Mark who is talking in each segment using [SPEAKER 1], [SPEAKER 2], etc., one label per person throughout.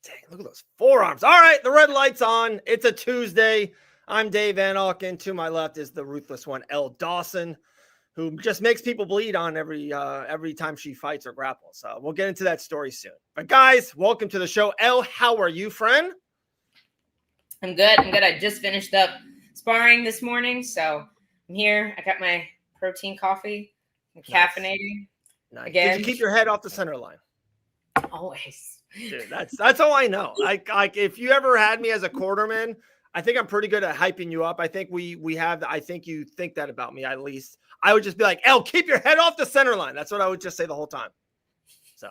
[SPEAKER 1] Dang, look at those forearms. All right, the red light's on. It's a Tuesday. I'm Dave Van Auken. To my left is the ruthless one, Elle Dawson, who just makes people bleed on every time she fights or grapples. So we'll get into that story soon. But guys, welcome to the show. Elle, how are you, friend?
[SPEAKER 2] I'm good. I just finished up sparring this morning, so I'm here. I got my protein coffee. I'm caffeinating.
[SPEAKER 1] Nice.
[SPEAKER 2] Again.
[SPEAKER 1] Did you keep your head off the center line?
[SPEAKER 2] Always.
[SPEAKER 1] Dude, that's all I know. Like if you ever had me as a quarterman, I think I'm pretty good at hyping you up. I think we have. I think you think that about me at least. I would just be like, Elle, keep your head off the center line. That's what I would just say the whole time. So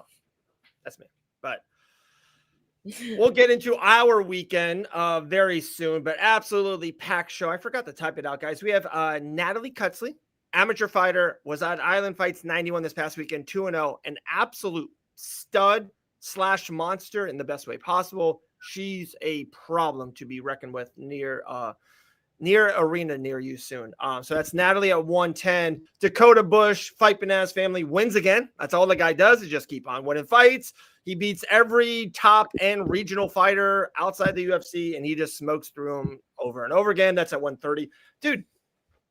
[SPEAKER 1] that's me. But we'll get into our weekend very soon. But absolutely packed show. I forgot to type it out, guys. We have Natalie Kutzli, amateur fighter, was at Island Fights 91 this past weekend, 2-0, an absolute stud / monster in the best way possible. She's a problem to be reckoned with near arena near you soon. So that's Natalie at 110. Dakota Bush, Fight Bananas family, wins again. That's all the guy does is just keep on winning fights. He beats every top end regional fighter outside the UFC, and he just smokes through them over and over again. That's at 130. Dude,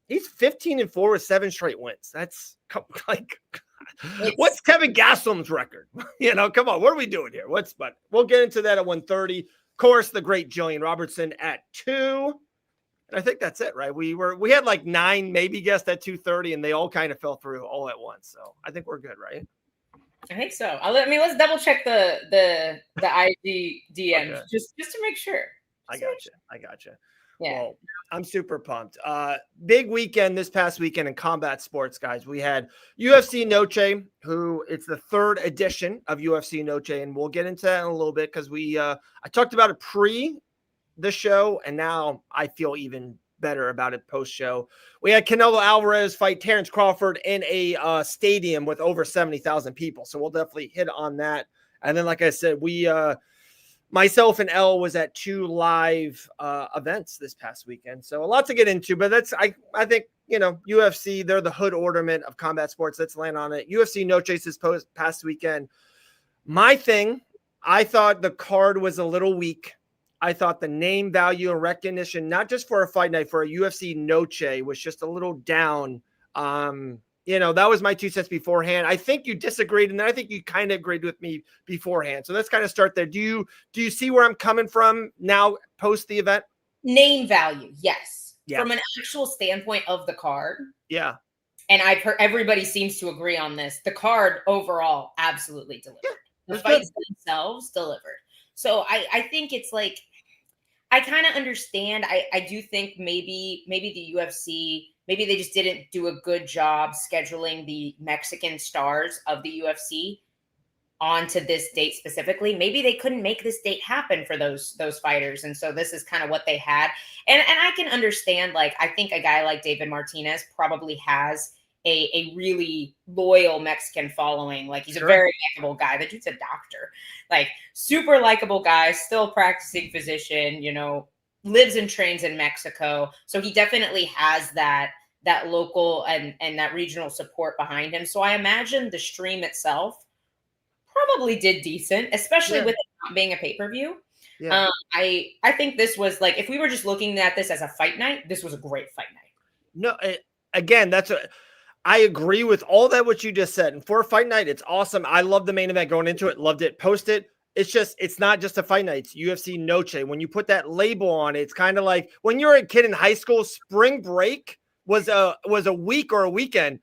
[SPEAKER 1] he's 15-4 with 7 straight wins. That's like... What's Kevin Gastelum's record? Come on. What are we doing here? But we'll get into that at 130. Of course, the great Gillian Robertson at 2. And I think that's it, right? We had like 9 maybe guessed at 230, and they all kind of fell through all at once. So I think we're good, right?
[SPEAKER 2] I think so. Let's double check the IG DMs okay. just to make sure.
[SPEAKER 1] I got you.
[SPEAKER 2] Yeah.
[SPEAKER 1] Well, I'm super pumped. Big weekend this past weekend in combat sports, guys. We had UFC Noche, who it's the 3rd edition of UFC Noche, and we'll get into that in a little bit because I talked about it pre the show, and now I feel even better about it post show. We had Canelo Alvarez fight Terrence Crawford in a stadium with over 70,000 people, so we'll definitely hit on that. And then, like I said, myself and Elle was at 2 live events this past weekend. So a lot to get into, but I think, UFC, they're the hood ornament of combat sports. Let's land on it. UFC Noche this past weekend. My thing, I thought the card was a little weak. I thought the name value and recognition, not just for a fight night, for a UFC Noche was just a little down. That was my 2 cents beforehand. I think you disagreed, and then I think you kind of agreed with me beforehand. So let's kind of start there. Do you see where I'm coming from now post the event?
[SPEAKER 2] Name value, yes. From an actual standpoint of the card.
[SPEAKER 1] Yeah.
[SPEAKER 2] And I've heard everybody seems to agree on this. The card overall absolutely delivered.
[SPEAKER 1] Yeah,
[SPEAKER 2] the fights themselves delivered. So I think it's like, I kind of understand. I do think maybe the UFC, maybe they just didn't do a good job scheduling the Mexican stars of the UFC onto this date specifically. Maybe they couldn't make this date happen for those fighters. And so this is kind of what they had. And I can understand, like, I think a guy like David Martinez probably has a really loyal Mexican following. Like, he's a very likable guy. The dude's a doctor, like super likable guy, still practicing physician, lives and trains in Mexico. So he definitely has that local and that regional support behind him. So I imagine the stream itself probably did decent, especially with it not being a pay-per-view. Yeah. I think this was like, if we were just looking at this as a fight night, this was a great fight night.
[SPEAKER 1] No, again, I agree with all that what you just said. And for a fight night, it's awesome. I love the main event going into it. Loved it. Post it. It's not just a fight night. It's UFC Noche. When you put that label on it, it's kind of like when you're a kid in high school, spring break was a week or a weekend.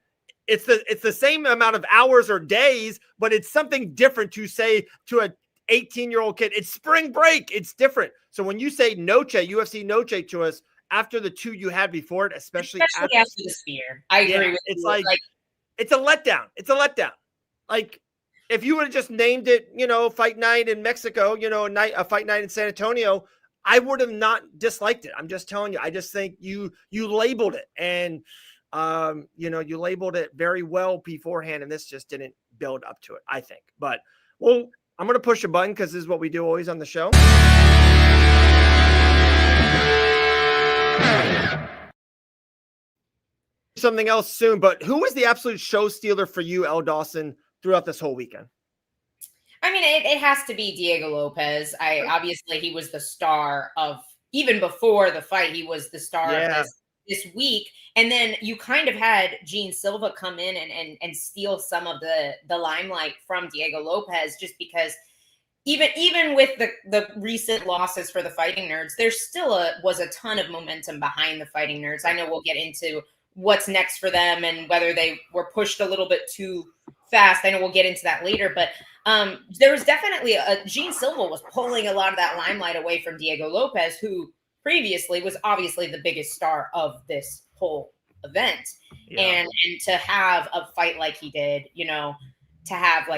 [SPEAKER 1] It's the same amount of hours or days, but it's something different to say to a 18-year-old kid. It's spring break. It's different. So when you say Noche, UFC Noche to us, after the 2 you had before it, especially after
[SPEAKER 2] the Sphere. I agree with
[SPEAKER 1] it's
[SPEAKER 2] you.
[SPEAKER 1] Like it's a letdown. It's a letdown. Like, if you would have just named it, fight night in Mexico, a fight night in San Antonio, I would have not disliked it. I'm just telling you. I just think you labeled it, and you labeled it very well beforehand, and this just didn't build up to it, I think. But I'm going to push a button because this is what we do always on the show. Something else soon, but who was the absolute show stealer for you, Elle Dawson, throughout this whole weekend?
[SPEAKER 2] I mean, it has to be Diego Lopez. Obviously he was the star of, even before the fight, he was the star of
[SPEAKER 1] Yeah.
[SPEAKER 2] this week. And then you kind of had Gene Silva come in and steal some of the limelight from Diego Lopez, just because even with the recent losses for the Fighting Nerds, there still was a ton of momentum behind the Fighting Nerds. I know we'll get into what's next for them and whether they were pushed a little bit too fast. I know we'll get into that later, but there was definitely Gene Silva was pulling a lot of that limelight away from Diego Lopez, who previously was obviously the biggest star of this whole event.
[SPEAKER 1] Yeah.
[SPEAKER 2] And to have a fight like he did, to have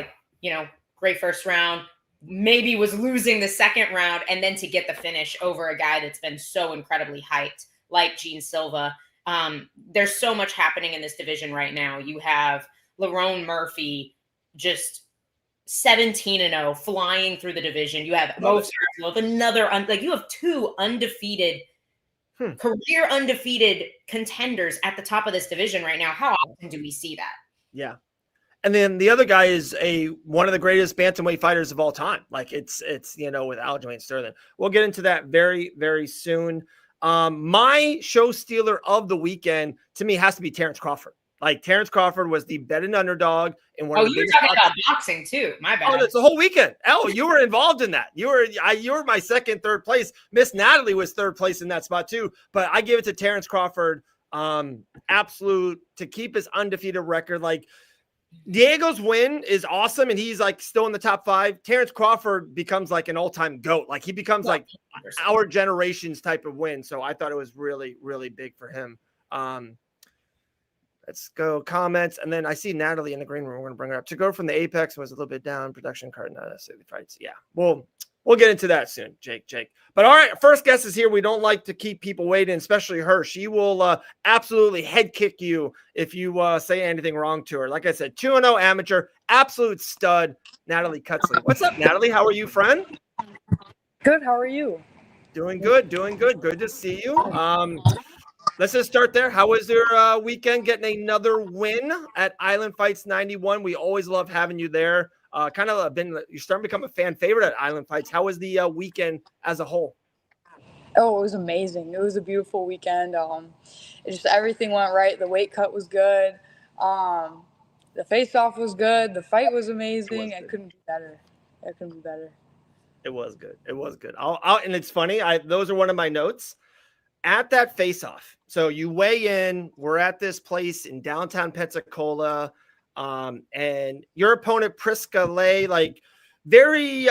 [SPEAKER 2] great first round, maybe was losing the second round, and then to get the finish over a guy that's been so incredibly hyped like Gene Silva. There's so much happening in this division right now. You have Lerone Murphy just 17-0 flying through the division. You have Mo Sarrazin, another you have two undefeated career undefeated contenders at the top of this division right now. How often do we see that?
[SPEAKER 1] Yeah. And then the other guy is one of the greatest bantamweight fighters of all time. Like it's with Aljamain Sterling. We'll get into that very, very soon. My show stealer of the weekend to me has to be Terrence Crawford. Like Terrence Crawford was the betting underdog in one of the biggest.
[SPEAKER 2] You were talking about boxing too. My bad.
[SPEAKER 1] Oh, that's the whole weekend. Elle, you were involved in that. You were my second, third place. Miss Natalie was third place in that spot too. But I give it to Terrence Crawford. Absolute to keep his undefeated record. Like Diego's win is awesome, and he's like still in the top 5. Terrence Crawford becomes like an all-time GOAT. Like he becomes like our generation's type of win. So I thought it was really, really big for him. Let's go comments. And then I see Natalie in the green room. We're going to bring her up. To go from the Apex was a little bit down. Production card, not necessarily fights. Yeah. We'll get into that soon, Jake. But all right, first guest is here. We don't like to keep people waiting, especially her. She will absolutely head kick you if you say anything wrong to her. Like I said, 2-0 amateur, absolute stud, Natalie Kutzli. What's up, Natalie? How are you, friend?
[SPEAKER 3] Good. How are you?
[SPEAKER 1] Doing good. Good to see you. Let's just start there. How was your weekend getting another win at Island Fights 91? We always love having you there. You're starting to become a fan favorite at Island Fights. How was the weekend as a whole?
[SPEAKER 3] Oh, it was amazing. It was a beautiful weekend. Everything went right. The weight cut was good. The face-off was good. The fight was amazing. It couldn't be better.
[SPEAKER 1] It was good. And it's funny. Those are one of my notes. At that face-off, so you weigh in. We're at this place in downtown Pensacola, and your opponent Priska Lay, like very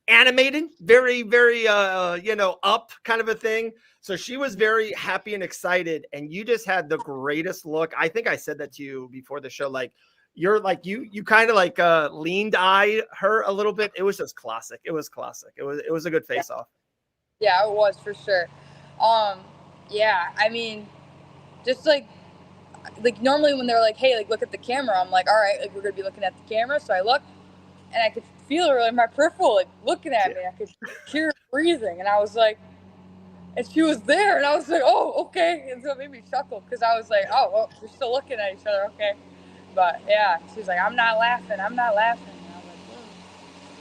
[SPEAKER 1] animated, very, very up kind of a thing. So she was very happy and excited, and you just had the greatest look. I think I said that to you before the show. Like you're like you kind of like leaned eye her a little bit. It was just classic. It was a good face-off.
[SPEAKER 3] Yeah, it was for sure. Yeah, I mean, just like normally when they're like, hey, like look at the camera, I'm like, all right, like we're gonna be looking at the camera. So I look, and I could feel her in my peripheral, like looking at me. I could hear her breathing, and I was like, and she was there, and I was like, oh, okay. And so it made me chuckle because I was like, oh, well, we're still looking at each other, okay. But yeah, she's like, I'm not laughing. And I was like,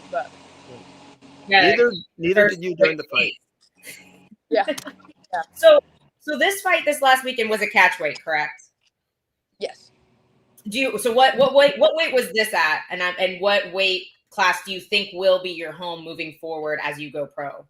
[SPEAKER 3] but
[SPEAKER 2] yeah,
[SPEAKER 1] neither did you during the fight.
[SPEAKER 3] Yeah.
[SPEAKER 2] So this fight this last weekend was a catch weight, correct?
[SPEAKER 3] Yes.
[SPEAKER 2] What weight was this at, and what weight class do you think will be your home moving forward as you go pro?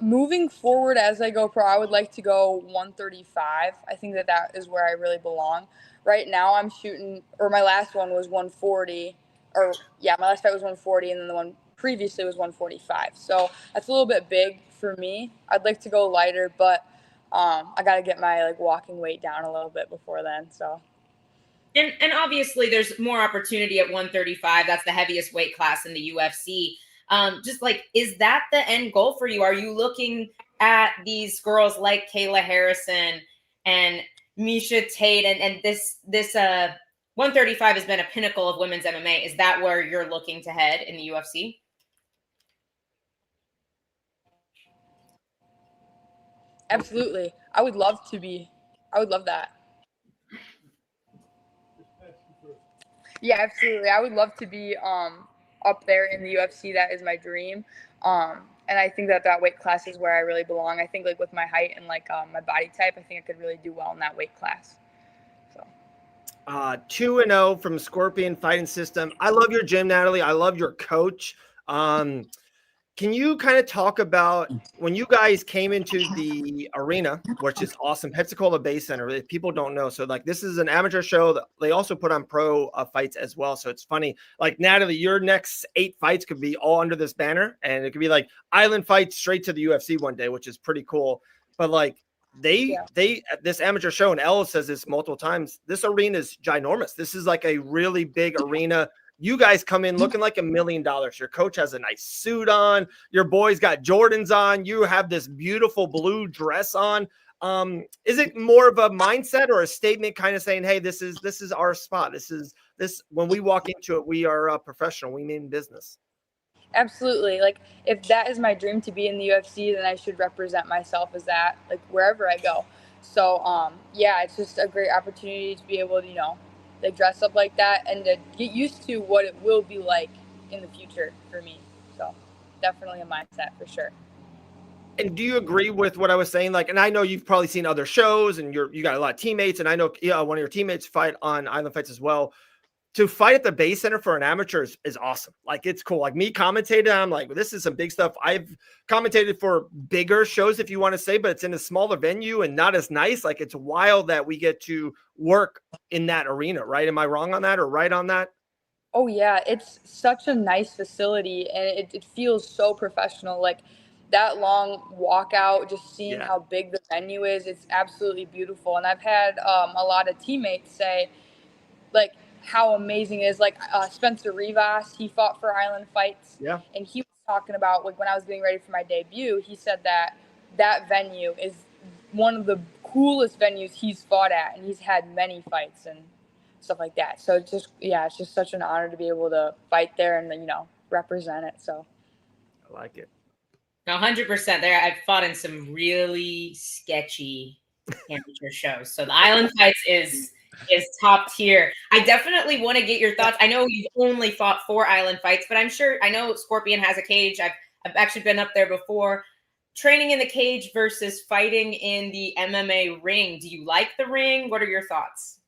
[SPEAKER 3] Moving forward as I go pro, I would like to go 135. I think that is where I really belong. Right now I'm shooting, or my last one was 140, my last fight was 140, and then the one previously was 145. So that's a little bit big for me. I'd like to go lighter, but I got to get my like walking weight down a little bit before then. So.
[SPEAKER 2] And obviously there's more opportunity at 135. That's the heaviest weight class in the UFC. Just like, is that the end goal for you? Are you looking at these girls like Kayla Harrison and Miesha Tate and this 135 has been a pinnacle of women's MMA. Is that where you're looking to head in the UFC?
[SPEAKER 3] Absolutely. I would love that. Yeah, absolutely. I would love to be up there in the UFC. That is my dream. And I think that weight class is where I really belong. I think like with my height and like my body type, I think I could really do well in that weight class. So
[SPEAKER 1] 2-0 from Scorpion Fighting System. I love your gym, Natalie. I love your coach. Can you kind of talk about when you guys came into the arena, which is awesome, Pensacola Bay Center, if people don't know. So like, this is an amateur show that they also put on pro fights as well. So it's funny, like Natalie, your next 8 fights could be all under this banner, and it could be like Island fights straight to the UFC one day, which is pretty cool. But like, they this amateur show, and Elle says this multiple times, this arena is ginormous. This is like a really big arena. You guys come in looking like $1 million. Your coach has a nice suit on. Your boys got Jordans on. You have this beautiful blue dress on. Is it more of a mindset or a statement kind of saying, hey, this is our spot. This when we walk into it, we are professional. We mean business.
[SPEAKER 3] absolutely. Like if that is my dream to be in the UFC, then I should represent myself as that, like wherever I go. So yeah, it's just a great opportunity to be able to, like dress up like that and to get used to what it will be like in the future for me. So definitely a mindset for sure.
[SPEAKER 1] And do you agree with what I was saying? Like, and I know you've probably seen other shows and you got a lot of teammates, and I know one of your teammates fight on Island Fights as well. To fight at the Bay Center for an amateur is awesome. Like, it's cool. Like, me commentating, I'm like, this is some big stuff. I've commentated for bigger shows, if you want to say, but it's in a smaller venue and not as nice. Like, it's wild that we get to work in that arena, right? Am I wrong on that or right on that?
[SPEAKER 3] Oh yeah, it's such a nice facility and it feels so professional. Like that long walkout, just seeing
[SPEAKER 1] Yeah.
[SPEAKER 3] how big the venue is, it's absolutely beautiful. And I've had a lot of teammates say like how amazing it is. Like Spencer Rivas, he fought for Island Fights,
[SPEAKER 1] Yeah.
[SPEAKER 3] and he was talking about like when I was getting ready for my debut, he said that that venue is one of the coolest venues he's fought at, and he's had many fights and stuff like that. So it's just such an honor to be able to fight there and represent it. So
[SPEAKER 1] I like it.
[SPEAKER 2] 100% there. I've fought in some really sketchy amateur shows. So the Island Fights is top tier. I definitely want to get your thoughts. I know you've only fought 4 Island Fights, but I know Scorpion has a cage. I've actually been up there before. Training in the cage versus fighting in the MMA ring. Do you like the ring? What are your thoughts?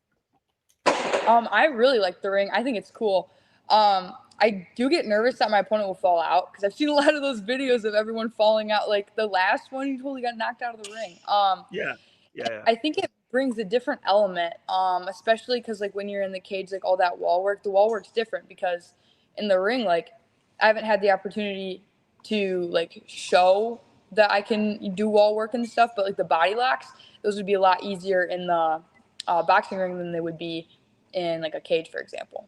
[SPEAKER 3] I really like the ring. I think it's cool. I do get nervous that my opponent will fall out because I've seen a lot of those videos of everyone falling out. Like the last one, he totally got knocked out of the ring.
[SPEAKER 1] Yeah.
[SPEAKER 3] I think it brings a different element, especially because like when you're in the cage, like all that wall work, the wall work's different because in the ring, like I haven't had the opportunity to like show that I can do wall work and stuff, but like the body locks, those would be a lot easier in the boxing ring than they would be in like a cage, for example.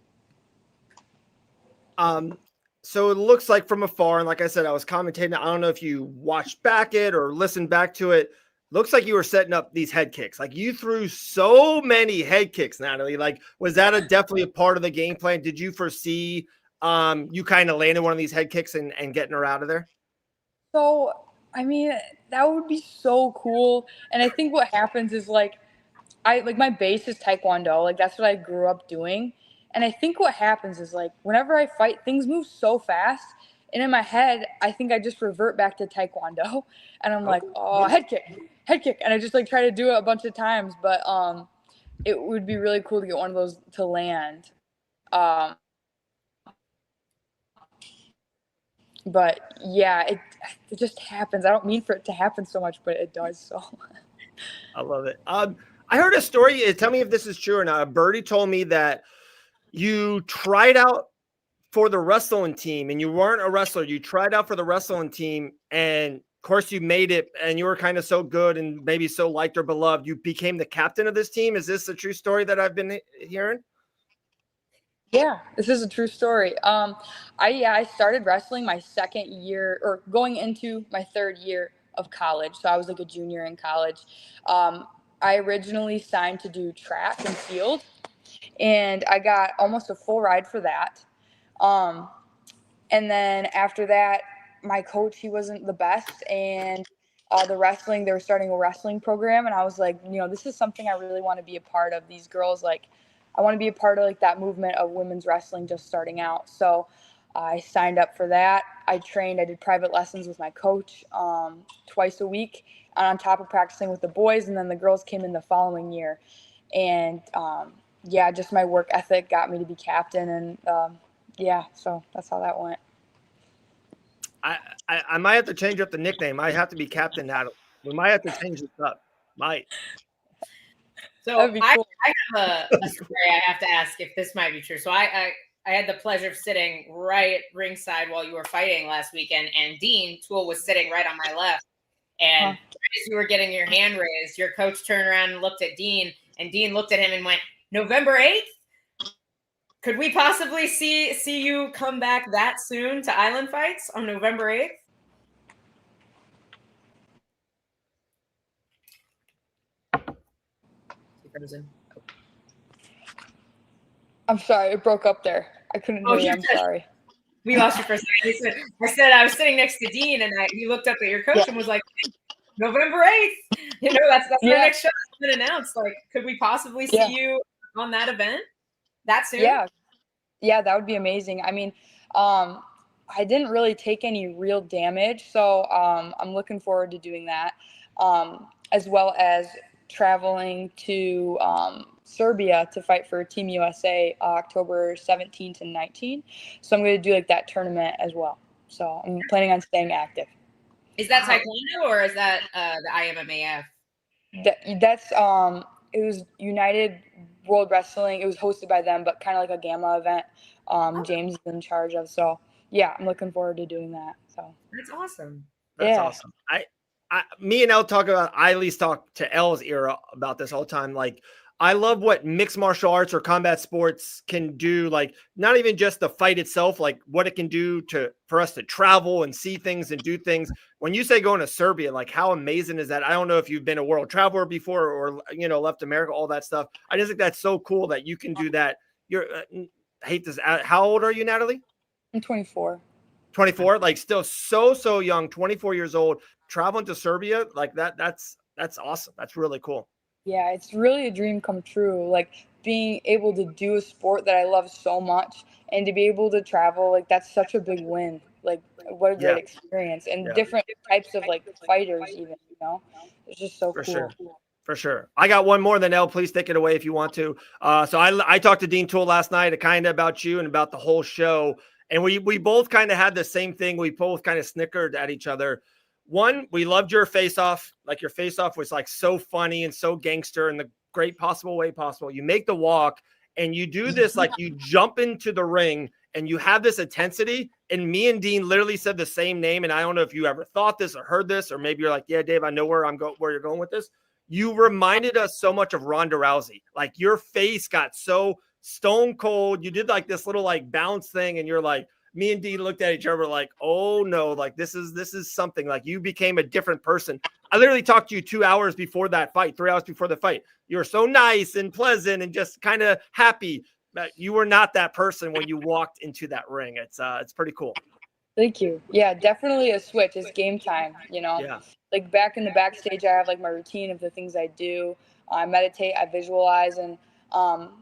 [SPEAKER 1] So it looks like from afar, and like I said, I was commentating. I don't know if you watched back it or listened back to it. Looks like you were setting up these head kicks. Like you threw so many head kicks, Natalie. Like, was that definitely a part of the game plan? Did you foresee you kind of landing one of these head kicks and getting her out of there?
[SPEAKER 3] So, I mean, that would be so cool. And I think what happens is like my base is Taekwondo. Like that's what I grew up doing. And I think what happens is like whenever I fight, things move so fast. And in my head, I think I just revert back to Taekwondo. And I'm like, oh, head kick. And I just like try to do it a bunch of times. But it would be really cool to get one of those to land. But yeah, it just happens. I don't mean for it to happen so much, but it does. So
[SPEAKER 1] I love it. I heard a story. Tell me if this is true or not. Birdie told me that you tried out for the wrestling team and you weren't a wrestler. You tried out for the wrestling team and of course you made it and you were kind of so good and maybe so liked or beloved. You became the captain of this team. Is this a true story that I've been hearing?
[SPEAKER 3] yeah, this is a true story. I started wrestling my second year or going into my third year of college. So I was like a junior in college. I originally signed to do track and field, and I got almost a full ride for that. And then after that, my coach, he wasn't the best, and they were starting a wrestling program, and I was like, this is something I really want to be a part of. These girls, like, I want to be a part of like that movement of women's wrestling just starting out. So I signed up for that. I did private lessons with my coach twice a week, and on top of practicing with the boys, and then the girls came in the following year. And yeah, just my work ethic got me to be captain, and yeah, so that's how that went.
[SPEAKER 1] I might have to change up the nickname. I have to be Captain Natalie. We might have to change this up. Might.
[SPEAKER 2] So
[SPEAKER 3] That'd be cool.
[SPEAKER 2] I have a story I have to ask if this might be true. So I had the pleasure of sitting right ringside while you were fighting last weekend, and Dean Toole was sitting right on my left. And right as you were getting your hand raised, your coach turned around and looked at Dean, and Dean looked at him and went, "November 8th? Could we possibly see you come back that soon to Island Fights on November 8th?"
[SPEAKER 3] I'm sorry, it broke up there. I couldn't hear you. I'm sorry.
[SPEAKER 2] We lost you for a second. I said I was sitting next to Dean, and he looked up at your coach and was like, "November 8th. You know, that's our next show that's been announced. Like, could we possibly see you on that event that soon?"
[SPEAKER 3] Yeah, that would be amazing. I mean, I didn't really take any real damage, so I'm looking forward to doing that, as well as traveling to Serbia to fight for Team USA October 17 to 19. So I'm going to do like that tournament as well. So I'm planning on staying active.
[SPEAKER 2] Is that Taekwondo or is that the IMMAF?
[SPEAKER 3] That's it was United World Wrestling. It was hosted by them, but kind of like a Gamma event. James is in charge of. So yeah, I'm looking forward to doing that. So
[SPEAKER 2] that's awesome.
[SPEAKER 1] That's awesome. Me and Elle talk about. I at least talk to Elle's era about this all the time. Like, I love what mixed martial arts or combat sports can do. Like, not even just the fight itself, like what it can do for us to travel and see things and do things. When you say going to Serbia, like how amazing is that? I don't know if you've been a world traveler before or, left America, all that stuff. I just think that's so cool that you can do that. I hate this. How old are you, Natalie?
[SPEAKER 3] I'm 24.
[SPEAKER 1] 24, like still so young, 24 years old, traveling to Serbia like that. That's awesome. That's really cool.
[SPEAKER 3] Yeah, it's really a dream come true. Like being able to do a sport that I love so much and to be able to travel, like that's such a big win. Like what a great experience, and different types of like fighters even, it's just so cool.
[SPEAKER 1] Sure. For sure. I got one more than Elle. Please take it away if you want to. So I talked to Dean Toole last night kind of about you and about the whole show. And we both kind of had the same thing. We both kind of snickered at each other. One, we loved your face-off. Like, your face-off was like so funny and so gangster in the great possible way possible. You make the walk and you do this, like you jump into the ring and you have this intensity. And me and Dean literally said the same name. And I don't know if you ever thought this or heard this, or maybe you're like, yeah, Dave, I know where you're going with this. You reminded us so much of Ronda Rousey. Like, your face got so stone cold. You did like this little like bounce thing, and you're like, me and Dean looked at each other like, oh no, like this is something. Like, you became a different person. I literally talked to you 2 hours before that fight, 3 hours before the fight. You were so nice and pleasant and just kind of happy. But you were not that person when you walked into that ring. It's pretty cool.
[SPEAKER 3] Thank you. Yeah, definitely a switch. It's game time,
[SPEAKER 1] Yeah.
[SPEAKER 3] Like back in the backstage, I have like my routine of the things I do. I meditate, I visualize, and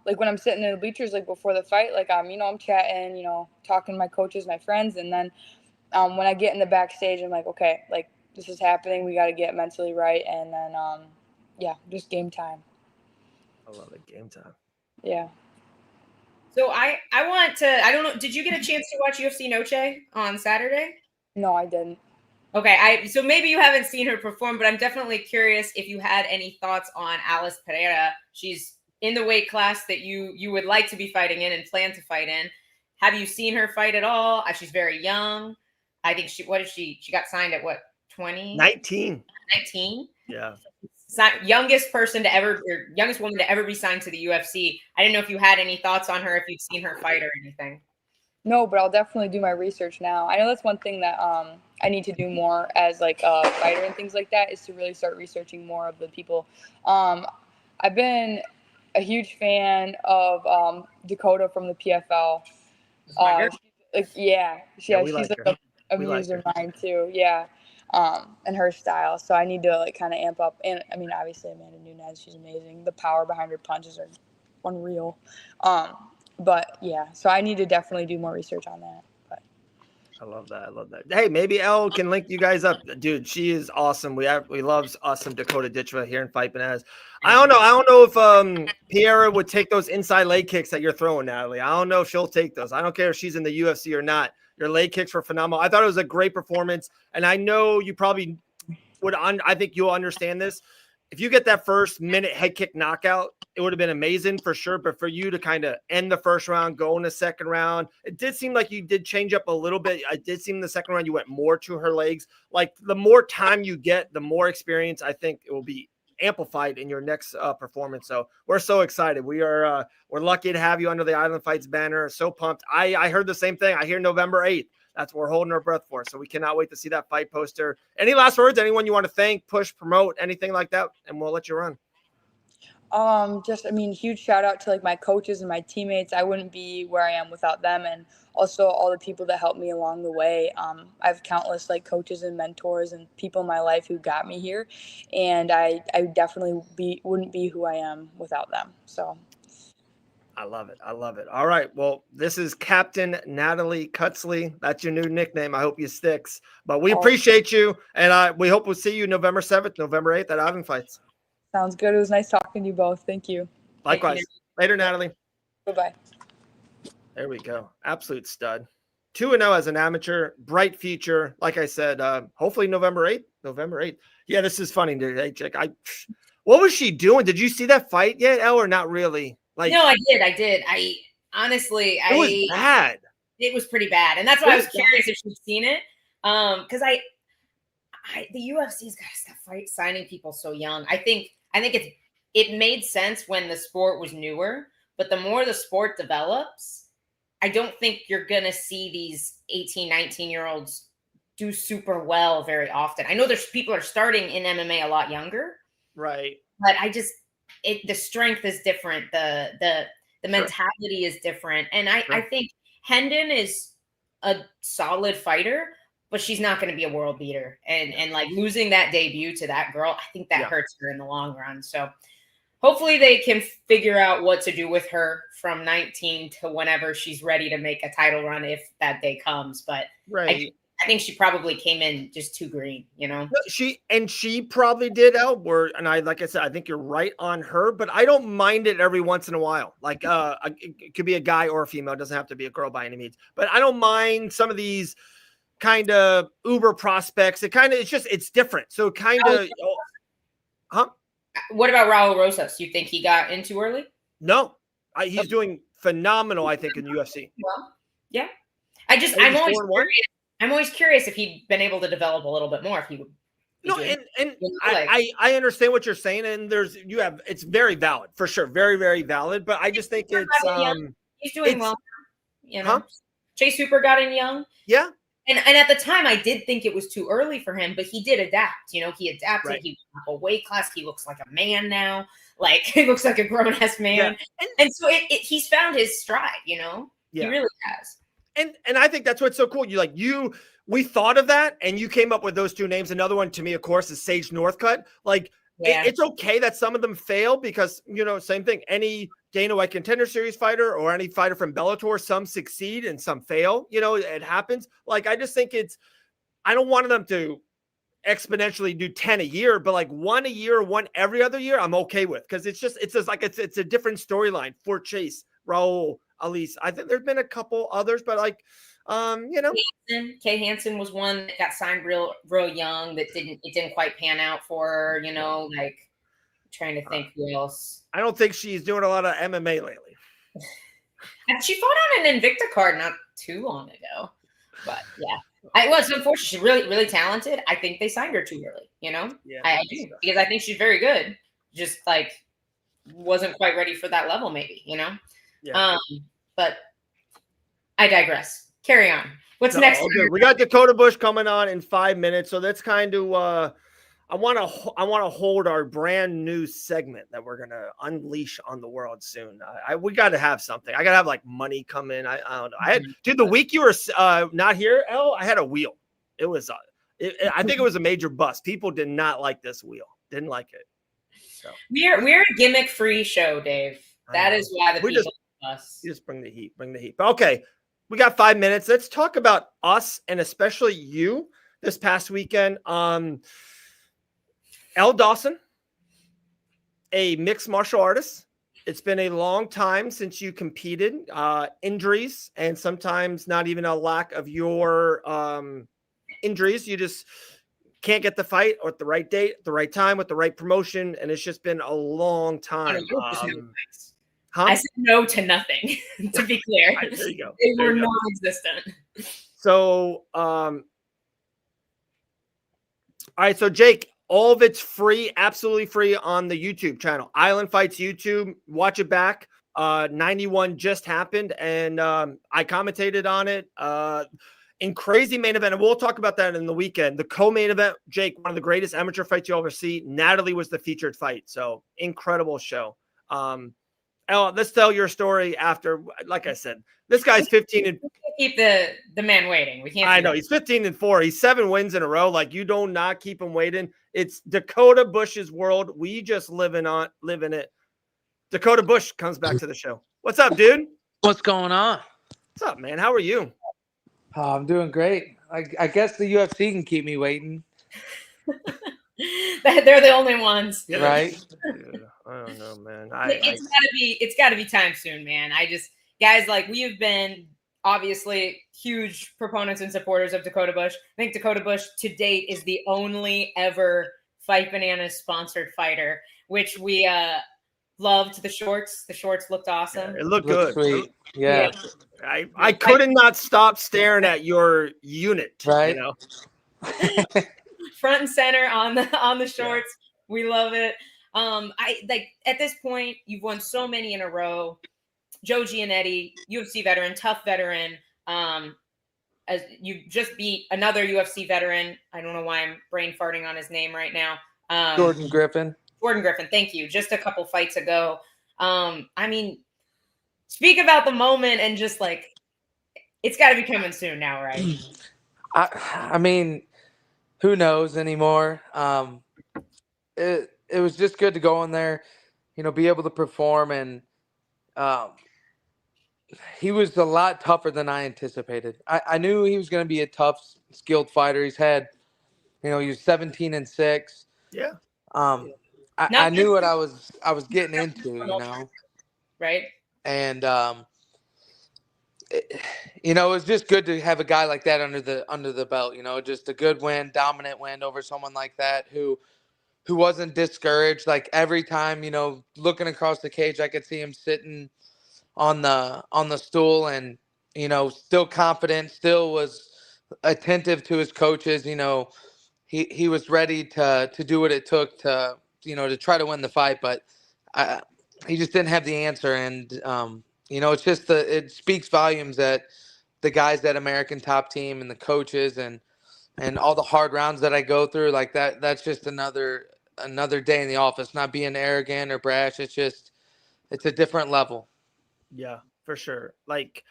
[SPEAKER 3] like when I'm sitting in the bleachers, like before the fight, like I'm chatting, talking to my coaches, my friends, and then when I get in the backstage, I'm like, okay, like this is happening. We got to get mentally right, and then yeah, just game time.
[SPEAKER 1] I love it, game time.
[SPEAKER 3] Yeah.
[SPEAKER 2] So I don't know, did you get a chance to watch UFC Noche on Saturday?
[SPEAKER 3] No, I didn't.
[SPEAKER 2] Okay, so maybe you haven't seen her perform, but I'm definitely curious if you had any thoughts on Alice Pereira. She's in the weight class that you would like to be fighting in and plan to fight in. Have you seen her fight at all? She's very young. I think she got signed at what, 20?
[SPEAKER 1] 19.
[SPEAKER 2] 19?
[SPEAKER 1] Yeah.
[SPEAKER 2] Youngest woman to ever be signed to the UFC. I didn't know if you had any thoughts on her, if you'd seen her fight or anything.
[SPEAKER 3] No, but I'll definitely do my research now. I know that's one thing that I need to do more as like a fighter and things like that, is to really start researching more of the people. I've been a huge fan of Dakota from the PFL. She's like a muse of mine too. Yeah. And her style. So I need to like kind of amp up. And I mean, obviously Amanda Nunes, she's amazing. The power behind her punches are unreal. But yeah, so I need to definitely do more research on that. But
[SPEAKER 1] I love that. I love that. Hey, maybe Elle can link you guys up, dude. She is awesome. We loves us some Dakota Ditchva here in Fight Bananas. I don't know if Piera would take those inside leg kicks that you're throwing, Natalie. I don't know if she'll take those. I don't care if she's in the UFC or not. Your leg kicks were phenomenal. I thought it was a great performance, and I know you probably would. I think you'll understand this. If you get that first minute head kick knockout, it would have been amazing for sure. But for you to kind of end the first round, go in the second round, it did seem like you did change up a little bit. I did seem in the second round you went more to her legs. Like the more time you get, the more experience I think it will be amplified in your next performance. So we're so excited. We're lucky to have you under the Island Fights banner. So pumped. I heard the same thing. I hear November 8th. That's what we're holding our breath for. So we cannot wait to see that fight poster. Any last words? Anyone you want to thank, push, promote, anything like that? And we'll let you run.
[SPEAKER 3] Huge shout out to like my coaches and my teammates. I wouldn't be where I am without them, and also all the people that helped me along the way. I have countless like coaches and mentors and people in my life who got me here, and I definitely wouldn't be who I am without them. So
[SPEAKER 1] I love it. I love it. All right. Well, this is Captain Natalie Kutzli. That's your new nickname. I hope you sticks. But we appreciate you, and we hope we'll see you November 7th, November 8th at Island Fights.
[SPEAKER 3] Sounds good. It was nice talking to you both. Thank you.
[SPEAKER 1] Likewise. Later, Natalie.
[SPEAKER 3] Bye-bye.
[SPEAKER 1] There we go. Absolute stud. 2-0 as an amateur. Bright future. Like I said, hopefully November 8th. November 8th. Yeah, this is funny. Hey, Chick, what was she doing? Did you see that fight yet, Elle, or not really? Like,
[SPEAKER 2] no, I did. I honestly,
[SPEAKER 1] it was bad.
[SPEAKER 2] It was pretty bad. And that's why I was curious if she'd seen it. Because the UFC's got to stop signing people so young. I think it made sense when the sport was newer, but the more the sport develops, I don't think you're going to see these 18, 19-year-olds do super well very often. I know there's people are starting in MMA a lot younger.
[SPEAKER 1] Right.
[SPEAKER 2] But the strength is different. The mentality is different. And I think Hendon is a solid fighter, but she's not going to be a world beater. And like losing that debut to that girl, I think that hurts her in the long run. So hopefully they can figure out what to do with her from 19 to whenever she's ready to make a title run, if that day comes. But I think she probably came in just too green, you know?
[SPEAKER 1] She probably did, Elle. Like I said, I think you're right on her, but I don't mind it every once in a while. Like it could be a guy or a female. It doesn't have to be a girl by any means. But I don't mind some of these kind of uber prospects. It's different. So
[SPEAKER 2] What about Raul Rosas? You think he got in too early?
[SPEAKER 1] No, he's doing phenomenal, I think, in UFC.
[SPEAKER 2] Well, yeah. I'm always curious if he'd been able to develop a little bit more. If he would.
[SPEAKER 1] I understand what you're saying, and it's very valid for sure, very very valid. But I just think
[SPEAKER 2] he's doing well. You know, Chase Hooper got in young.
[SPEAKER 1] Yeah.
[SPEAKER 2] And at the time, I did think it was too early for him, but he did adapt. You know, he adapted. Right. He went up a weight class. He looks like a man now. Like he looks like a grown ass man. Yeah. And so he's found his stride. You know, he really has.
[SPEAKER 1] And I think that's what's so cool. We thought of that, and you came up with those two names. Another one to me, of course, is Sage Northcutt. Like it's okay that some of them fail because same thing. Any Dana White Contender Series fighter or any fighter from Bellator, some succeed and some fail. It happens. Like I just think I don't want them to exponentially do 10 a year, but like one a year, one every other year, I'm okay with because it's a different storyline for Chase, Raul, Elise. I think there's been a couple others, but like,
[SPEAKER 2] Kay Hansen was one that got signed real young that didn't quite pan out for her, like trying to think who else.
[SPEAKER 1] I don't think she's doing a lot of MMA lately.
[SPEAKER 2] And she fought on an Invicta card not too long ago, but yeah. It was unfortunate. She's really, really talented. I think they signed her too early, Yeah, I do because I think she's very good. Just like wasn't quite ready for that level, maybe, Yeah. But I digress. Carry on. What's next?
[SPEAKER 1] Okay. We got Dakota Bush coming on in 5 minutes, so that's kind of I want to hold our brand new segment that we're gonna unleash on the world soon. We got to have something. I got to have like money come in. I don't know. The week you were not here, Elle, I had a wheel. It was I think it was a major bust. People did not like this wheel. Didn't like it. So
[SPEAKER 2] we're a gimmick free show, Dave. That is why the
[SPEAKER 1] We
[SPEAKER 2] people love us.
[SPEAKER 1] You just bring the heat. But okay, we got 5 minutes. Let's talk about us and especially you this past weekend. Elle Dawson, a mixed martial artist. It's been a long time since you competed. Injuries and sometimes not even a lack of your injuries. You just can't get the fight or at the right date, at the right time, with the right promotion, and it's just been a long time.
[SPEAKER 2] I said no to nothing, to be clear.
[SPEAKER 1] Right, there you go.
[SPEAKER 2] They were non-existent.
[SPEAKER 1] So, all right. So, Jake, all of it's free, absolutely free on the YouTube channel. Island Fights YouTube. Watch it back. 91 just happened, and I commentated on it. In crazy main event, and we'll talk about that in the weekend. The co-main event, Jake, one of the greatest amateur fights you'll ever see. Natalie was the featured fight. So, incredible show. Elle, let's tell your story after. Like I said, this guy's 15 and
[SPEAKER 2] keep the man waiting. We can't.
[SPEAKER 1] I know he's 15-4. He's 7 wins in a row. Like, you do not keep him waiting. It's Dakota Bush's world. We just live in it. Dakota Bush comes back to the show. What's up, dude?
[SPEAKER 4] What's going on?
[SPEAKER 1] What's up, man? How are you?
[SPEAKER 4] Oh, I'm doing great. I guess the UFC can keep me waiting.
[SPEAKER 2] They're the only ones,
[SPEAKER 4] right?
[SPEAKER 1] Yeah, I don't know, man.
[SPEAKER 2] It's gotta be time soon, man. Guys, like, we have been obviously huge proponents and supporters of Dakota Bush. I think Dakota Bush to date is the only ever Fight Bananas sponsored fighter, which we loved. The shorts looked awesome.
[SPEAKER 1] Yeah, it looked good.
[SPEAKER 4] Sweet. Yeah.
[SPEAKER 1] I couldn't not stop staring at your unit.
[SPEAKER 4] Right.
[SPEAKER 1] You know?
[SPEAKER 2] Front and center on the shorts. Yeah. We love it. I like, at this point, you've won so many in a row. Joe Giannetti, UFC veteran, tough veteran. As you just beat another UFC veteran. I don't know why I'm brain farting on his name right now.
[SPEAKER 4] Jordan Griffin.
[SPEAKER 2] Thank you. Just a couple fights ago. I mean, speak about the moment and just like, it's got to be coming soon now, right?
[SPEAKER 4] I mean, who knows anymore? It was just good to go in there, be able to perform, and he was a lot tougher than I anticipated. I knew he was going to be a tough, skilled fighter. He's had, he was 17-6.
[SPEAKER 1] Yeah.
[SPEAKER 4] I knew what I was getting into,
[SPEAKER 2] Right.
[SPEAKER 4] And it was just good to have a guy like that under the belt. Just a good win, dominant win over someone like that who wasn't discouraged. Like, every time, looking across the cage, I could see him sitting on the stool and, still confident, still was attentive to his coaches. He was ready to do what it took to, to try to win the fight, but he just didn't have the answer. And, it's just it speaks volumes that the guys, that American Top Team, and the coaches and all the hard rounds that I go through, like that's just another day in the office, not being arrogant or brash. It's a different level.
[SPEAKER 1] Yeah, for sure. Like,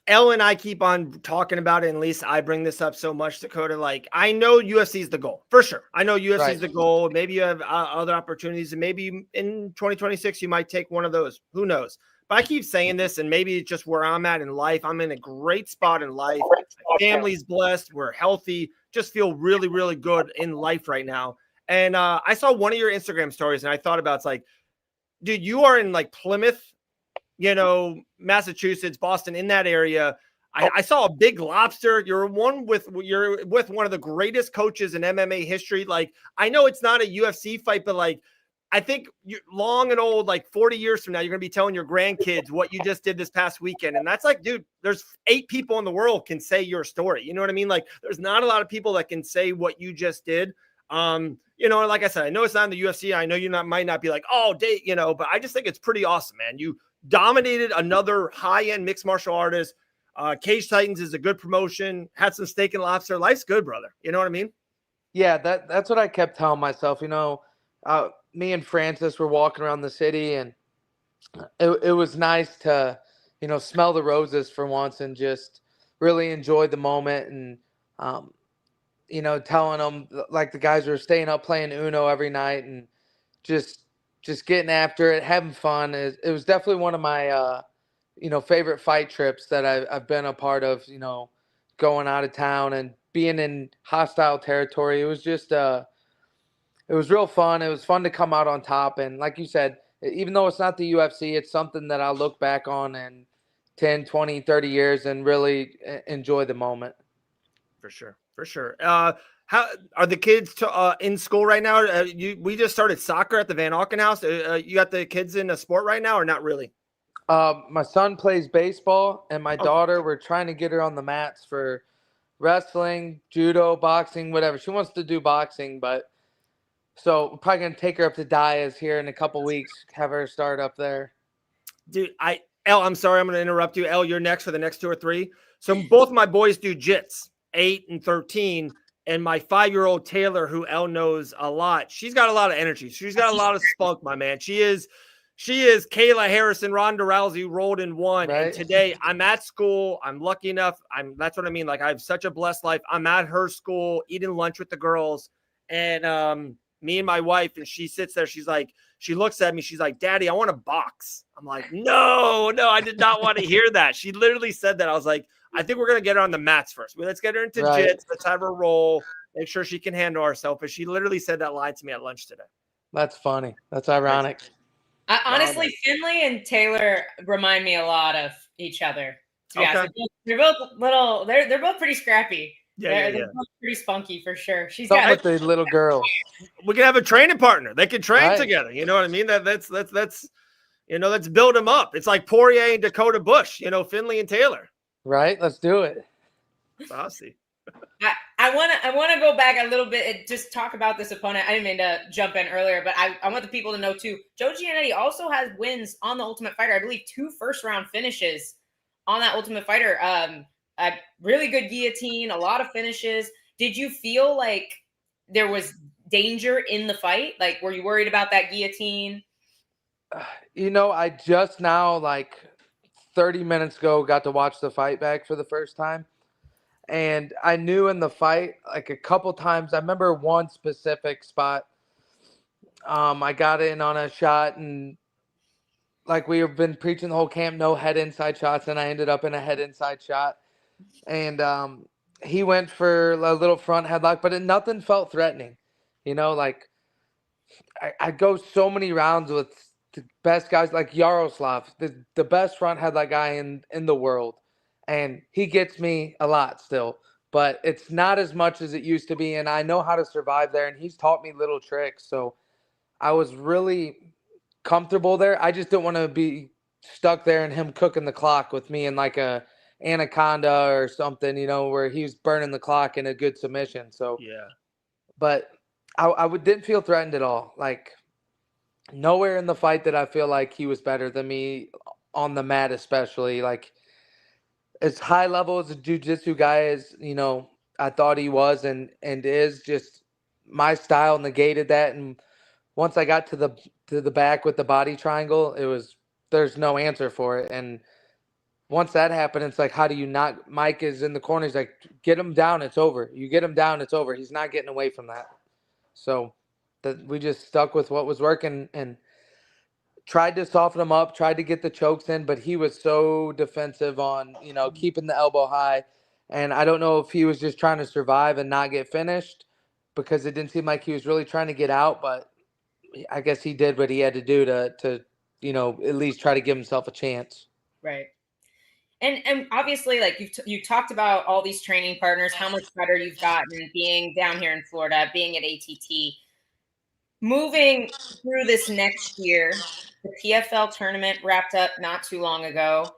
[SPEAKER 1] Elle and I keep on talking about it, and at least I bring this up so much, Dakota. Like, I know UFC is the goal, for sure. I know UFC is the goal. Maybe you have other opportunities, and maybe in 2026 you might take one of those. Who knows? But I keep saying this, and maybe it's just where I'm at in life. I'm in a great spot in life. My family's blessed. We're healthy. Just feel really, really good in life right now. And I saw one of your Instagram stories, and I thought about, it's like, dude, you are in like Plymouth, Massachusetts, Boston, in that area. I saw a Big Lobster. You're with one of the greatest coaches in MMA history. Like, I know it's not a UFC fight, but like, I think you long and old, like 40 years from now, you're going to be telling your grandkids what you just did this past weekend. And that's like, dude, there's 8 people in the world can say your story. You know what I mean? Like, there's not a lot of people that can say what you just did. Like I said, I know it's not in the UFC. I know you might not be like, oh, but I just think it's pretty awesome, man. You dominated another high-end mixed martial artist. Cage Titans is a good promotion. Had some steak and lobster. Life's good, brother. You know what I mean?
[SPEAKER 4] Yeah, that's what I kept telling myself. Me and Francis were walking around the city, and it was nice to, smell the roses for once and just really enjoy the moment. And, telling them, like, the guys were staying up playing Uno every night and just just getting after it, having fun. It was definitely one of my, favorite fight trips that I've been a part of, going out of town and being in hostile territory. It was just, it was real fun. It was fun to come out on top. And like you said, even though it's not the UFC, it's something that I'll look back on in 10, 20, 30 years and really enjoy the moment.
[SPEAKER 1] For sure. For sure. How are the kids in school right now? We just started soccer at the Van Auken house. You got the kids in a sport right now or not really?
[SPEAKER 4] My son plays baseball and my daughter, we're trying to get her on the mats for wrestling, judo, boxing, whatever. She wants to do boxing, but so we're probably going to take her up to Diaz here in a couple weeks, have her start up there.
[SPEAKER 1] Dude, Elle, I'm sorry, I'm going to interrupt you. Elle, you're next for the next 2 or 3. So both my boys do jits, 8 and 13. And my 5-year-old Taylor, who Elle knows a lot, she's got a lot of energy. She's got a lot of spunk, my man. She is Kayla Harrison, Ronda Rousey rolled in one. Right. And today I'm at school. I'm lucky enough. That's what I mean. Like I have such a blessed life. I'm at her school eating lunch with the girls. And me and my wife, and she sits there. She looks at me. She's like, Daddy, I want to box. I'm like, no, I did not want to hear that. She literally said that. I was like, I think we're going to get her on the mats first. Let's get her into jits. Let's have her roll. Make sure she can handle herself. But she literally said that line to me at lunch today.
[SPEAKER 4] That's funny. That's ironic.
[SPEAKER 2] Honestly, Finley and Taylor remind me a lot of each other. To be honest, they're both little. They're both pretty scrappy. They're both pretty spunky for sure. She's got
[SPEAKER 4] with the little girl.
[SPEAKER 1] We can have a training partner. They can train together. You know what I mean? That's let's build them up. It's like Poirier and Dakota Bush. Finley and Taylor.
[SPEAKER 4] Right. Let's do it.
[SPEAKER 1] Saucy.
[SPEAKER 2] I want to go back a little bit and just talk about this opponent. I didn't mean to jump in earlier, but I want the people to know too. Joe Giannetti also has wins on the Ultimate Fighter. I believe 2 first-round finishes on that Ultimate Fighter. A really good guillotine, a lot of finishes. Did you feel like there was danger in the fight? Like, were you worried about that guillotine?
[SPEAKER 4] I just now, 30 minutes ago, got to watch the fight back for the first time. And I knew in the fight, a couple times, I remember one specific spot. I got in on a shot and we have been preaching the whole camp, no head inside shots. And I ended up in a head inside shot. And he went for a little front headlock, but nothing felt threatening. I go so many rounds with the best guys like Yaroslav, the best front headlock guy in the world. And he gets me a lot still, but it's not as much as it used to be. And I know how to survive there. And he's taught me little tricks. So I was really comfortable there. I just didn't want to be stuck there and him cooking the clock with me in a anaconda or something, where he was burning the clock in a good submission. So,
[SPEAKER 1] yeah,
[SPEAKER 4] but I didn't feel threatened at all. Nowhere in the fight did I feel like he was better than me on the mat, especially as high level as a jiu-jitsu guy as, I thought he was and is. Just my style negated that. And once I got to the back with the body triangle, there's no answer for it. And once that happened, it's how do you not? Mike is in the corner. He's like, get him down. It's over. You get him down. It's over. He's not getting away from that. So we just stuck with what was working and tried to soften him up, tried to get the chokes in, but he was so defensive on, keeping the elbow high. And I don't know if he was just trying to survive and not get finished because it didn't seem like he was really trying to get out, but I guess he did what he had to do to at least try to give himself a chance.
[SPEAKER 2] Right. And obviously, you talked about all these training partners, how much better you've gotten being down here in Florida, being at ATT. Moving through this next year, the PFL tournament wrapped up not too long ago.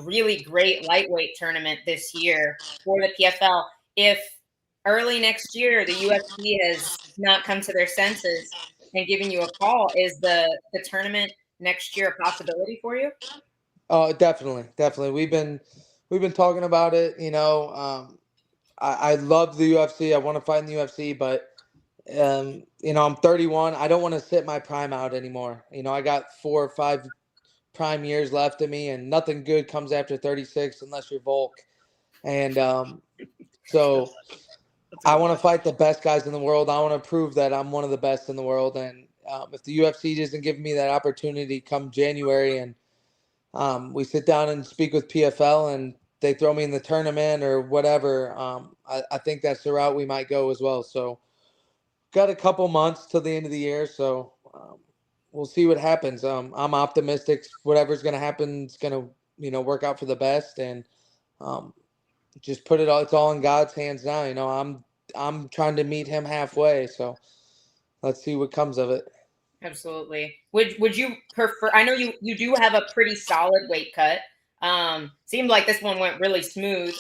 [SPEAKER 2] Really great lightweight tournament this year for the PFL. If early next year the UFC has not come to their senses and given you a call, is the tournament next year a possibility for you?
[SPEAKER 4] Oh, definitely. We've been talking about it. I love the UFC. I want to fight in the UFC, but I'm 31. I don't want to sit my prime out anymore. I got 4 or 5 prime years left of me, and nothing good comes after 36 unless you're Volk. And so I want to fight the best guys in the world. I want to prove that I'm one of the best in the world. And If the UFC doesn't give me that opportunity come January and we sit down and speak with PFL and they throw me in the tournament or whatever, I think that's the route we might go as well. So got a couple months till the end of the year, so we'll see what happens. I'm optimistic. Whatever's going to happen is going to, work out for the best, and just put it all. It's all in God's hands now. I'm trying to meet him halfway, so let's see what comes of it.
[SPEAKER 2] Absolutely. Would you prefer? I know you do have a pretty solid weight cut. Seemed like this one went really smooth.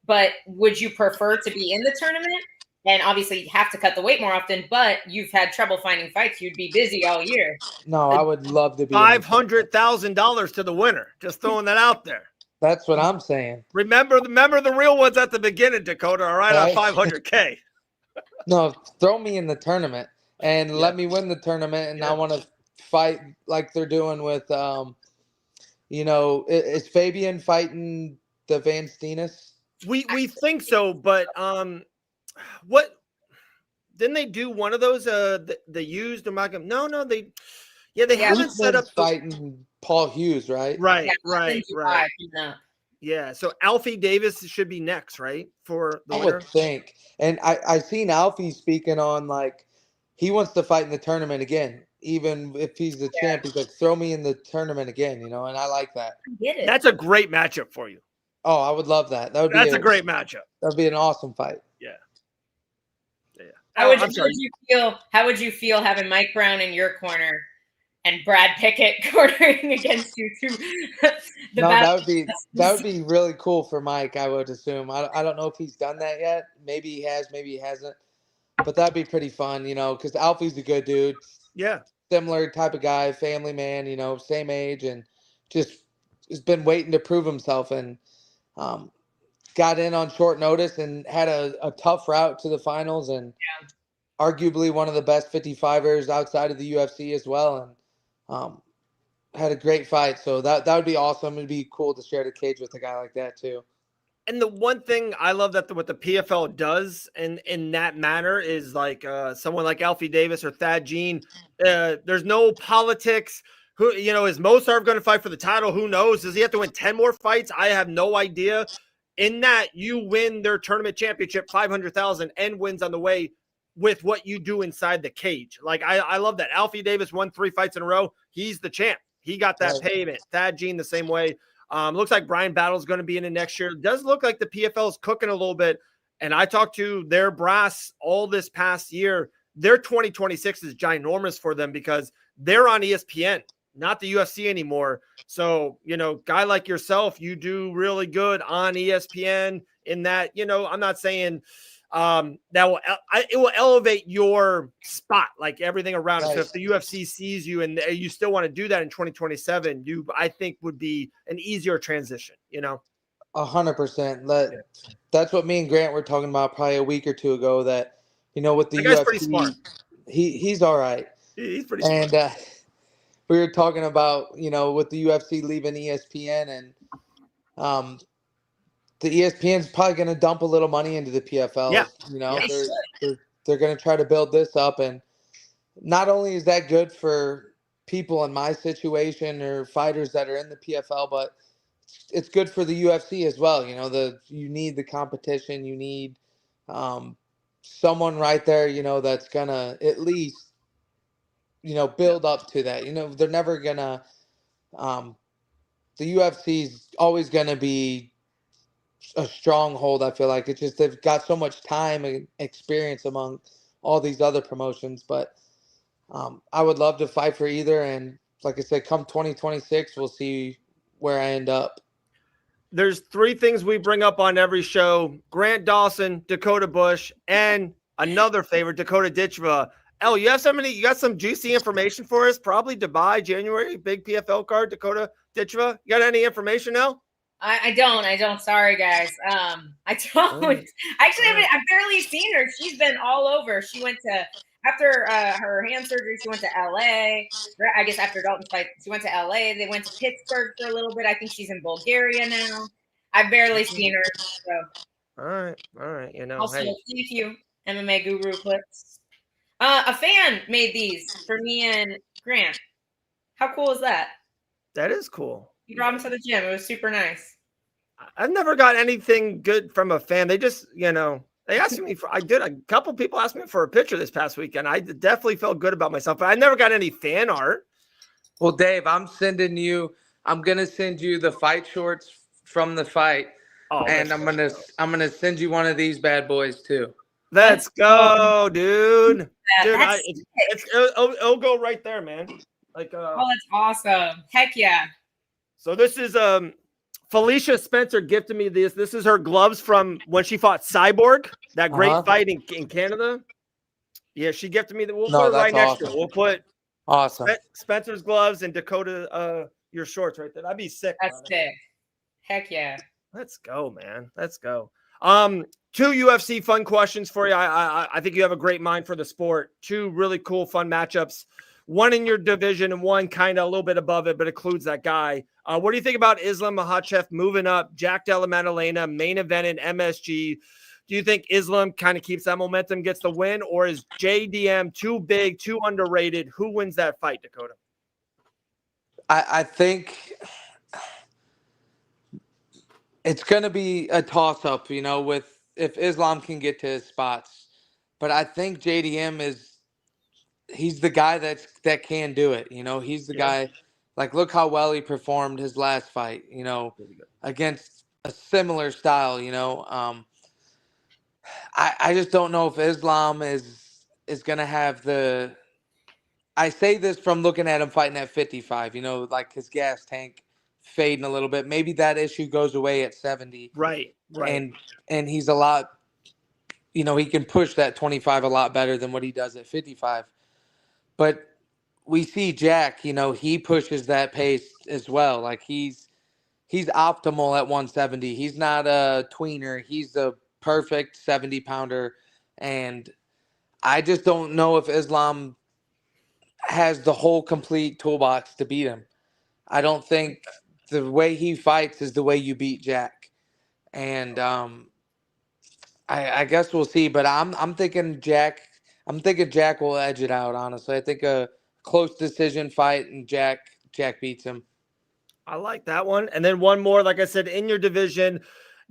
[SPEAKER 2] But would you prefer to be in the tournament? And obviously, you have to cut the weight more often. But you've had trouble finding fights. You'd be busy all year.
[SPEAKER 4] No, I would love to be
[SPEAKER 1] $500,000 to the winner. Just throwing that out there.
[SPEAKER 4] That's what I'm saying.
[SPEAKER 1] Remember the real ones at the beginning, Dakota. All right, on 500K.
[SPEAKER 4] No, throw me in the tournament and let me win the tournament, and I want to fight like they're doing with, is Fabian fighting the Van Steenis?
[SPEAKER 1] We think so, but what didn't they do one of those? The used amalgam? No, they haven't set up
[SPEAKER 4] fighting Paul Hughes, right?
[SPEAKER 1] Right.
[SPEAKER 2] Yeah.
[SPEAKER 1] So Alfie Davis should be next, right? For the winner?
[SPEAKER 4] Would think. And I seen Alfie speaking on like he wants to fight in the tournament again, even if he's the champ. He's like, throw me in the tournament again, and I like that.
[SPEAKER 2] I get it.
[SPEAKER 1] That's a great matchup for you.
[SPEAKER 4] Oh, I would love that. That's
[SPEAKER 1] a great matchup.
[SPEAKER 4] That'd be an awesome fight.
[SPEAKER 1] Yeah.
[SPEAKER 2] How would you feel having Mike Brown in your corner and Brad Pickett cornering against you too?
[SPEAKER 4] That would be really cool for Mike, I would assume. I don't know if he's done that yet. Maybe he has, maybe he hasn't. But that'd be pretty fun, because Alfie's a good dude.
[SPEAKER 1] Yeah.
[SPEAKER 4] Similar type of guy, family man, same age, and just has been waiting to prove himself, and got in on short notice and had a tough route to the finals, and arguably one of the best 55ers outside of the UFC as well, and had a great fight. So that would be awesome. It'd be cool to share the cage with a guy like that too.
[SPEAKER 1] And the one thing I love that what the PFL does in that manner is like someone like Alfie Davis or Thad Jean. There's no politics. Who is Mozart going to fight for the title? Who knows? Does he have to win 10 more fights? I have no idea. In that, you win their tournament championship, 500,000, and wins on the way with what you do inside the cage. Like I love that. Alfie Davis won 3 fights in a row. He's the champ. He got that payment. Thad Jean the same way. Looks like Brian Battle's going to be in it next year. Does look like the PFL is cooking a little bit. And I talked to their brass all this past year. Their 2026 is ginormous for them because they're on ESPN, not the UFC anymore. So, guy like yourself, you do really good on ESPN in that, I'm not saying it will elevate your spot, like everything around it. So if the UFC sees you and you still want to do that in 2027, I think would be an easier transition,
[SPEAKER 4] 100%. That's what me and Grant were talking about probably a week or two ago, that, with the UFC,
[SPEAKER 1] pretty smart.
[SPEAKER 4] He's all right.
[SPEAKER 1] He's pretty smart.
[SPEAKER 4] And we were talking about, with the UFC leaving ESPN, and the ESPN's probably going to dump a little money into the PFL.
[SPEAKER 1] Yeah.
[SPEAKER 4] They're going to try to build this up. And not only is that good for people in my situation or fighters that are in the PFL, but it's good for the UFC as well. You need the competition. You need someone right there, that's going to at least, build up to that. They're never going to the UFC's always going to be a stronghold. I feel like it's just they've got so much time and experience among all these other promotions, but I would love to fight for either, and like I said, come 2026 we'll see where I end up.
[SPEAKER 1] There's 3 things we bring up on every show: Grant Dawson, Dakota Bush, and another favorite, Dakota Ditchva. Elle, you got some juicy information for us? Probably Dubai, January, big PFL card, Dakota Ditchva. You got any information, Elle?
[SPEAKER 2] I don't. Sorry, guys. I don't. Actually, I've barely seen her. She's been all over. She went to, after her hand surgery, she went to LA. I guess after Dalton's fight, she went to LA. They went to Pittsburgh for a little bit. I think she's in Bulgaria now. I've barely seen her. So.
[SPEAKER 1] All right.
[SPEAKER 2] Also, a few MMA Guru clips. A fan made these for me and Grant. How cool is that?
[SPEAKER 1] That is cool.
[SPEAKER 2] He brought them to the gym. It was super nice.
[SPEAKER 1] I've never got anything good from a fan. They just, they asked me for, a couple people asked me for a picture this past weekend. I definitely felt good about myself, but I never got any fan art.
[SPEAKER 4] Well, Dave, I'm going to send you the fight shorts from the fight.
[SPEAKER 1] Oh,
[SPEAKER 4] and I'm going to send you one of these bad boys too.
[SPEAKER 1] Let's go, dude. Dude, it'll go right there, man. Like,
[SPEAKER 2] oh, that's awesome. Heck yeah.
[SPEAKER 1] So this is, Felicia Spencer gifted me this. This is her gloves from when she fought Cyborg, that great fight in Canada. Yeah, she gifted me that. We'll put it right next to it. We'll put Spencer's gloves and Dakota your shorts right there. That'd be sick.
[SPEAKER 2] That's sick. Heck yeah.
[SPEAKER 1] Let's go, man. Let's go. 2 UFC fun questions for you. I think you have a great mind for the sport. 2 really cool, fun matchups. One in your division and one kind of a little bit above it, but includes that guy. What do you think about Islam Makhachev moving up? Jack Della Maddalena, main event in MSG. Do you think Islam kind of keeps that momentum, gets the win, or is JDM too big, too underrated? Who wins that fight, Dakota?
[SPEAKER 4] I think it's going to be a toss-up, with if Islam can get to his spots. But I think JDM he's the guy that can do it. He's the guy. Like, look how well he performed his last fight, against a similar style, I just don't know if Islam is going to have the – I say this from looking at him fighting at 55, like his gas tank fading a little bit. Maybe that issue goes away at 70.
[SPEAKER 1] Right.
[SPEAKER 4] And he's a lot – he can push that 25 a lot better than what he does at 55. But we see Jack, he pushes that pace as well. Like he's optimal at 170. He's not a tweener. He's a perfect 70-pounder. And I just don't know if Islam has the whole complete toolbox to beat him. I don't think the way he fights is the way you beat Jack. And I guess we'll see. But I'm thinking Jack. I'm thinking Jack will edge it out, honestly. I think a close decision fight and Jack beats him.
[SPEAKER 1] I like that one. And then one more, like I said, in your division,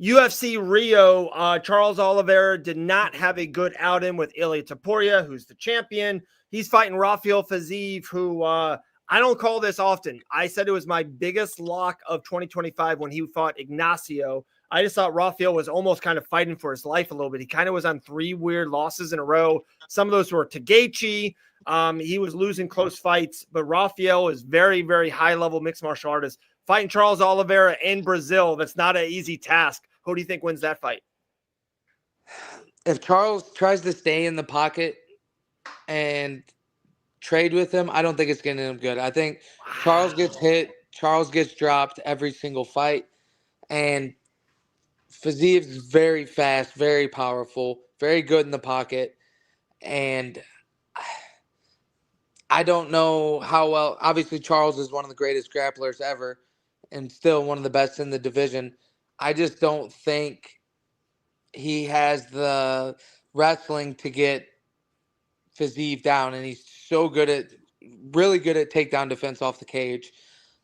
[SPEAKER 1] UFC Rio, Charles Oliveira did not have a good outing with Ilia Topuria, who's the champion. He's fighting Rafael Fiziev, who I don't call this often. I said it was my biggest lock of 2025 when he fought Ignacio. I just thought Rafael was almost kind of fighting for his life a little bit. He kind of was on 3 weird losses in a row. Some of those were to Gaethje. He was losing close fights, but Rafael is very, very high-level mixed martial artist. Fighting Charles Oliveira in Brazil, that's not an easy task. Who do you think wins that fight?
[SPEAKER 4] If Charles tries to stay in the pocket and trade with him, I don't think it's getting him good. I think Charles gets hit, Charles gets dropped every single fight, and Fiziev's very fast, very powerful, very good in the pocket, and I don't know how well. Obviously, Charles is one of the greatest grapplers ever and still one of the best in the division. I just don't think he has the wrestling to get Fiziev down, and he's really good at takedown defense off the cage.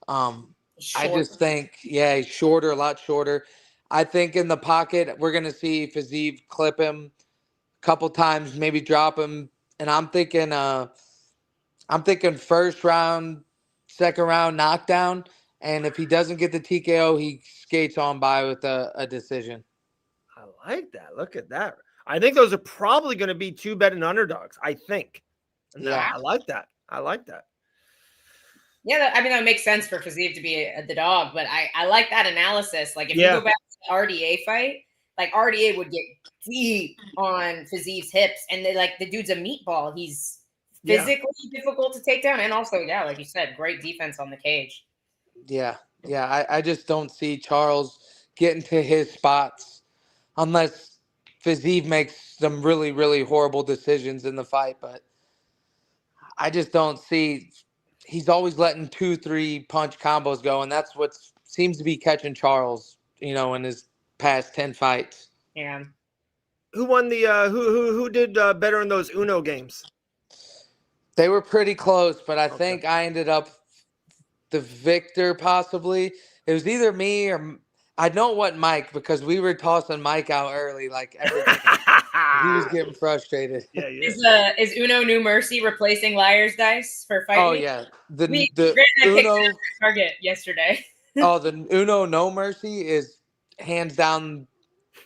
[SPEAKER 4] I just think, he's shorter, a lot shorter. I think in the pocket, we're going to see Fiziev clip him a couple times, maybe drop him. And I'm thinking first round, second round knockdown. And if he doesn't get the TKO, he skates on by with a decision.
[SPEAKER 1] I like that. Look at that. I think those are probably going to be 2 betting underdogs, I think. Yeah, I like that.
[SPEAKER 2] Yeah, I mean, that makes sense for Fiziev to be the dog, but I like that analysis. Like, if you go back to the RDA fight, like, RDA would get deep on Fiziev's hips, and the dude's a meatball. He's physically difficult to take down, and also, like you said, great defense on the cage.
[SPEAKER 4] Yeah. I just don't see Charles getting to his spots unless Fiziev makes some really, really horrible decisions in the fight, but I just don't see. He's always letting 2-3 punch combos go, and that's what seems to be catching Charles, in his past 10 fights.
[SPEAKER 2] Yeah.
[SPEAKER 1] Who won the who did better in those Uno games?
[SPEAKER 4] They were pretty close, but I
[SPEAKER 1] Okay.
[SPEAKER 4] think I ended up the victor possibly. It was either me or I know what Mike, because we were tossing Mike out early like every game. He was getting frustrated.
[SPEAKER 1] Yeah,
[SPEAKER 2] Is Uno New Mercy replacing Liar's Dice for Fight
[SPEAKER 4] Oh
[SPEAKER 2] Week?
[SPEAKER 4] yeah,
[SPEAKER 2] We
[SPEAKER 4] the
[SPEAKER 2] ran that pick
[SPEAKER 4] Uno.
[SPEAKER 2] Target yesterday.
[SPEAKER 4] Oh, the Uno No Mercy is hands down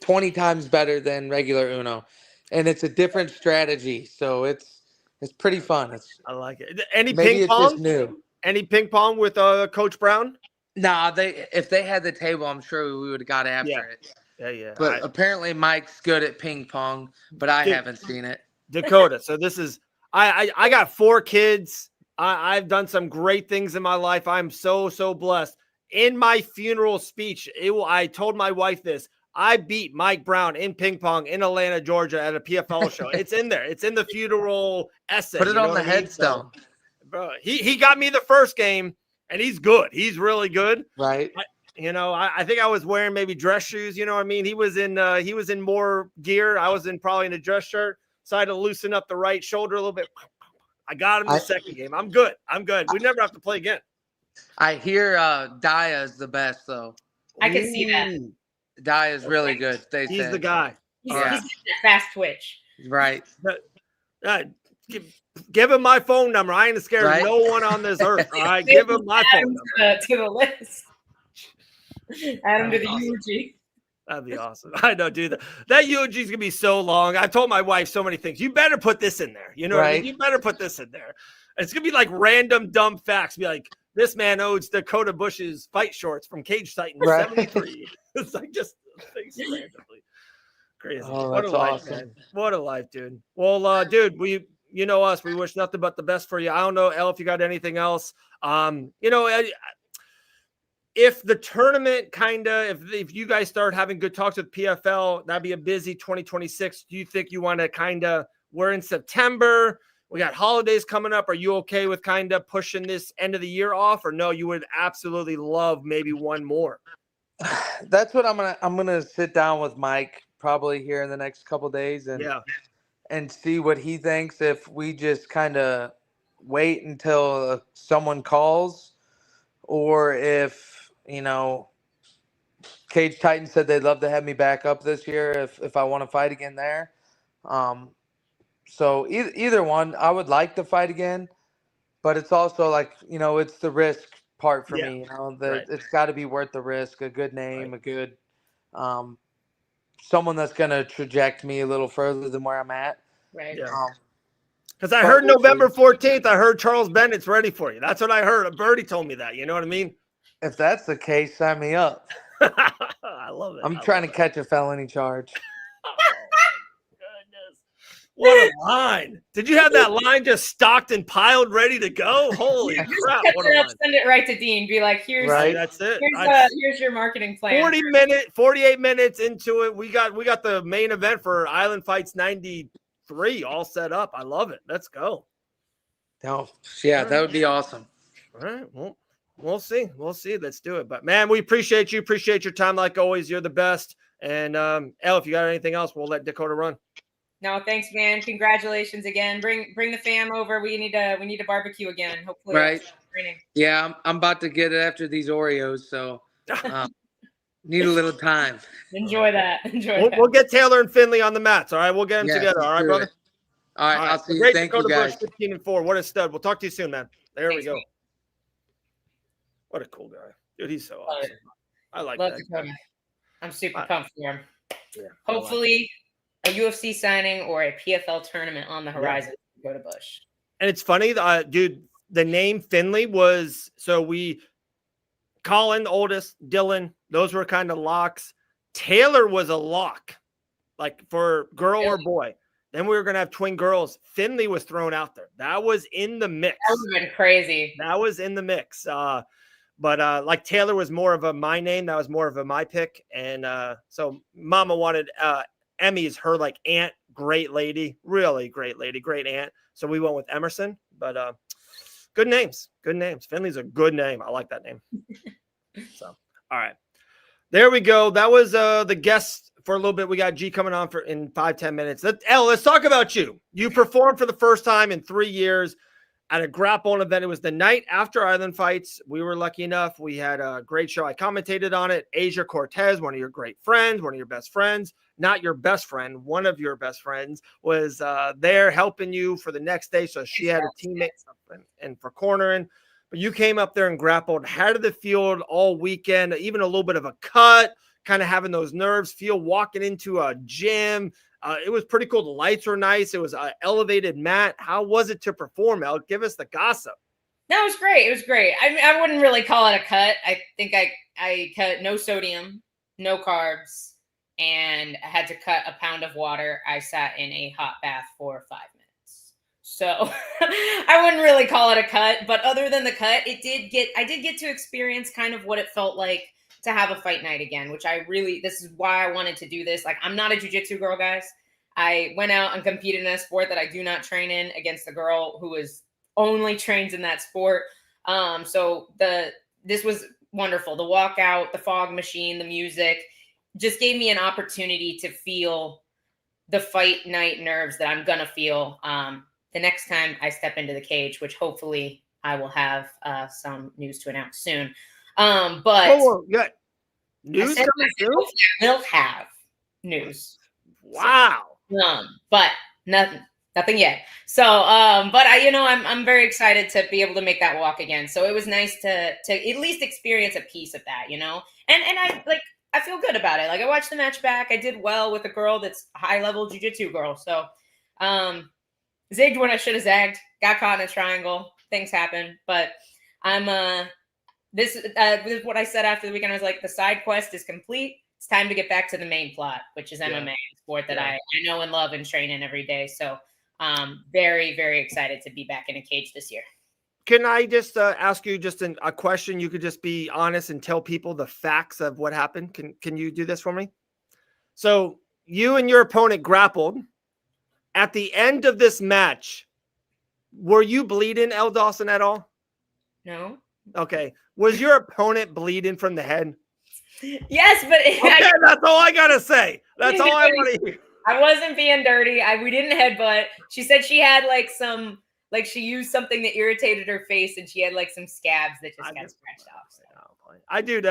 [SPEAKER 4] 20 times better than regular Uno, and it's a different strategy, so it's pretty fun. It's
[SPEAKER 1] I like it. Any
[SPEAKER 4] maybe
[SPEAKER 1] ping
[SPEAKER 4] it's just
[SPEAKER 1] pong?
[SPEAKER 4] new.
[SPEAKER 1] Any ping pong with Coach Brown?
[SPEAKER 4] Nah, if they had the table, I'm sure we would have got after it.
[SPEAKER 1] Yeah.
[SPEAKER 4] But apparently Mike's good at ping pong, but I haven't seen it.
[SPEAKER 1] Dakota. So this is I got 4 kids. I've done some great things in my life. I'm so blessed. In my funeral speech, I told my wife this. I beat Mike Brown in ping pong in Atlanta, Georgia at a PFL show. It's in there. It's in the funeral essay.
[SPEAKER 4] Put it on the headstone.
[SPEAKER 1] So, bro, he got me the first game, and he's good. He's really good.
[SPEAKER 4] Right.
[SPEAKER 1] I think I was wearing maybe dress shoes. You know what I mean? He was in more gear. I was probably in a dress shirt. So I had to loosen up the right shoulder a little bit. I got him the second game. I'm good. We never have to play again.
[SPEAKER 4] I hear Daya is the best though.
[SPEAKER 2] I can see that.
[SPEAKER 4] Daya is really good.
[SPEAKER 1] He's the guy.
[SPEAKER 2] He's that fast twitch.
[SPEAKER 4] Right.
[SPEAKER 1] Give him my phone number. I ain't scared of no one on this earth. All right, give him my phone number.
[SPEAKER 2] To the list. Add him to the eulogy.
[SPEAKER 1] That'd be awesome. I know, dude. That eulogy is gonna be so long. I told my wife so many things. You better put this in there. You know what I mean? You better put this in there. It's gonna be like random dumb facts. Be like, this man owns Dakota Bush's fight shorts from Cage Titan 73. It's like just things randomly. Crazy.
[SPEAKER 4] Oh,
[SPEAKER 1] what a life,
[SPEAKER 4] awesome.
[SPEAKER 1] man. What a life, dude. Well, dude, you know us. We wish nothing but the best for you. I don't know, Elle, if you got anything else. If the tournament if you guys start having good talks with PFL, that'd be a busy 2026. Do you think you want to we're in September, we got holidays coming up. Are you okay with pushing this end of the year off, or no, you would absolutely love maybe one more?
[SPEAKER 4] That's what I'm gonna sit down with Mike probably here in the next couple days and see what he thinks. If we just wait until someone calls, or if Cage Titan said they'd love to have me back up this year if I want to fight again there. So either one, I would like to fight again, but it's also it's the risk part for me. It's got to be worth the risk. A good name, a good someone that's going to traject me a little further than where I'm at.
[SPEAKER 2] Right.
[SPEAKER 1] Because I heard November 14th, I heard Charles Bennett's ready for you. That's what I heard. A birdie told me that. You know what I mean?
[SPEAKER 4] If that's the case, sign me up.
[SPEAKER 1] I love it.
[SPEAKER 4] I'm trying to catch a felony charge.
[SPEAKER 1] Goodness. What a line. Did you have that line just stocked and piled ready to go? Holy crap.
[SPEAKER 2] Send it right to Dean. Be like,
[SPEAKER 1] that's it.
[SPEAKER 2] Here's your marketing plan.
[SPEAKER 1] 48 minutes into it. We got the main event for Island Fights 93 all set up. I love it. Let's go.
[SPEAKER 4] Oh, yeah, that would be awesome.
[SPEAKER 1] All right. Well, we'll see. Let's do it. But man, we appreciate you. Appreciate your time. Like always, you're the best. And Elle, if you got anything else, we'll let Dakota run.
[SPEAKER 2] No, thanks, man. Congratulations again. Bring the fam over. We need to barbecue again. Hopefully.
[SPEAKER 4] Right. Yeah, I'm about to get it after these Oreos, so need a little time.
[SPEAKER 2] Enjoy that.
[SPEAKER 1] We'll get Taylor and Finley on the mats. All right, we'll get them together. All right, brother.
[SPEAKER 4] All right, I'll see you.
[SPEAKER 1] Great
[SPEAKER 4] Thank
[SPEAKER 1] Dakota
[SPEAKER 4] you, guys.
[SPEAKER 1] Bush, 15-4. What a stud. We'll talk to you soon, man. Thanks, we go. Man. What a cool guy, dude. He's so awesome. I like that.
[SPEAKER 2] Dakota. I'm super pumped for him. Yeah, hopefully, a UFC signing or a PFL tournament on the horizon. Yeah. Dakota Bush.
[SPEAKER 1] And it's funny, dude. The name Finley was Colin, the oldest, Dylan. Those were kind of locks. Taylor was a lock, like for girl or boy. Then we were going to have twin girls. Finley was thrown out there. That was in the mix.
[SPEAKER 2] That would have been crazy.
[SPEAKER 1] That was in the mix. But like Taylor was more of my name. That was more of my pick. And so Mama wanted Emmy is her like aunt. Great lady. Really great lady. Great aunt. So we went with Emerson. But good names. Good names. Finley's a good name. I like that name. So, all right. There we go. That was the guest for a little bit. We got G coming on in 5-10 minutes. Elle, let's talk about you. You performed for the first time in 3 years. at a grappling event. It was the night after Island Fights. We were lucky enough. We had a great show. I commentated on it. Asia Cortez, one of your great friends, one of your best friends, not your best friend, one of your best friends was there helping you for the next day. So she had a teammate and for cornering. But you came up there and grappled, had the field all weekend, even a little bit of a cut, kind of having those nerves, feel walking into a gym. It was pretty cool. The lights were nice. It was an elevated mat. How was it to perform, Elle? Give us the gossip.
[SPEAKER 2] No, it was great. It was great. I wouldn't really call it a cut. I think I cut no sodium, no carbs, and I had to cut a pound of water. I sat in a hot bath for 5 minutes. So I wouldn't really call it a cut, but other than the cut, I did get to experience kind of what it felt like to have a fight night again, which this is why I wanted to do this. Like, I'm not a jiu-jitsu girl, guys. I went out and competed in a sport that I do not train in against a girl who is only trains in that sport. So this was wonderful. The walkout, the fog machine, the music just gave me an opportunity to feel the fight night nerves that I'm going to feel the next time I step into the cage, which hopefully I will have some news to announce soon. But
[SPEAKER 1] yeah. News coming soon?
[SPEAKER 2] We'll have news.
[SPEAKER 1] Wow.
[SPEAKER 2] But nothing yet. So, but I'm very excited to be able to make that walk again. So it was nice to at least experience a piece of that, and I feel good about it. Like, I watched the match back. I did well with a girl that's a high level jiu-jitsu girl. So, zigged when I should have zagged, got caught in a triangle. Things happen, but this is what I said after the weekend. I was like, the side quest is complete. It's time to get back to the main plot, which is MMA, sport that I know and love and train in every day. So very, very excited to be back in a cage this year.
[SPEAKER 1] Can I just ask you just a question? You could just be honest and tell people the facts of what happened. Can you do this for me? So you and your opponent grappled. At the end of this match, were you bleeding, Elle Dawson, at all?
[SPEAKER 2] No.
[SPEAKER 1] Okay. Was your opponent bleeding from the head?
[SPEAKER 2] Yes, but
[SPEAKER 1] that's all I gotta say. That's all I want to hear.
[SPEAKER 2] I wasn't being dirty. We didn't headbutt. She said she had she used something that irritated her face, and she had some scabs that just got scratched off. So.
[SPEAKER 1] I do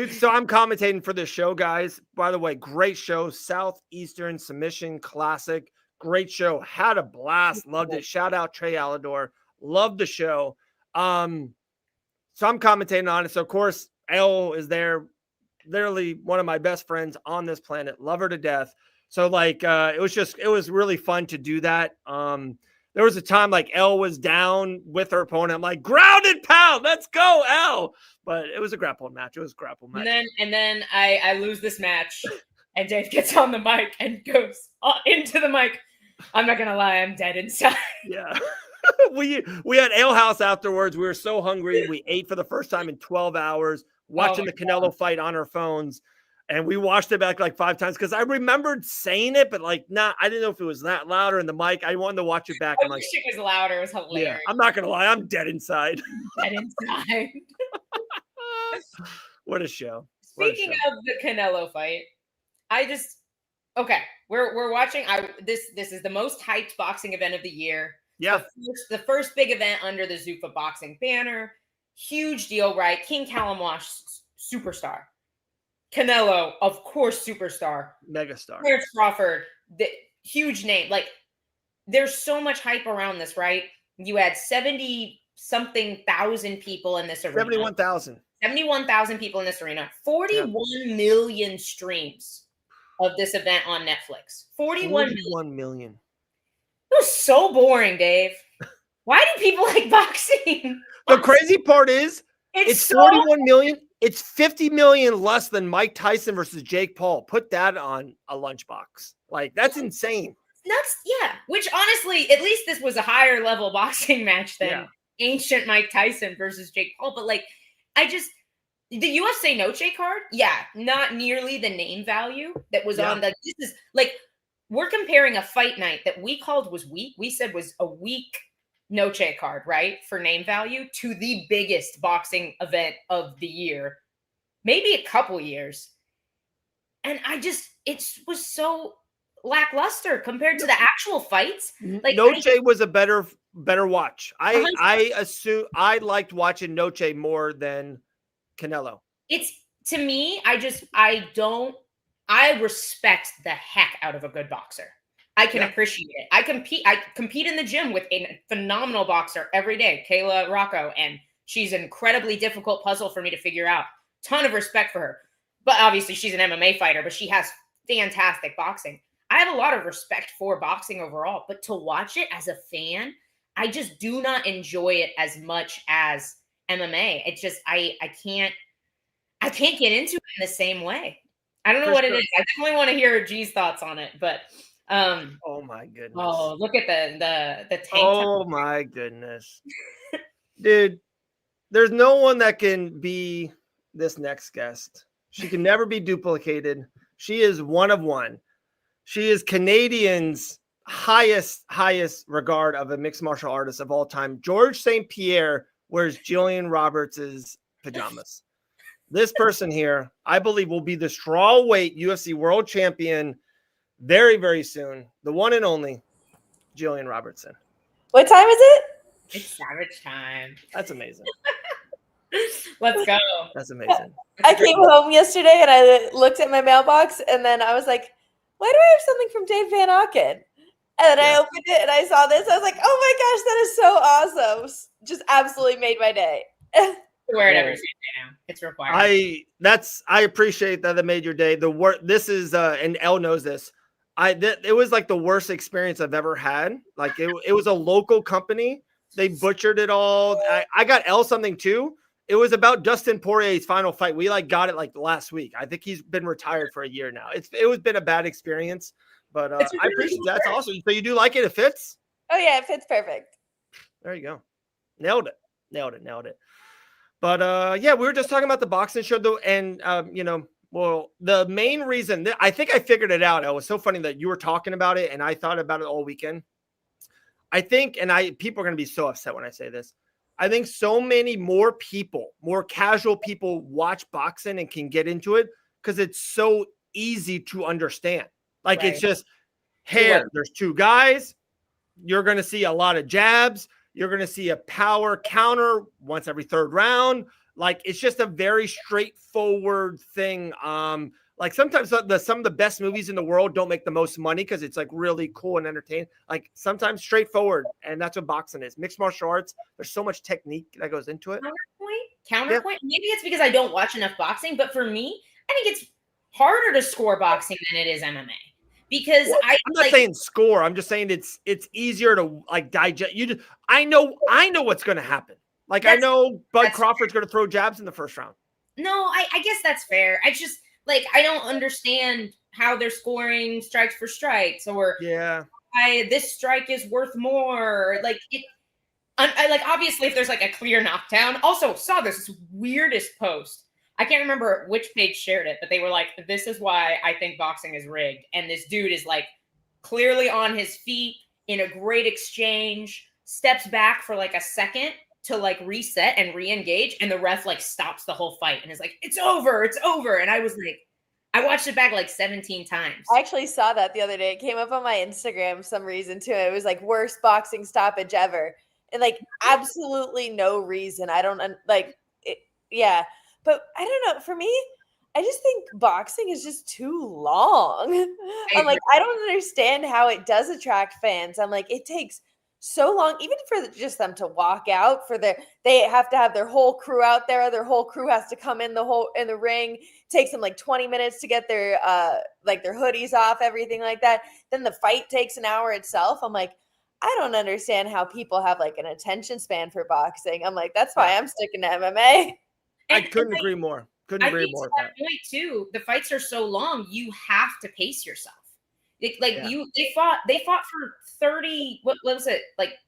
[SPEAKER 1] so I'm commentating for this show, guys. By the way, great show, Southeastern Submission Classic. Great show. Had a blast. Loved it. Shout out Trey Alador. Loved the show. So I'm commentating on it. So of course, Elle is there, literally one of my best friends on this planet. Love her to death. So it was really fun to do that. There was a time Elle was down with her opponent. I'm like, grounded pound, let's go, Elle. But it was a grapple match.
[SPEAKER 2] And then I lose this match, and Dave gets on the mic and goes into the mic. I'm not gonna lie, I'm dead inside.
[SPEAKER 1] Yeah. we had Ale House afterwards. We were so hungry. We ate for the first time in 12 hours, watching the Canelo fight on our phones. And we watched it back 5 times because I remembered saying it, but I didn't know if it was that louder in the mic. I wanted to watch it back.
[SPEAKER 2] I wish it was louder. It was hilarious.
[SPEAKER 1] Yeah, I'm not gonna lie, I'm dead inside.
[SPEAKER 2] Dead inside.
[SPEAKER 1] What a show.
[SPEAKER 2] Speaking of the Canelo fight, we're watching. This is the most hyped boxing event of the year.
[SPEAKER 1] Yeah.
[SPEAKER 2] The first big event under the Zuffa boxing banner. Huge deal, right? King Callum superstar. Canelo, of course, superstar.
[SPEAKER 1] Megastar.
[SPEAKER 2] Terence Crawford, the huge name. There's so much hype around this, right? You had 70-something thousand people in this arena.
[SPEAKER 1] 71,000.
[SPEAKER 2] 71,000 people in this arena. 41 million streams of this event on Netflix. 41 million. It was so boring, Dave. Why do people like boxing?
[SPEAKER 1] The crazy part is it's 41 million. It's 50 million less than Mike Tyson versus Jake Paul. Put that on a lunchbox. That's insane.
[SPEAKER 2] Which honestly, at least this was a higher level boxing match than ancient Mike Tyson versus Jake Paul. But the UFC Noche card, not nearly the name value that was on this is we're comparing a fight night that we called was weak. We said was a weak Noche card, right? For name value to the biggest boxing event of the year, maybe a couple years. And it was so lackluster compared to the actual fights.
[SPEAKER 1] Noche was a better better watch. I assume I liked watching Noche more than Canelo.
[SPEAKER 2] It's to me, I respect the heck out of a good boxer. I can appreciate it. I compete in the gym with a phenomenal boxer every day, Kayla Rocco, and she's an incredibly difficult puzzle for me to figure out. Ton of respect for her. But obviously she's an MMA fighter, but she has fantastic boxing. I have a lot of respect for boxing overall, but to watch it as a fan, I just do not enjoy it as much as MMA. It's just I can't get into it in the same way. I don't know what it is. I definitely want to hear G's thoughts on it, but
[SPEAKER 1] oh my goodness.
[SPEAKER 2] Oh, look at the tank.
[SPEAKER 1] Oh my goodness. Dude, there's no one that can be this next guest. She can never be duplicated. She is one of one. She is Canadians' highest regard of a mixed martial artist of all time. George St. Pierre wears Gillian Roberts' pajamas. This person here, I believe, will be the strawweight UFC world champion very, very soon. The one and only Gillian Robertson.
[SPEAKER 5] What time is it?
[SPEAKER 2] It's savage time.
[SPEAKER 1] That's amazing.
[SPEAKER 2] Let's go.
[SPEAKER 1] That's amazing.
[SPEAKER 5] I came home yesterday and I looked at my mailbox and then I was like, why do I have something from Dave Van Auken? And then I opened it and I saw this. I was like, oh my gosh, that is so awesome. Just absolutely made my day.
[SPEAKER 2] Wear it every day now. It's required.
[SPEAKER 1] I appreciate that made your day. This is and Elle knows this. It was like the worst experience I've ever had. Like it was a local company. They butchered it all. I got Elle something too. It was about Dustin Poirier's final fight. We got it last week. I think he's been retired for a year now. It was been a bad experience, but I appreciate that. That's awesome. So you do like it? It fits?
[SPEAKER 5] Oh yeah, it fits perfect.
[SPEAKER 1] There you go. Nailed it. But yeah, we were just talking about the boxing show though, and well, the main reason I think I figured it out. It was so funny that you were talking about it, and I thought about it all weekend. I think, people are going to be so upset when I say this. I think so many more casual people watch boxing and can get into it because it's so easy to understand. Like It's just there's two guys. You're going to see a lot of jabs. You're going to see a power counter once every third round. Like it's just a very straightforward thing. Like sometimes some of the best movies in the world don't make the most money because it's like really cool and entertaining. Like sometimes straightforward, and that's what boxing is. Mixed martial arts. There's so much technique that goes into it.
[SPEAKER 2] Counterpoint. Maybe it's because I don't watch enough boxing, but for me, I think it's harder to score boxing than it is MMA. Because I'm
[SPEAKER 1] not saying score. I'm just saying it's easier to digest. I know what's going to happen. I know Bud Crawford's going to throw jabs in the first round.
[SPEAKER 2] No, I guess that's fair. I just I don't understand how they're scoring strikes for strikes or this strike is worth more. Obviously if there's a clear knockdown. Also saw this weirdest post. I can't remember which page shared it, but they were like, this is why I think boxing is rigged. And this dude is clearly on his feet in a great exchange, steps back for a second to reset and re-engage. And the ref stops the whole fight and is like, it's over. And I was I watched it back 17 times.
[SPEAKER 5] I actually saw that the other day. It came up on my Instagram some reason too. It was worst boxing stoppage ever. And absolutely no reason. I don't yeah. But I don't know. For me, I just think boxing is just too long. I don't understand how it does attract fans. It takes so long, even for just them to walk out. They have to have their whole crew out there. Their whole crew has to come in the ring. It takes them 20 minutes to get their their hoodies off, everything like that. Then the fight takes an hour itself. I don't understand how people have an attention span for boxing. That's why I'm sticking to MMA.
[SPEAKER 1] I couldn't agree more. Couldn't agree more.
[SPEAKER 2] To that point too, the fights are so long, you have to pace yourself. They fought for 30. What was it?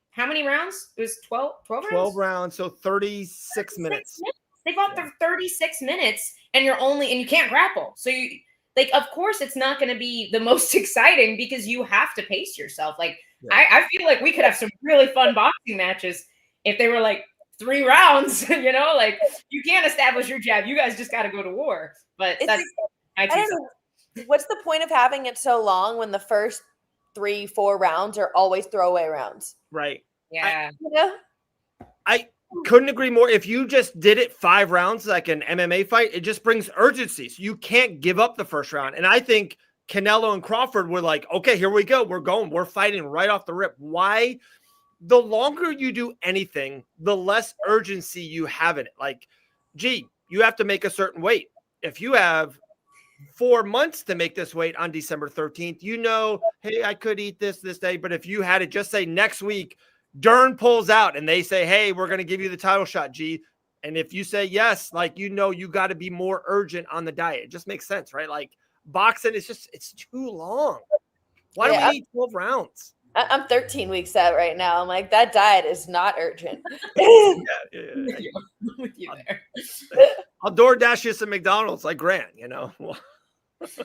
[SPEAKER 2] How many rounds? It was 12 rounds.
[SPEAKER 1] 12 rounds, so 36 minutes.
[SPEAKER 2] They fought for 36 minutes, and you can't grapple. So you of course it's not going to be the most exciting because you have to pace yourself. I feel we could have some really fun boxing matches if they were 3 rounds, you can't establish your jab. You guys just got to go to war. But I don't
[SPEAKER 5] know. What's the point of having it so long when the first 3-4 rounds are always throwaway rounds?
[SPEAKER 1] Right.
[SPEAKER 2] Yeah.
[SPEAKER 5] You know?
[SPEAKER 1] I couldn't agree more. If you just did it 5 rounds like an MMA fight, it just brings urgency. So you can't give up the first round. And I think Canelo and Crawford were like, okay, here we go. We're going. We're fighting right off the rip. Why? The longer you do anything, the less urgency you have in it. Like, gee, you have to make a certain weight. If you have 4 months to make this weight on December 13th, you know, hey, I could eat this day. But if you had it just say next week, Dern pulls out and they say, hey, we're going to give you the title shot, G. And if you say yes, like, you know, you got to be more urgent on the diet. It just makes sense, right? Like boxing is just, it's too long. Why do we need 12 rounds?
[SPEAKER 5] I'm 13 weeks out right now. I'm like, that diet is not urgent.
[SPEAKER 2] I'm with you there.
[SPEAKER 1] I'll DoorDash you some McDonald's like Grant, you know. This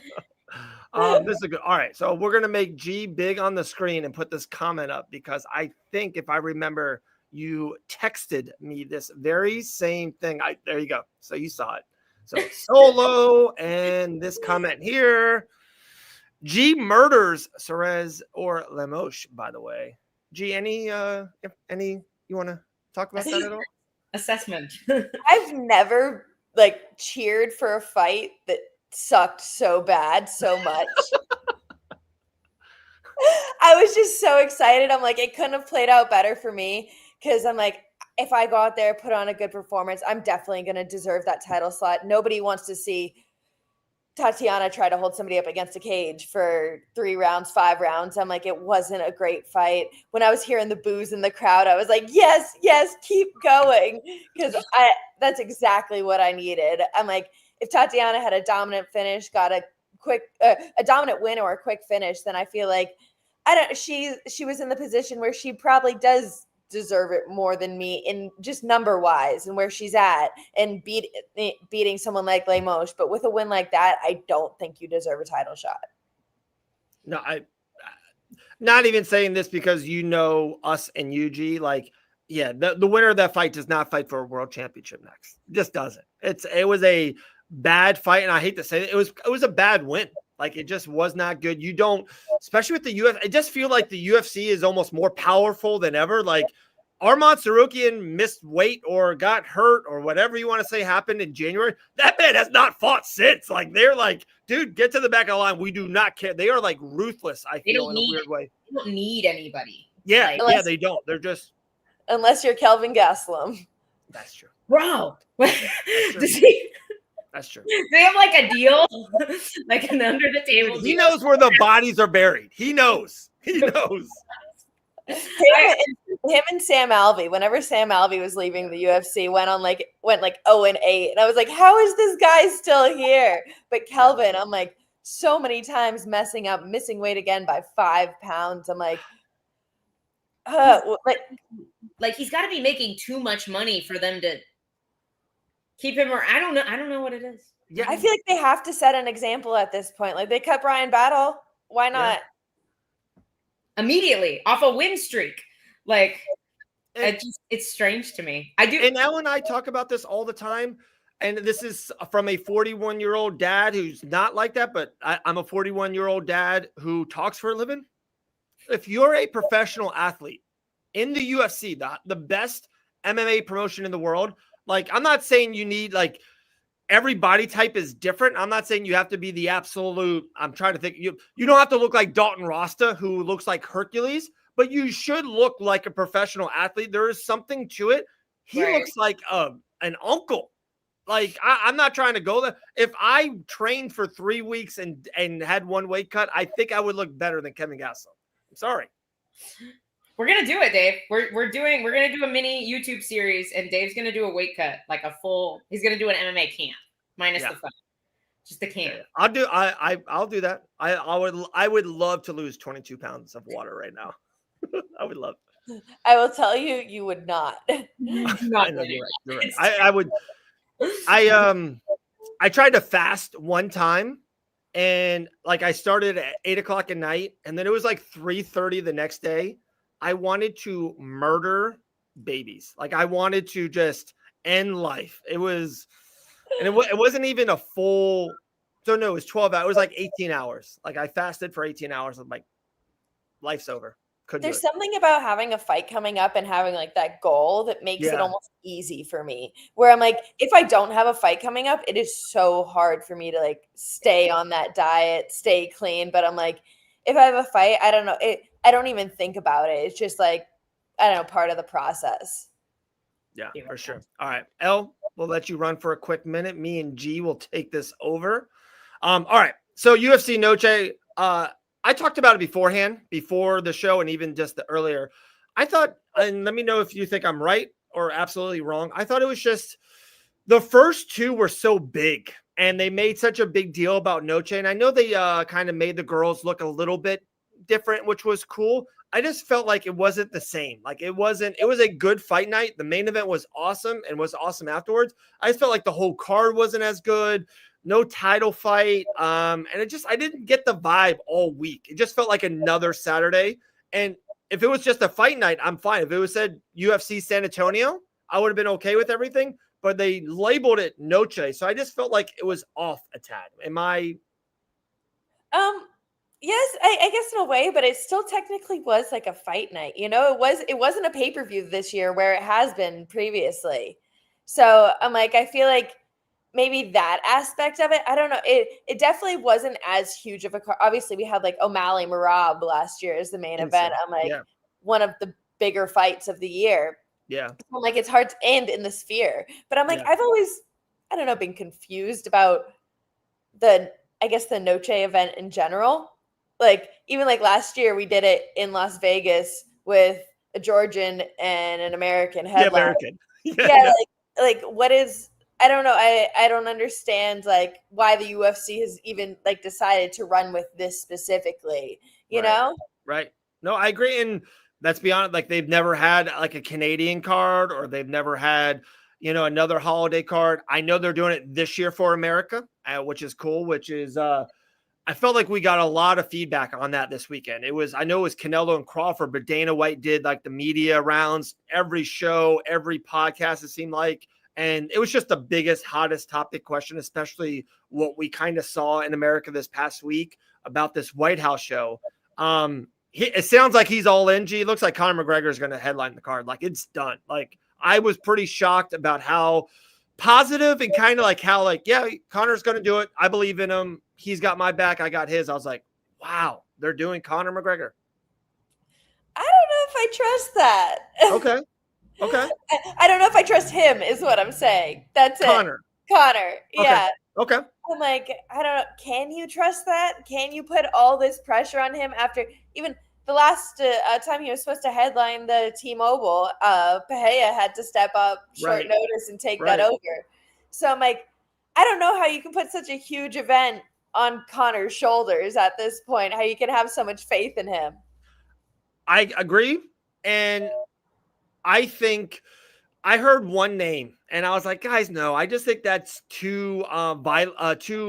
[SPEAKER 1] is a good. All right, so we're gonna make G big on the screen and put this comment up because I think if I remember, you texted me this very same thing. There you go. So you saw it. So Solo and this comment here. G murders Cerez or Lemos, by the way. G, any you want to talk about that at all?
[SPEAKER 2] Assessment.
[SPEAKER 5] I've never like cheered for a fight that sucked so bad so much. I was just so excited. I'm like, it couldn't have played out better for me because I'm like, if I go out there, put on a good performance, I'm definitely going to deserve that title slot. Nobody wants to see Tatiana try to hold somebody up against a cage for 3 rounds, 5 rounds. I'm like, it wasn't a great fight. When I was hearing the boos in the crowd, I was like, yes, keep going. Because that's exactly what I needed. I'm like, if Tatiana had a dominant finish, got a quick, a dominant win or a quick finish, then I feel like she was in the position where she probably does deserve it more than me in just number wise and where she's at and beating someone like Lemos. But with a win like that, I don't think you deserve a title shot.
[SPEAKER 1] No, I not even saying this because you know us and UG. Like, yeah, the winner of that fight does not fight for a world championship next. It just doesn't. It was a bad fight, and I hate to say it was a bad win. Like, it just was not good. You don't, especially with the UFC, I just feel like the UFC is almost more powerful than ever. Like, Arman Sarukian missed weight or got hurt or whatever you want to say happened in January. That man has not fought since. Like, they're like, dude, get to the back of the line. We do not care. They are like ruthless, I feel, in a weird way.
[SPEAKER 2] They don't need anybody.
[SPEAKER 1] Yeah, they don't. They're just.
[SPEAKER 5] Unless you're Kelvin Gastelum.
[SPEAKER 1] That's true.
[SPEAKER 2] Bro.
[SPEAKER 1] That's true.
[SPEAKER 2] They have like a deal, like an under the table.
[SPEAKER 1] He knows where the bodies are buried. He knows. He knows.
[SPEAKER 5] Him and Sam Alvey. Whenever Sam Alvey was leaving the UFC, went like 0-8, and I was like, how is this guy still here? But Kelvin, I'm like, so many times messing up, missing weight again by 5 pounds. I'm like,
[SPEAKER 2] like he's got to be making too much money for them to keep him, or I don't know what it is.
[SPEAKER 1] Yeah,
[SPEAKER 5] I feel like they have to set an example at this point. Like, they cut Brian Battle. Why not?
[SPEAKER 2] Yeah. Immediately off a win streak. Like, it's strange to me. I do.
[SPEAKER 1] And Elle and I talk about this all the time. And this is from a 41-year-old dad who's not like that, but I'm a 41-year-old dad who talks for a living. If you're a professional athlete in the UFC, the best MMA promotion in the world, like, I'm not saying you need, like, every body type is different. I'm not saying you have to be the absolute, I'm trying to think, you don't have to look like Dalton Rasta, who looks like Hercules, but you should look like a professional athlete. There is something to it. He looks like an uncle. Like, I'm not trying to go there. If I trained for 3 weeks and had 1 weight cut, I think I would look better than Kevin Gastelum. I'm sorry.
[SPEAKER 2] We're gonna do it, Dave. We're gonna do a mini YouTube series, and Dave's gonna do a weight cut, like a full. He's gonna do an MMA camp minus the fight, just the camp.
[SPEAKER 1] I'll do that. I would love to lose 22 pounds of water right now. I would love.
[SPEAKER 5] I will tell you, you would not.
[SPEAKER 2] Not
[SPEAKER 1] I know, you're right. I would. I tried to fast one time, and like I started at 8:00 at night, and then it was like 3:30 the next day. I wanted to murder babies. Like, I wanted to just end life. It was, and it wasn't even a full. So no, it was 12 hours. It was like 18 hours. Like, I fasted for 18 hours. I'm like, life's over. Couldn't do
[SPEAKER 5] There's
[SPEAKER 1] it.
[SPEAKER 5] something about having a fight coming up and having like that goal that makes it
[SPEAKER 1] Yeah.
[SPEAKER 5] almost easy for me. Where I'm like, if I don't have a fight coming up, it is so hard for me to like stay on that diet, stay clean. But I'm like, if I have a fight, I don't know. I don't even think about it. It's just like, I don't know, part of the process.
[SPEAKER 1] Yeah, for sure. All right, Elle, we'll let you run for a quick minute. Me and G will take this over. All right. So UFC Noche, I talked about it beforehand, before the show, and even just the earlier. I thought, and let me know if you think I'm right or absolutely wrong. I thought it was just the first two were so big, and they made such a big deal about Noche. And I know they kind of made the girls look a little bit different, which was cool. I just felt like it wasn't the same. Like it was a good fight night. The main event was awesome and was awesome afterwards. I just felt like the whole card wasn't as good. No title fight. And I didn't get the vibe all week. It just felt like another Saturday. And if it was just a fight night, I'm fine. If it was said UFC San Antonio, I would have been okay with everything. But they labeled it Noche. So I just felt like it was off a tad. Am I?
[SPEAKER 5] Yes, I guess in a way, but it still technically was like a fight night. You know, it wasn't a pay-per-view this year where it has been previously. So I'm like, I feel like maybe that aspect of it, I don't know. It definitely wasn't as huge of a car. Obviously, we had like O'Malley Marab last year as the main event. I'm like,
[SPEAKER 1] Yeah.
[SPEAKER 5] one of the bigger fights of the year.
[SPEAKER 1] Yeah.
[SPEAKER 5] I'm like, it's hard to end in the Sphere. But I'm like,
[SPEAKER 1] Yeah.
[SPEAKER 5] I've always, I don't know, been confused about the Noche event in general. Like, even like last year, we did it in Las Vegas with a Georgian and an American headline.
[SPEAKER 1] The American.
[SPEAKER 5] Yeah, like what is, I don't know. I don't understand like why the UFC has even like decided to run with this specifically, you know?
[SPEAKER 1] Right. No, I agree. And let's be honest, like they've never had like a Canadian card, or they've never had, another holiday card. I know they're doing it this year for America, which is cool, I felt like we got a lot of feedback on that this weekend. I know it was Canelo and Crawford, but Dana White did like the media rounds, every show, every podcast, it seemed like. And it was just the biggest, hottest topic question, especially what we kind of saw in America this past week about this White House show. It sounds like he's all in, G. It looks like Conor McGregor is going to headline the card. Like, it's done. Like, I was pretty shocked about how positive and kind of like how, like, yeah, Conor's going to do it. I believe in him. He's got my back. I got his. I was like, wow, they're doing Conor McGregor.
[SPEAKER 5] I don't know if I trust that.
[SPEAKER 1] Okay.
[SPEAKER 5] I don't know if I trust him is what I'm saying. That's
[SPEAKER 1] Conor.
[SPEAKER 5] Yeah.
[SPEAKER 1] Okay.
[SPEAKER 5] I'm like, I don't know. Can you trust that? Can you put all this pressure on him after even the last time he was supposed to headline the T-Mobile? Pahea had to step up short notice and take that over. So I'm like, I don't know how you can put such a huge event on Conor's shoulders at this point, how you can have so much faith in him.
[SPEAKER 1] I agree. And I think I heard one name and I was like, guys, no, I just think that's too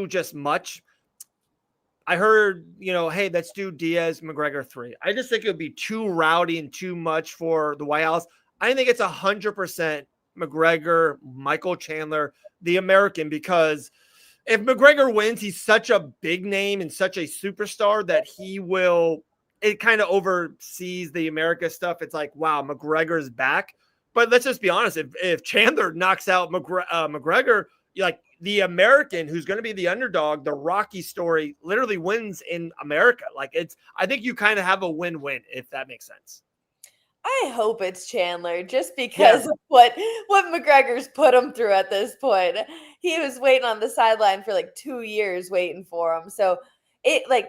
[SPEAKER 1] just much. I heard, hey, let's do Diaz McGregor 3. I just think it would be too rowdy and too much for the White House. I think it's 100% McGregor, Michael Chandler, the American, because if McGregor wins, he's such a big name and such a superstar that it kind of oversees the America stuff. It's like, wow, McGregor's back. But let's just be honest. If Chandler knocks out McGregor, like the American, who's going to be the underdog, the Rocky story literally wins in America. Like I think you kind of have a win-win, if that makes sense.
[SPEAKER 5] I hope it's Chandler just because of what McGregor's put him through at this point. He was waiting on the sideline for like 2 years waiting for him. So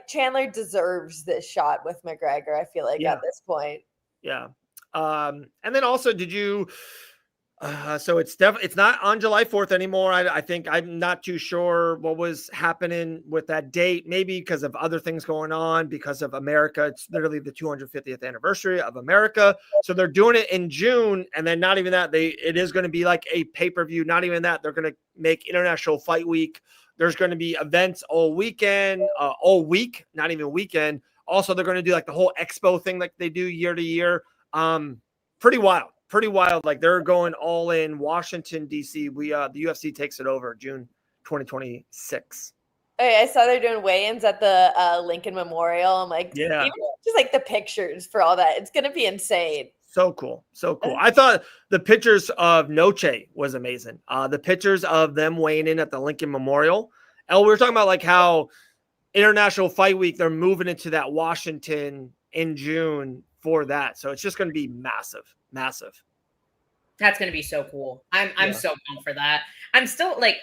[SPEAKER 5] Chandler deserves this shot with McGregor, I feel like at this point.
[SPEAKER 1] Yeah. And then also, did you so it's not on July 4th anymore. I think I'm not too sure what was happening with that date, maybe because of other things going on, because of America. It's literally the 250th anniversary of America. So they're doing it in June. And then not even that, it is going to be like a pay-per-view. Not even that. They're going to make International Fight Week. There's going to be events all weekend, all week, not even weekend. Also, they're going to do like the whole expo thing like they do year to year. Pretty wild. Like they're going all in Washington, D.C. The UFC takes it over June 2026.
[SPEAKER 5] I saw they're doing weigh-ins at the Lincoln Memorial. I'm like,
[SPEAKER 1] Yeah.
[SPEAKER 5] even just like the pictures for all that, it's gonna be insane.
[SPEAKER 1] So cool. So cool. I thought the pictures of Noche was amazing. The pictures of them weighing in at the Lincoln Memorial. And we were talking about like how International Fight Week, they're moving into that Washington in June for that. So it's just going to be massive, massive.
[SPEAKER 2] That's going to be so cool. I'm so pumped for that. I'm still like,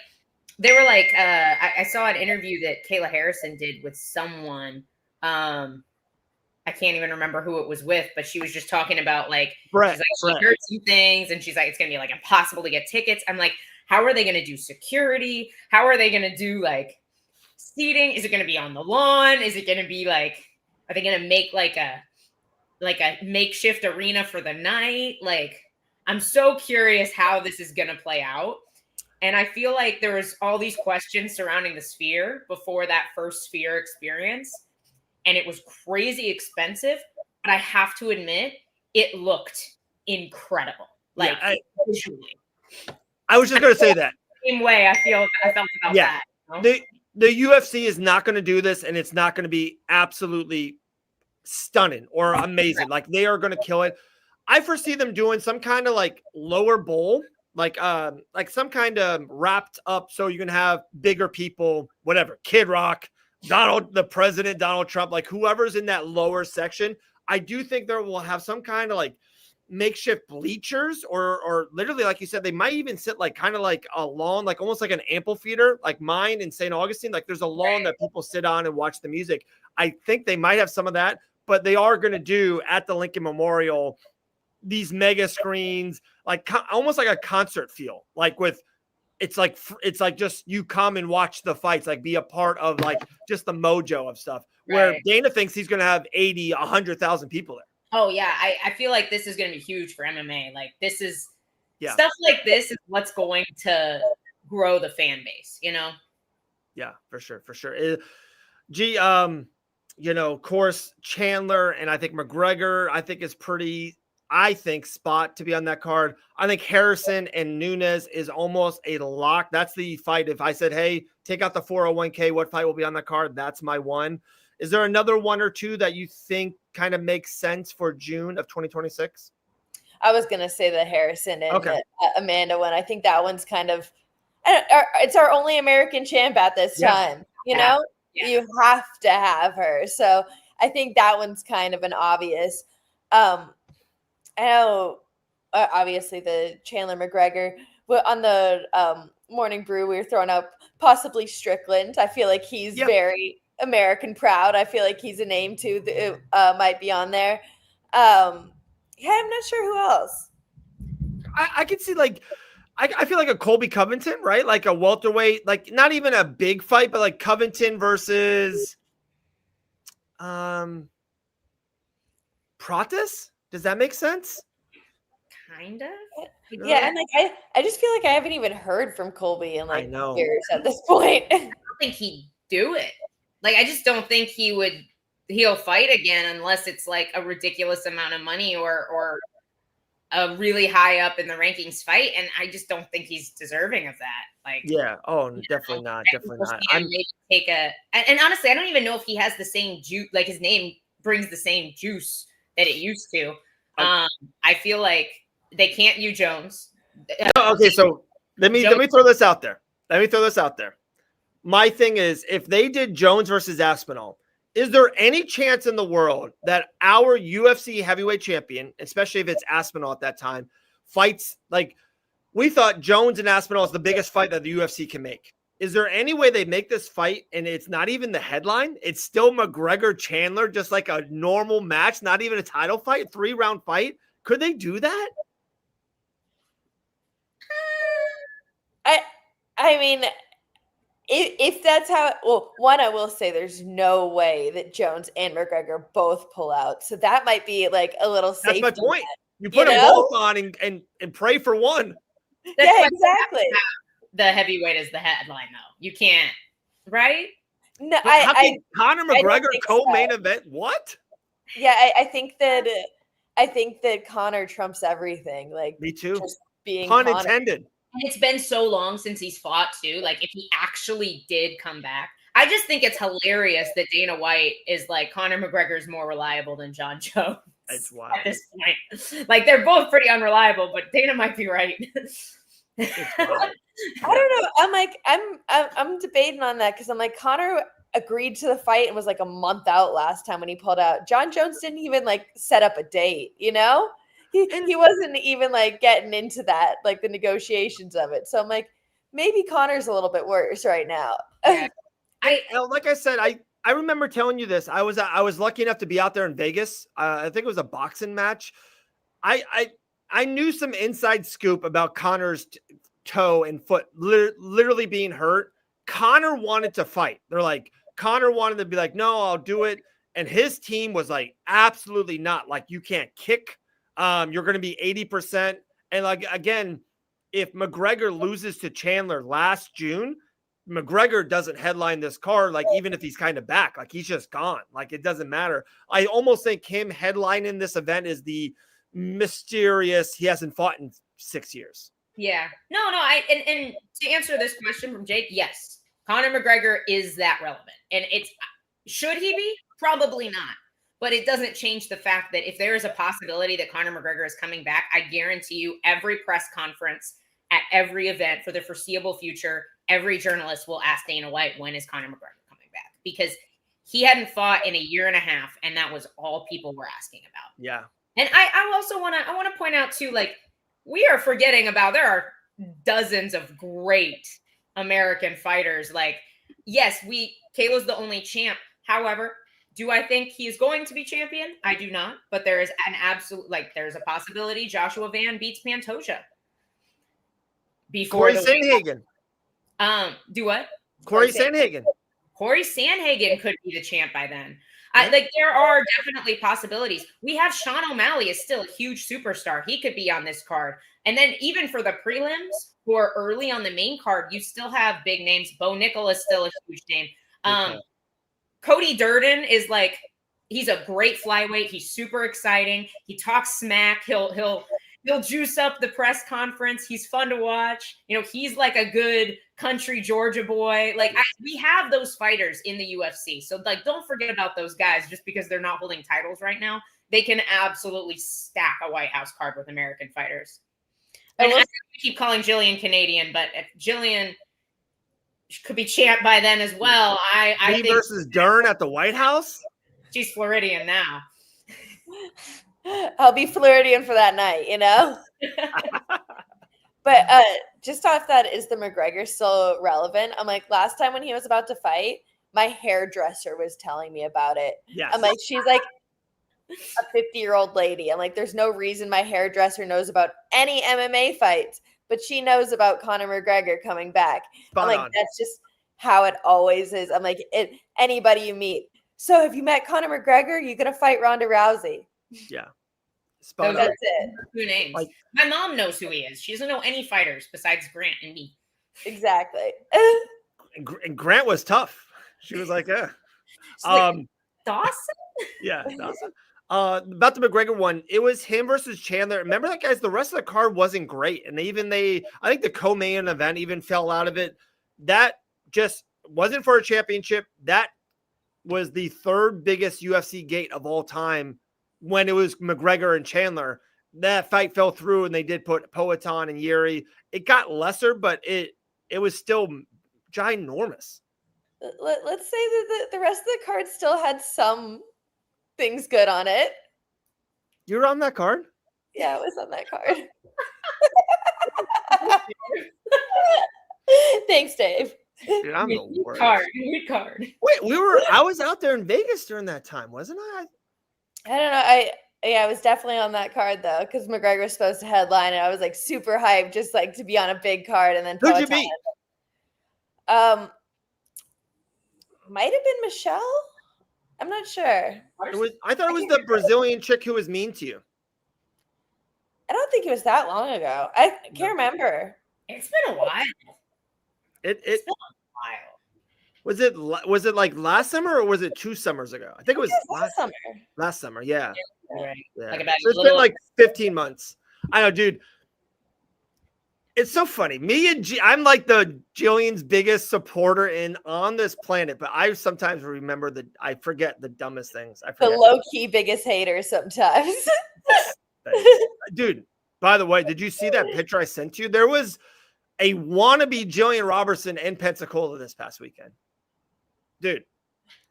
[SPEAKER 2] they were like, I saw an interview that Kayla Harrison did with someone. I can't even remember who it was with, but she was just talking about like, she's like, she heard some things and she's like, it's going to be like impossible to get tickets. I'm like, how are they going to do security? How are they going to do like seating? Is it going to be on the lawn? Is it going to be like, are they going to make like a makeshift arena for the night? Like, I'm so curious how this is going to play out. And I feel like there was all these questions surrounding the Sphere before that first Sphere experience. And it was crazy expensive, but I have to admit, it looked incredible. Like visually.
[SPEAKER 1] I was just going to say that.
[SPEAKER 2] Same way I felt about that. You know?
[SPEAKER 1] The UFC is not going to do this, and it's not going to be absolutely stunning or amazing. Like they are going to kill it. I foresee them doing some kind of like lower bowl, like some kind of wrapped up so you can have bigger people, whatever, Kid Rock, the president, Donald Trump, like whoever's in that lower section. I do think there will have some kind of like makeshift bleachers or literally, like you said, they might even sit like kind of like a lawn, like almost like an amphitheater, like mine in St. Augustine. Like there's a lawn that people sit on and watch the music. I think they might have some of that, but they are going to do at the Lincoln Memorial these mega screens, like almost like a concert feel, like with it's like just you come and watch the fights, like be a part of like just the mojo of stuff. Where Dana thinks he's going to have 80, 100,000 people there.
[SPEAKER 2] Oh yeah, I feel like this is going to be huge for MMA. Like this is stuff like this is what's going to grow the fan base, you know?
[SPEAKER 1] Yeah, for sure. Of course, Chandler and I think McGregor, I think is pretty. I think spot to be on that card. I think Harrison and Nunes is almost a lock. That's the fight. If I said, hey, take out the 401k, what fight will be on that card? That's my one. Is there another one or two that you think kind of makes sense for June of 2026?
[SPEAKER 5] I was going to say the Harrison and Amanda one. I think that one's kind of, it's our only American champ at this time. You know, you have to have her. So I think that one's kind of an obvious. I know, obviously, the Chandler McGregor. But on the Morning Brew, we were throwing up possibly Strickland. I feel like he's very American proud. I feel like he's a name, too, that might be on there. I'm not sure who else.
[SPEAKER 1] I could see, like, I feel like a Colby Covington, right? Like a welterweight, like not even a big fight, but like Covington versus Pratis? Does that make sense?
[SPEAKER 2] Kind of.
[SPEAKER 5] Yeah, and like I just feel like I haven't even heard from Colby in like years at this point.
[SPEAKER 2] I don't think he'd do it. Like I just don't think he'll fight again unless it's like a ridiculous amount of money or a really high up in the rankings fight. And I just don't think he's deserving of that. Like
[SPEAKER 1] definitely not. Definitely not.
[SPEAKER 2] And honestly, I don't even know if he has the same juice, like his name brings the same juice that it used to. I feel like they can't use Jones.
[SPEAKER 1] Okay, so let me throw this out there. My thing is, if they did Jones versus Aspinall, is there any chance in the world that our UFC heavyweight champion, especially if it's Aspinall at that time, fights like we thought Jones and Aspinall is the biggest fight that the UFC can make? Is there any way they make this fight and it's not even the headline? It's still McGregor Chandler, just like a normal match, not even a title fight, 3-round fight. Could they do that?
[SPEAKER 5] I mean, if that's how, one, I will say there's no way that Jones and McGregor both pull out. So that might be like a little safe.
[SPEAKER 1] That's my point. You put them both on and pray for one.
[SPEAKER 5] Yeah, exactly.
[SPEAKER 2] The heavyweight is the headline, though. You can't, right?
[SPEAKER 5] No,
[SPEAKER 1] how can Conor McGregor co-main event? What?
[SPEAKER 5] Yeah, I think that Conor trumps everything. Like
[SPEAKER 1] me too.
[SPEAKER 5] Just being
[SPEAKER 1] pun
[SPEAKER 5] Conor.
[SPEAKER 1] intended.
[SPEAKER 2] And it's been so long since he's fought too. Like if he actually did come back, I just think it's hilarious that Dana White is like Conor McGregor is more reliable than John Jones.
[SPEAKER 1] It's wild.
[SPEAKER 2] At this point. Like they're both pretty unreliable, but Dana might be right.
[SPEAKER 1] It's wild.
[SPEAKER 5] I don't know. I'm like, I'm debating on that because I'm like, Connor agreed to the fight and was like a month out last time when he pulled out. John Jones didn't even like set up a date, you know? He wasn't even like getting into that, like the negotiations of it. So I'm like, maybe Connor's a little bit worse right now.
[SPEAKER 2] Yeah.
[SPEAKER 1] Like I said, I remember telling you this. I was lucky enough to be out there in Vegas. I think it was a boxing match. I knew some inside scoop about Connor's toe and foot literally being hurt. Connor wanted to fight. They're like, Connor wanted to be like, no, I'll do it. And his team was like, absolutely not. Like, you can't kick. You're going to be 80%. And like, again, if McGregor loses to Chandler last June, McGregor doesn't headline this card. Like, even if he's kind of back, like he's just gone. Like, it doesn't matter. I almost think him headlining this event is the mysterious, he hasn't fought in 6 years.
[SPEAKER 2] Yeah. No, and to answer this question from Jake, yes, Conor McGregor is that relevant. And should he be? Probably not. But it doesn't change the fact that if there is a possibility that Conor McGregor is coming back, I guarantee you every press conference at every event for the foreseeable future, every journalist will ask Dana White, when is Conor McGregor coming back? Because he hadn't fought in a year and a half, and that was all people were asking about.
[SPEAKER 1] Yeah.
[SPEAKER 2] And I also want to point out too, like, we are forgetting about, there are dozens of great American fighters. Like, yes, Kayla's the only champ. However, do I think he is going to be champion? I do not. But there is an absolute, like, there's a possibility Joshua Van beats Pantoja. Before
[SPEAKER 1] Corey Sandhagen.
[SPEAKER 2] Do what?
[SPEAKER 1] Corey Sandhagen.
[SPEAKER 2] Corey Sandhagen could be the champ by then. Like, there are definitely possibilities. We have Sean O'Malley is still a huge superstar. He could be on this card. And then even for the prelims who are early on the main card, you still have big names. Bo Nickel is still a huge name. Cody Durden is like, he's a great flyweight. He's super exciting. He talks smack. He'll juice up the press conference. He's fun to watch. You know, he's like a good country Georgia boy. Like, we have those fighters in the UFC. So, like, don't forget about those guys just because they're not holding titles right now. They can absolutely stack a White House card with American fighters. And I keep calling Gillian Canadian, but if Gillian could be champ by then as well, I think
[SPEAKER 1] versus Dern at the White House.
[SPEAKER 2] She's Floridian now.
[SPEAKER 5] I'll be Floridian for that night, you know? But just off that, is the McGregor still relevant? I'm like, last time when he was about to fight, my hairdresser was telling me about it.
[SPEAKER 1] Yes.
[SPEAKER 5] I'm like, she's like a 50-year-old lady. I'm like, there's no reason my hairdresser knows about any MMA fights, but she knows about Conor McGregor coming back. I'm like, that's just how it always is. I'm like, anybody you meet. So have you met Conor McGregor? You're going to fight Ronda Rousey.
[SPEAKER 1] Yeah.
[SPEAKER 2] So
[SPEAKER 5] that's it.
[SPEAKER 2] 2 names. Like, my mom knows who he is. She doesn't know any fighters besides Grant and me.
[SPEAKER 5] Exactly.
[SPEAKER 1] And Grant was tough. She was like, yeah.
[SPEAKER 2] Like, Dawson?
[SPEAKER 1] Yeah, Dawson. About the McGregor one, it was him versus Chandler. Remember that, guys? The rest of the card wasn't great. And I think the co-main event even fell out of it. That just wasn't for a championship. That was the 3rd biggest UFC gate of all time. When it was McGregor and Chandler, that fight fell through, and they did put Poatan and Yuri. It got lesser, but it was still ginormous.
[SPEAKER 5] Let's say that the rest of the card still had some things good on it.
[SPEAKER 1] You were on that card?
[SPEAKER 5] Yeah, I was on that card. Thanks, Dave.
[SPEAKER 1] Dude, I'm the worst.
[SPEAKER 2] Good card.
[SPEAKER 1] Wait, I was out there in Vegas during that time, wasn't I?
[SPEAKER 5] I don't know. I was definitely on that card though, because McGregor was supposed to headline, and I was like super hyped, just like to be on a big card. And then
[SPEAKER 1] who'd you beat?
[SPEAKER 5] Might have been Michelle. I'm not sure.
[SPEAKER 1] I thought it was the Brazilian chick who was mean to you.
[SPEAKER 5] I don't think it was that long ago. I can't remember.
[SPEAKER 2] It's been a while.
[SPEAKER 1] It's
[SPEAKER 2] been a while.
[SPEAKER 1] Was it like last summer, or was it 2 summers ago? I think it was
[SPEAKER 5] last summer.
[SPEAKER 1] Last summer, yeah.
[SPEAKER 2] Right.
[SPEAKER 1] Yeah.
[SPEAKER 2] Like about
[SPEAKER 1] so it's been like 15 months. I know, dude. It's so funny. Me and I'm like the Gillian's biggest supporter on this planet, but I sometimes remember I forget the dumbest things. I
[SPEAKER 5] The
[SPEAKER 1] forget.
[SPEAKER 5] low-key biggest hater sometimes.
[SPEAKER 1] Dude, by the way, did you see that picture I sent you? There was a wannabe Gillian Robertson in Pensacola this past weekend. Dude.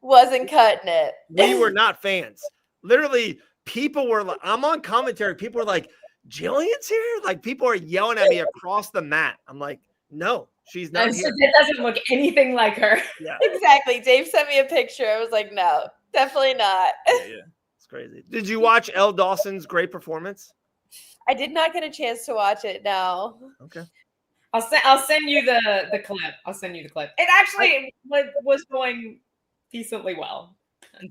[SPEAKER 5] Wasn't cutting it.
[SPEAKER 1] We were not fans. Literally, people were like, I'm on commentary. People were like, Gillian's here? Like, people are yelling at me across the mat. I'm like, no, she's not here.
[SPEAKER 2] It doesn't look anything like her.
[SPEAKER 1] Yeah.
[SPEAKER 5] Exactly. Dave sent me a picture. I was like, no, definitely not.
[SPEAKER 1] Yeah. It's crazy. Did you watch Elle Dawson's great performance?
[SPEAKER 5] I did not get a chance to watch it, no.
[SPEAKER 1] Okay.
[SPEAKER 2] I'll send you the clip. I'll send you the clip. It actually was going decently well.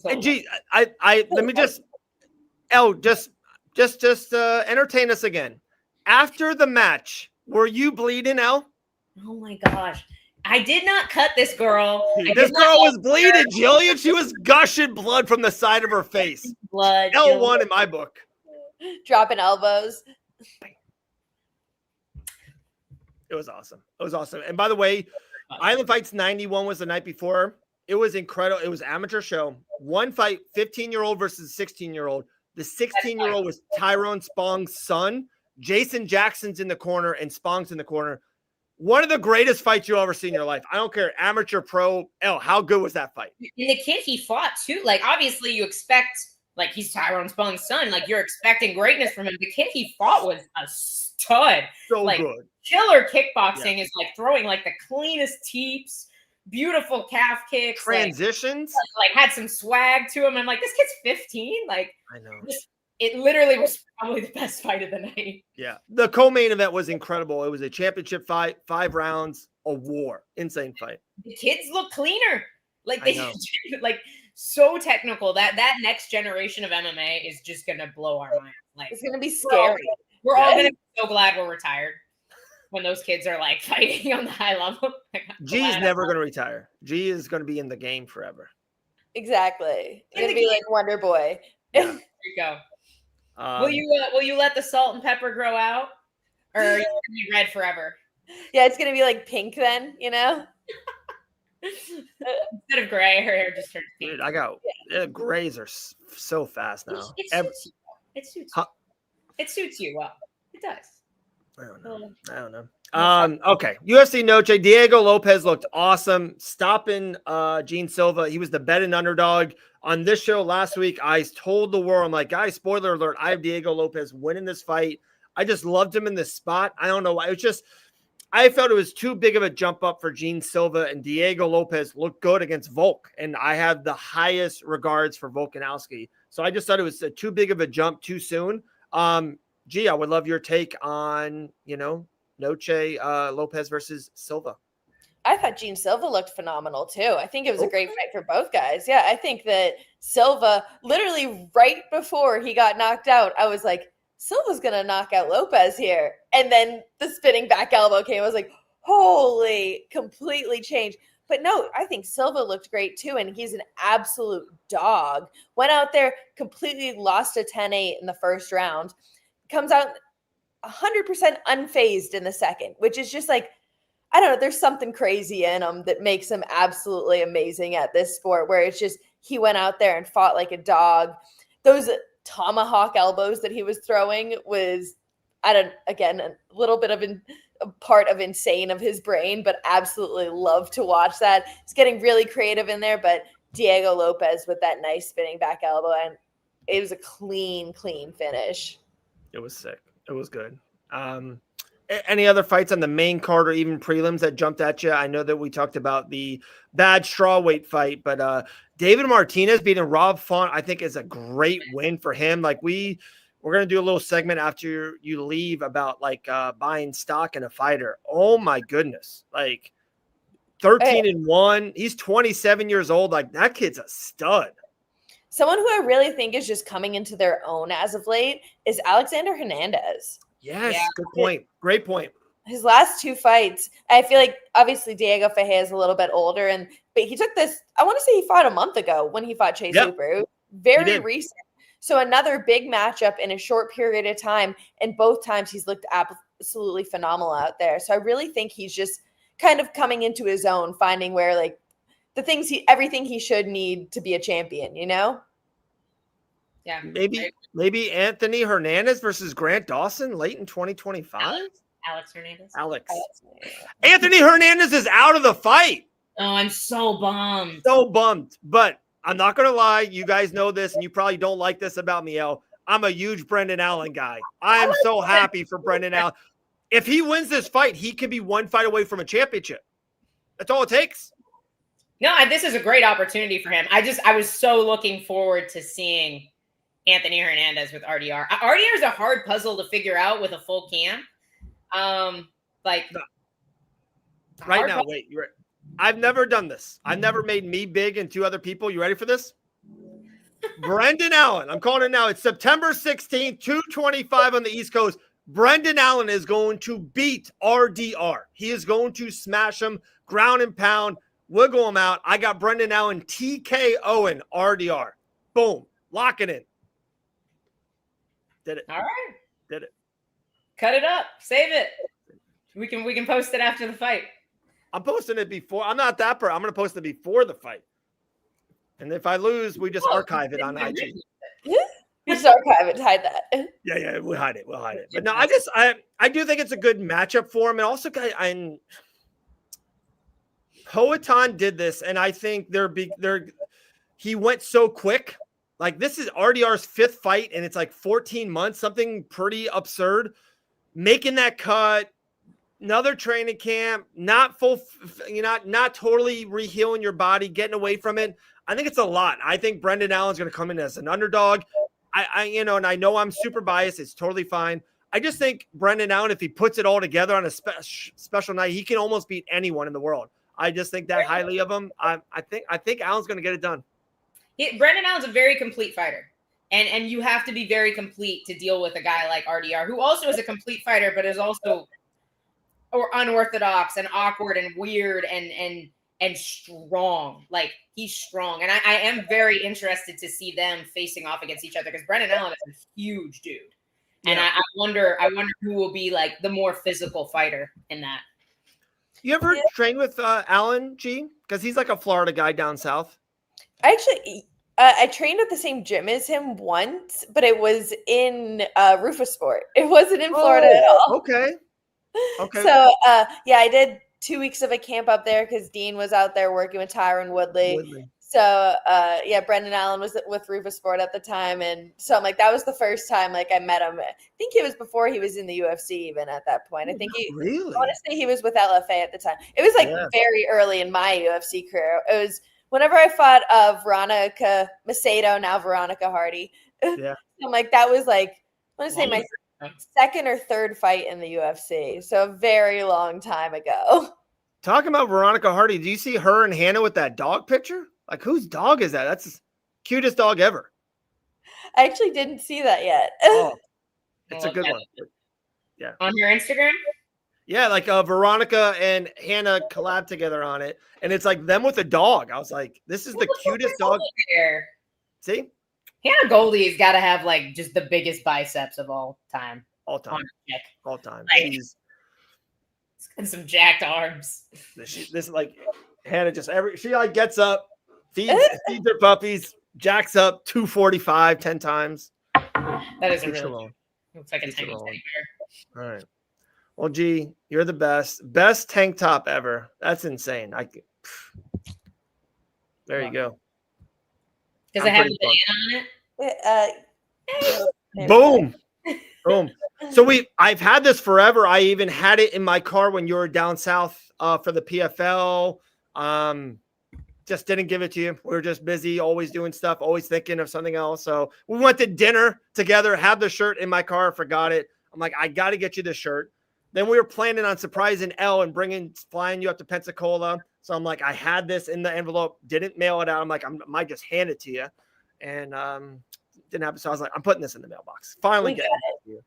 [SPEAKER 1] And gee, I let me just entertain us again. After the match, were you bleeding, Elle?
[SPEAKER 2] Oh my gosh. I did not cut this girl.
[SPEAKER 1] This girl was bleeding, Gillian. She was gushing blood from the side of her face.
[SPEAKER 2] Blood.
[SPEAKER 1] Elle won in my book.
[SPEAKER 5] Dropping elbows.
[SPEAKER 1] It was awesome. It was awesome. And by the way, Island Fights 91 was the night before. It was incredible. It was an amateur show. One fight, 15-year-old versus 16-year-old. The 16-year-old was Tyrone Spong's son. Jason Jackson's in the corner and Spong's in the corner. One of the greatest fights you'll ever see in your life. I don't care, amateur, pro. Elle, how good was that fight?
[SPEAKER 2] And the kid he fought too. Like, obviously you expect, like, he's Tyrone Spong's son. Like, you're expecting greatness from him. The kid he fought was a stud.
[SPEAKER 1] So
[SPEAKER 2] like,
[SPEAKER 1] good.
[SPEAKER 2] Killer kickboxing is like throwing like the cleanest teeps, beautiful calf kicks.
[SPEAKER 1] Transitions.
[SPEAKER 2] Like had some swag to him. I'm like, this kid's 15. Like,
[SPEAKER 1] I know.
[SPEAKER 2] It literally was probably the best fight of the night.
[SPEAKER 1] Yeah. The co-main event was incredible. It was a championship fight, 5 rounds, a war. Insane fight.
[SPEAKER 2] The kids look cleaner. Like they like so technical. That next generation of MMA is just gonna blow our mind. Like
[SPEAKER 5] it's gonna be scary.
[SPEAKER 2] We're all gonna be so glad we're retired when those kids are like fighting on the high level.
[SPEAKER 1] G is never gonna retire. G is gonna be in the game forever.
[SPEAKER 5] Exactly. It's gonna be like Wonder Boy.
[SPEAKER 1] Yeah.
[SPEAKER 2] There you go. Will you let the salt and pepper grow out, or are you gonna be red forever?
[SPEAKER 5] Yeah, it's gonna be like pink then, you know.
[SPEAKER 2] Instead of gray, her hair just turns pink.
[SPEAKER 1] Dude, grays are so fast now.
[SPEAKER 2] It suits you well. It does.
[SPEAKER 1] I don't know. Okay. UFC Noche. Diego Lopez looked awesome. Stopping Gene Silva. He was the betting underdog. On this show last week, I told the world, I'm like, guys, spoiler alert, I have Diego Lopez winning this fight. I just loved him in this spot. I don't know why. It was just, I felt it was too big of a jump up for Gene Silva, and Diego Lopez looked good against Volk. And I have the highest regards for Volkanovski. So I just thought it was too big of a jump too soon. G, I would love your take on, Noche Lopez versus Silva.
[SPEAKER 5] I thought Gene Silva looked phenomenal too. I think it was a great fight for both guys. Yeah, I think that Silva, literally right before he got knocked out, I was like, Silva's going to knock out Lopez here. And then the spinning back elbow came. I was like, holy, completely changed. But no, I think Silva looked great too. And he's an absolute dog. Went out there, completely lost a 10-8 in the first round. Comes out 100% unfazed in the second, which is just like, I don't know, there's something crazy in him that makes him absolutely amazing at this sport, where it's just he went out there and fought like a dog. Those tomahawk elbows that he was throwing was, again, a little bit of a part of insane of his brain, but absolutely love to watch that. He's getting really creative in there, but Diego Lopez with that nice spinning back elbow, and it was a clean finish.
[SPEAKER 1] It was sick. It was good. Any other fights on the main card or even prelims that jumped at you? I know that we talked about the bad strawweight fight, but David Martinez beating Rob Font, I think, is a great win for him. Like we're going to do a little segment after you leave about like buying stock in a fighter. Oh my goodness. Like 13-1. He's 27 years old. Like that kid's a stud.
[SPEAKER 5] Someone who I really think is just coming into their own as of late is Alexander Hernandez.
[SPEAKER 1] Yes, yeah. Good point. Great point.
[SPEAKER 5] His last 2 fights, I feel like obviously Diego Ferreira is a little bit older, but he took this, I want to say he fought a month ago when he fought Chase Hooper. Very recent. So another big matchup in a short period of time, and both times he's looked absolutely phenomenal out there. So I really think he's just kind of coming into his own, finding where like everything he should need to be a champion, you know?
[SPEAKER 2] Yeah.
[SPEAKER 1] Maybe Anthony Hernandez versus Grant Dawson late in 2025.
[SPEAKER 2] Alex Hernandez.
[SPEAKER 1] Alex. Anthony Hernandez is out of the fight.
[SPEAKER 2] Oh, I'm so bummed.
[SPEAKER 1] So bummed. But I'm not going to lie. You guys know this, and you probably don't like this about me, Elle. I'm a huge Brendan Allen guy. I am so happy for Brendan Allen. If he wins this fight, he could be one fight away from a championship. That's all it takes.
[SPEAKER 2] No, this is a great opportunity for him. I was so looking forward to seeing Anthony Hernandez with RDR. RDR is a hard puzzle to figure out with a full cam. Right
[SPEAKER 1] now, wait. I've never done this. I've never made me big and 2 other people. You ready for this? Brendan Allen. I'm calling it now. It's September 16th, 2:25 on the East Coast. Brendan Allen is going to beat RDR. He is going to smash him, ground and pound, wiggle him out. I got Brendan Allen TKOing RDR. Boom. Lock it in. Did it.
[SPEAKER 2] All right.
[SPEAKER 1] Did it.
[SPEAKER 2] Cut it up. Save it. We can post it after the fight.
[SPEAKER 1] I'm posting it before. I'm not that I'm going to post it before the fight. And if I lose, we just archive it on IG.
[SPEAKER 5] You just archive it, hide that.
[SPEAKER 1] Yeah, we'll hide it. But no, I do think it's a good matchup for him. And also, Poatan did this, and I think he went so quick. Like, this is RDR's 5th fight, and it's like 14 months, something pretty absurd. Making that cut, another training camp, not full, not totally rehealing your body, getting away from it. I think it's a lot. I think Brendan Allen's going to come in as an underdog. And I know I'm super biased. It's totally fine. I just think Brendan Allen, if he puts it all together on a special night, he can almost beat anyone in the world. I just think that highly of him. I think Allen's going to get it done.
[SPEAKER 2] Brendan Allen's a very complete fighter. And you have to be very complete to deal with a guy like RDR, who also is a complete fighter, but is also unorthodox and awkward and weird and strong. Like, he's strong. And I am very interested to see them facing off against each other, because Brendan Allen is a huge dude. And I wonder who will be like the more physical fighter in that.
[SPEAKER 1] You ever train with Allen, G? Because he's like a Florida guy down south.
[SPEAKER 5] I trained at the same gym as him once, but it was in Rufasport. It wasn't in Florida at all.
[SPEAKER 1] Okay.
[SPEAKER 5] So, I did 2 weeks of a camp up there because Dean was out there working with Tyron Woodley. So, Brendan Allen was with Rufasport at the time. And so I'm like, that was the first time like I met him. I think it was before he was in the UFC even at that point. I think I want to say he was with LFA at the time. It was like very early in my UFC career. It was whenever I fought Veronica Macedo, now Veronica Hardy.
[SPEAKER 1] Yeah.
[SPEAKER 5] I'm like, that was like, I want to say my 2nd or 3rd fight in the UFC. So a very long time ago.
[SPEAKER 1] Talking about Veronica Hardy, do you see her and Hannah with that dog picture? Like, whose dog is that? That's the cutest dog ever.
[SPEAKER 5] I actually didn't see that yet.
[SPEAKER 1] It's a good one. Yeah.
[SPEAKER 2] On your Instagram?
[SPEAKER 1] Yeah, like Veronica and Hannah collab together on it. And it's like them with a dog. I was like, this is the cutest dog.
[SPEAKER 2] Here.
[SPEAKER 1] See?
[SPEAKER 2] Hannah Goldie's got to have like just the biggest biceps of all time.
[SPEAKER 1] All time.
[SPEAKER 2] Like, and some jacked arms.
[SPEAKER 1] This like Hannah she like gets up, feeds her puppies, jacks up 245 10 times.
[SPEAKER 2] That is a really looks like a tiny teddy bear.
[SPEAKER 1] All right. Well, G, you're the best tank top ever. That's insane. There you go.
[SPEAKER 2] Does it have a banana on
[SPEAKER 5] it?
[SPEAKER 1] Boom. Boom. So I've had this forever. I even had it in my car when you were down south for the PFL. Just didn't give it to you. We were just busy, always doing stuff, always thinking of something else. So we went to dinner together, had the shirt in my car, forgot it. I'm like, I got to get you the shirt. Then we were planning on surprising Elle and flying you up to Pensacola. So I'm like, I had this in the envelope, didn't mail it out. I'm like, I might just hand it to you. And didn't happen. So I was like, I'm putting this in the mailbox. Finally get it.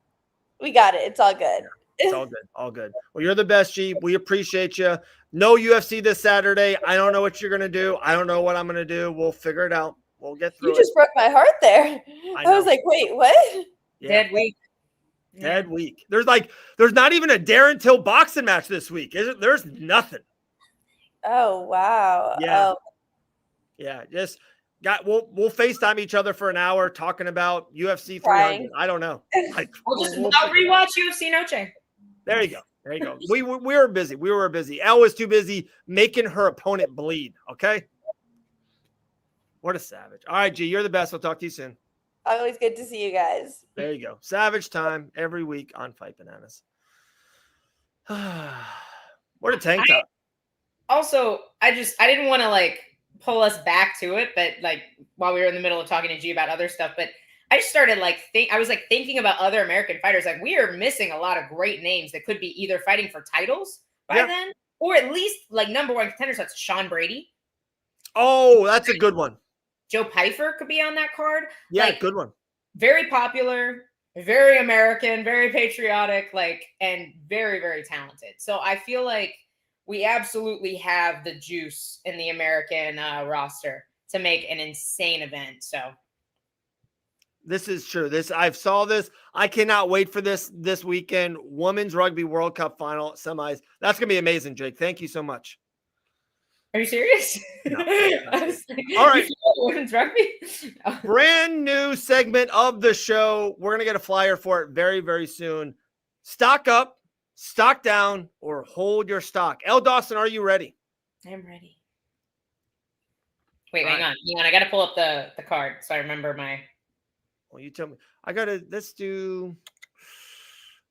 [SPEAKER 5] We got it. It's all good.
[SPEAKER 1] Yeah, it's all good. All good. Well, you're the best, G. We appreciate you. No UFC this Saturday. I don't know what you're going to do. I don't know what I'm going to do. We'll figure it out. We'll get through it.
[SPEAKER 5] You just broke my heart there. I was like, wait, what?
[SPEAKER 2] Yeah. Dead week.
[SPEAKER 1] Dead week. There's not even a Darren Till boxing match this week. There's nothing.
[SPEAKER 5] Oh wow.
[SPEAKER 1] Yeah.
[SPEAKER 5] Oh.
[SPEAKER 1] Yeah. We'll FaceTime each other for an hour talking about UFC 300.
[SPEAKER 5] Crying.
[SPEAKER 1] I don't know.
[SPEAKER 2] I'll rewatch UFC Noche.
[SPEAKER 1] There you go. There you go. We were busy. We were busy. Elle was too busy making her opponent bleed. Okay. What a savage. All right, G, you're the best. I'll talk to you soon.
[SPEAKER 5] Always good to see you guys.
[SPEAKER 1] There you go. Savage time every week on Fight Bananas. What a tank top.
[SPEAKER 2] Also, I didn't want to pull us back to it, but while we were in the middle of talking to G about other stuff, but I just started thinking about other American fighters. We are missing a lot of great names that could be either fighting for titles by then, or at least number one contenders. That's Sean Brady.
[SPEAKER 1] Oh, that's a good one.
[SPEAKER 2] Joe Pyfer could be on that card.
[SPEAKER 1] Yeah, good one.
[SPEAKER 2] Very popular, very American, very patriotic, and very, very talented. So I feel like we absolutely have the juice in the American roster to make an insane event. So
[SPEAKER 1] this is true. I saw this. I cannot wait for this weekend. Women's Rugby World Cup final semis. That's going to be amazing, Jake. Thank you so much.
[SPEAKER 2] Are you serious?
[SPEAKER 1] No.
[SPEAKER 2] All right. Women's rugby? No.
[SPEAKER 1] Brand new segment of the show. We're going to get a flyer for it very, very soon. Stock up, stock down, or hold your stock. Elle Dawson, are you ready?
[SPEAKER 2] I'm ready. Wait, hang on. I got to pull up the card so I remember my...
[SPEAKER 1] Well, you tell me. I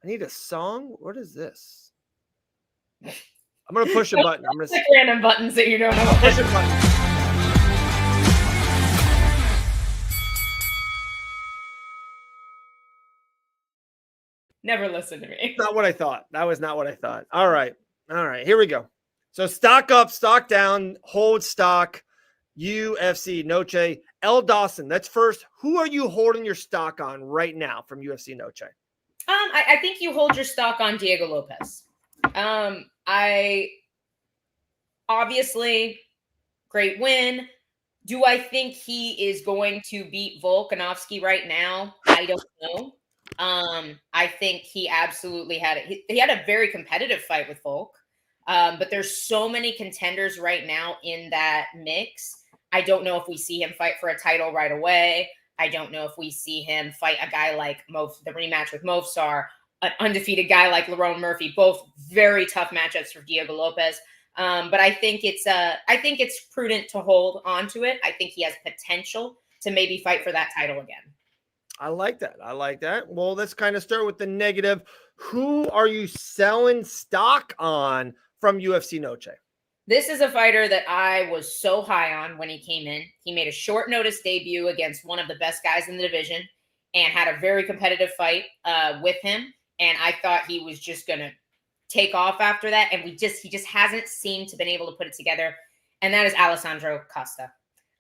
[SPEAKER 1] need a song. What is this? I'm going to push a button. I'm going to
[SPEAKER 2] random buttons that you don't know.
[SPEAKER 1] Push a button.
[SPEAKER 2] Never listen to me.
[SPEAKER 1] Not what I thought. That was not what I thought. All right. Here we go. So stock up, stock down, hold stock, UFC Noche. Elle Dawson, that's first. Who are you holding your stock on right now from UFC Noche?
[SPEAKER 2] I think you hold your stock on Diego Lopez. I obviously great win. Do I think he is going to beat Volkanovski right now? I don't know. I think he absolutely he had a very competitive fight with Volk. But there's so many contenders right now in that mix. I don't know if we see him fight for a title right away. I don't know if we see him fight a guy like the rematch with Movsar, an undefeated guy like Lerone Murphy, both very tough matchups for Diego Lopez. But I think it's prudent to hold on to it. I think he has potential to maybe fight for that title again.
[SPEAKER 1] I like that. Well, let's kind of start with the negative. Who are you selling stock on from UFC Noche?
[SPEAKER 2] This is a fighter that I was so high on when he came in. He made a short notice debut against one of the best guys in the division and had a very competitive fight with him. And I thought he was just going to take off after that. And he just hasn't seemed to been able to put it together. And that is Alessandro Costa.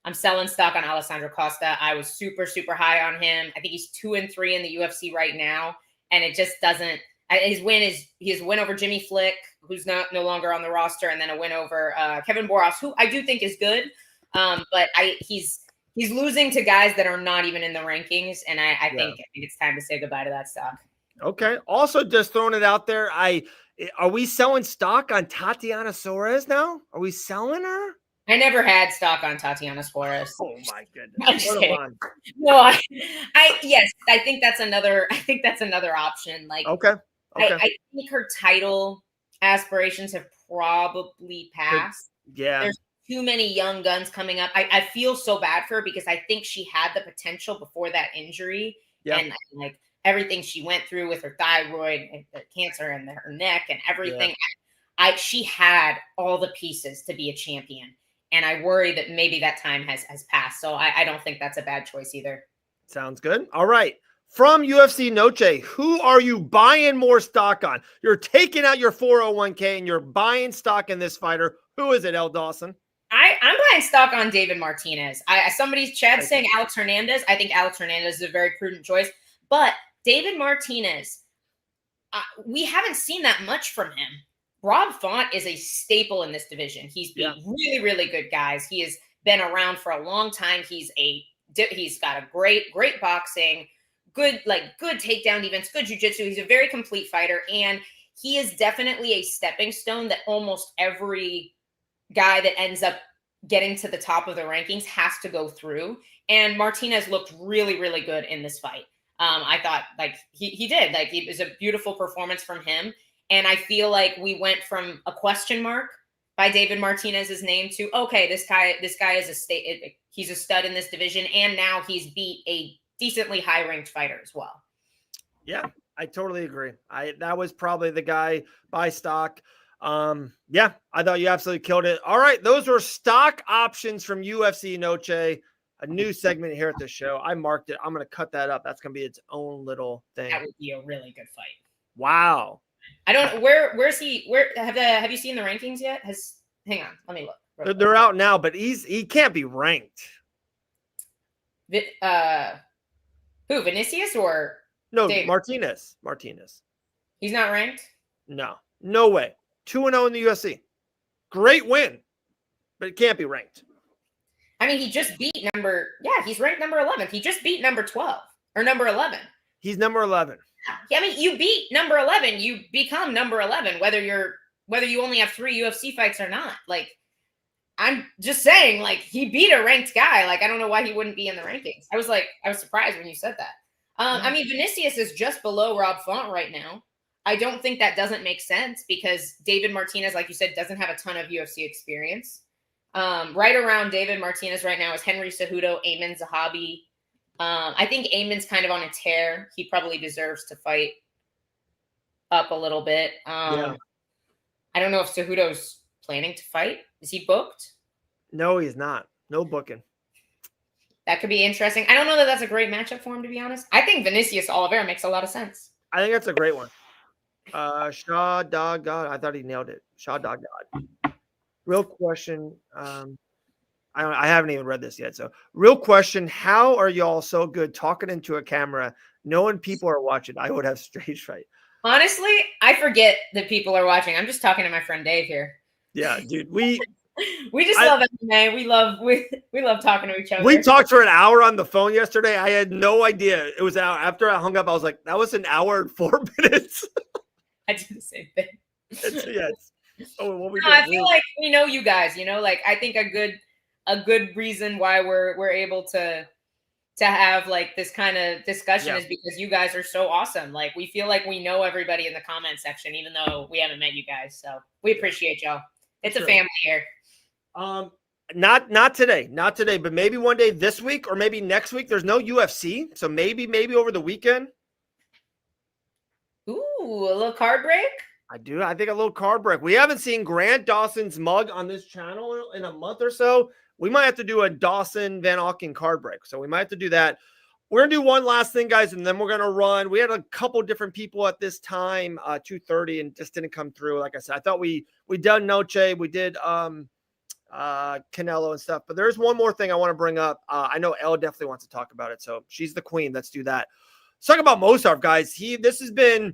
[SPEAKER 2] I'm selling stock on Alessandro Costa. I was super, super high on him. I think he's 2-3 in the UFC right now. And it just doesn't, his win over Jimmy Flick, who's no longer on the roster. And then a win over Kevin Boros, who I do think is good. But he's losing to guys that are not even in the rankings. And I think it's time to say goodbye to that stock.
[SPEAKER 1] Okay. Also, just throwing it out there, are we selling stock on Tatiana Suarez now? Are we selling her?
[SPEAKER 2] I never had stock on Tatiana Suarez.
[SPEAKER 1] Oh my goodness!
[SPEAKER 2] No, yes, I think that's another option.
[SPEAKER 1] Okay.
[SPEAKER 2] I think her title aspirations have probably passed.
[SPEAKER 1] Yeah.
[SPEAKER 2] There's too many young guns coming up. I feel so bad for her because I think she had the potential before that injury. Yeah. And everything she went through with her thyroid and the cancer and her neck and everything. Yeah. She had all the pieces to be a champion. And I worry that maybe that time has passed. So I don't think that's a bad choice either.
[SPEAKER 1] Sounds good. All right. From UFC Noche, who are you buying more stock on? You're taking out your 401k and you're buying stock in this fighter. Who is it, Elle Dawson?
[SPEAKER 2] I'm buying stock on David Martinez. Somebody's chat's saying Alex Hernandez. I think Alex Hernandez is a very prudent choice. But David Martinez, we haven't seen that much from him. Rob Font is a staple in this division. He's beat really, really good guys. He has been around for a long time. He's got a great boxing, good takedown defense, good jiu-jitsu. He's a very complete fighter, and he is definitely a stepping stone that almost every guy that ends up getting to the top of the rankings has to go through. And Martinez looked really, really good in this fight. I thought he did. Like, it was a beautiful performance from him. And I feel like we went from a question mark by David Martinez's name to, okay, this guy is he's a stud in this division. And now he's beat a decently high ranked fighter as well.
[SPEAKER 1] Yeah, I totally agree. That was probably the guy by stock. Yeah, I thought you absolutely killed it. All right. Those were stock options from UFC Noche, a new segment here at the show. I marked it. I'm going to cut that up. That's going to be its own little thing.
[SPEAKER 2] That would be a really good fight.
[SPEAKER 1] Wow.
[SPEAKER 2] I don't, where's he, have you seen the rankings yet? Hang on, let me look.
[SPEAKER 1] They're out now, but he can't be ranked.
[SPEAKER 2] Who, Vinicius or?
[SPEAKER 1] No,
[SPEAKER 2] David?
[SPEAKER 1] Martinez.
[SPEAKER 2] He's not ranked?
[SPEAKER 1] No way. 2-0 in the UFC. Great win, but it can't be ranked.
[SPEAKER 2] I mean, he just beat he's ranked number 11. He just beat number 12 or number 11.
[SPEAKER 1] He's number 11.
[SPEAKER 2] Yeah, I mean, you beat number 11, you become number 11, whether you only have 3 UFC fights or not. Like, I'm just saying, like, he beat a ranked guy. Like, I don't know why he wouldn't be in the rankings. I was surprised when you said that. I mean, Vinicius is just below Rob Font right now. I don't think that doesn't make sense because David Martinez, like you said, doesn't have a ton of UFC experience. Right around David Martinez right now is Henry Cejudo, Ayman Zahabi. I think Ayman's kind of on a tear. He probably deserves to fight up a little bit.
[SPEAKER 1] Yeah.
[SPEAKER 2] I don't know if Cejudo's planning to fight. Is he booked?
[SPEAKER 1] No, he's not. No booking.
[SPEAKER 2] That could be interesting. I don't know that that's a great matchup for him, to be honest. I think Vinicius Oliveira makes a lot of sense.
[SPEAKER 1] I think that's a great one. Shah Dog God. I thought he nailed it. Shah Dog God. Real question. I haven't even read this yet. So, real question. How are y'all so good talking into a camera, knowing people are watching? I would have stage fright.
[SPEAKER 2] Honestly, I forget that people are watching. I'm just talking to my friend Dave here.
[SPEAKER 1] Yeah, dude. We
[SPEAKER 2] love MMA. We love talking to each other.
[SPEAKER 1] We talked for an hour on the phone yesterday. I had no idea it was out. After I hung up, I was like, that was an hour and 4 minutes.
[SPEAKER 2] I did the same thing.
[SPEAKER 1] I
[SPEAKER 2] feel like we know you guys, like I think a good reason why we're able to have like this kind of discussion is because you guys are so awesome. Like, we feel like we know everybody in the comment section, even though we haven't met you guys. So we appreciate y'all. It's a family here.
[SPEAKER 1] Not today, but maybe one day this week or maybe next week. There's no UFC, so maybe over the weekend.
[SPEAKER 2] Ooh, a little card break.
[SPEAKER 1] I think a little card break. We haven't seen Grant Dawson's mug on this channel in a month or so. We might have to do a Dawson Van Auken card break. So we might have to do that. We're going to do one last thing, guys, and then we're going to run. We had a couple different people at this time, 2:30, and just didn't come through. Like I said, I thought we done Noche. We did Canelo and stuff. But there's one more thing I want to bring up. I know Elle definitely wants to talk about it. So she's the queen. Let's do that. Let's talk about Mosarf, guys. This has been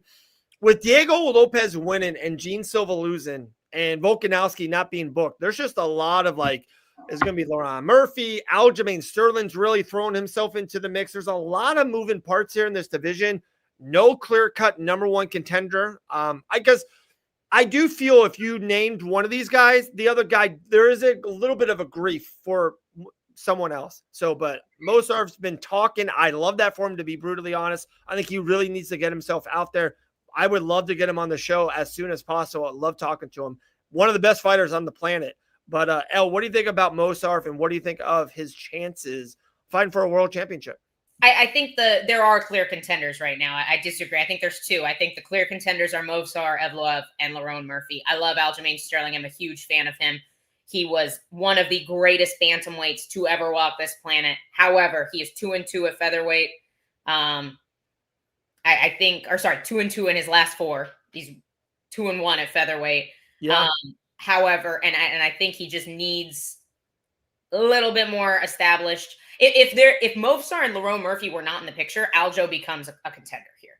[SPEAKER 1] with Diego Lopez winning and Gene Silva losing and Volkanovski not being booked. There's just a lot of it's going to be Laurent Murphy. Aljamain Sterling's really throwing himself into the mix. There's a lot of moving parts here in this division. No clear-cut number one contender. Because I do feel if you named one of these guys, the other guy, there is a little bit of a grief for someone else. So, but Mosarf's been talking. I love that for him, to be brutally honest. I think he really needs to get himself out there. I would love to get him on the show as soon as possible. I love talking to him. One of the best fighters on the planet. But, Elle, what do you think about Mosarf, and what do you think of his chances fighting for a world championship?
[SPEAKER 2] I think there are clear contenders right now. I disagree. I think there's 2. I think the clear contenders are Movsar Evloev and Laurent Murphy. I love Aljamain Sterling. I'm a huge fan of him. He was one of the greatest bantamweights to ever walk this planet. However, he is 2-2 at featherweight. 2-2 in his last 4. He's 2-1 at featherweight.
[SPEAKER 1] Yeah.
[SPEAKER 2] However, and I think he just needs a little bit more established. If Movsar and Laurent Murphy were not in the picture, Aljo becomes a contender here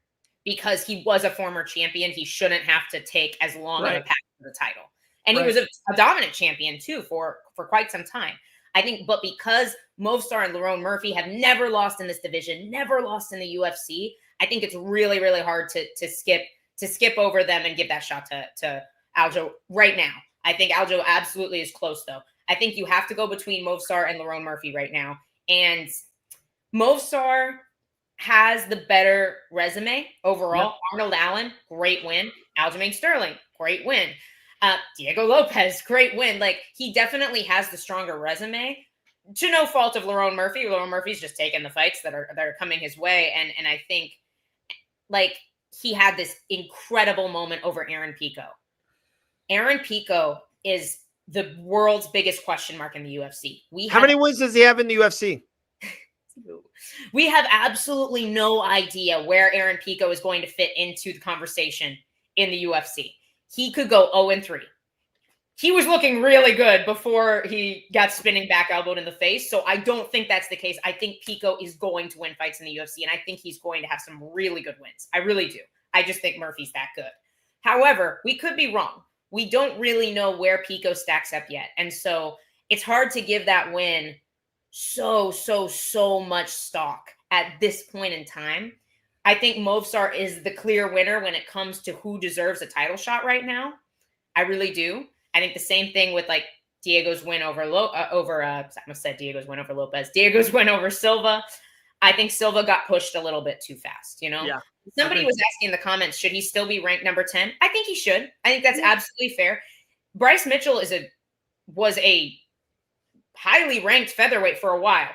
[SPEAKER 2] because he was a former champion. He shouldn't have to take as long of a path to the title, and he was a dominant champion too for quite some time. I think, but because Movsar and Lerone Murphy have never lost in this division, never lost in the UFC, I think it's really, really hard to skip over them and give that shot to Aljo right now. I think Aljo absolutely is close, though. I think you have to go between Movsar and Lerone Murphy right now. And Movsar has the better resume overall. Yep. Arnold Allen, great win. Aljamain Sterling, great win. Diego Lopez, great win. Like, he definitely has the stronger resume, to no fault of Lerone Murphy. Lerone Murphy's just taking the fights that are coming his way. And I think, like, he had this incredible moment over Aaron Pico. Aaron Pico is the world's biggest question mark in the UFC. How
[SPEAKER 1] many wins does he have in the UFC?
[SPEAKER 2] We have absolutely no idea where Aaron Pico is going to fit into the conversation in the UFC. He could go 0-3. He was looking really good before he got spinning back elbowed in the face. So I don't think that's the case. I think Pico is going to win fights in the UFC, and I think he's going to have some really good wins. I really do. I just think Murphy's that good. However, we could be wrong. We don't really know where Pico stacks up yet. And so it's hard to give that win so much stock at this point in time. I think Movsar is the clear winner when it comes to who deserves a title shot right now. I really do. I think the same thing with like Diego's win over Diego's win over Lopez. Diego's win over Silva. I think Silva got pushed a little bit too fast, you know?
[SPEAKER 1] Yeah.
[SPEAKER 2] Somebody was asking in the comments, should he still be ranked number 10? I think he should. I think that's absolutely fair. Bryce Mitchell was a highly ranked featherweight for a while.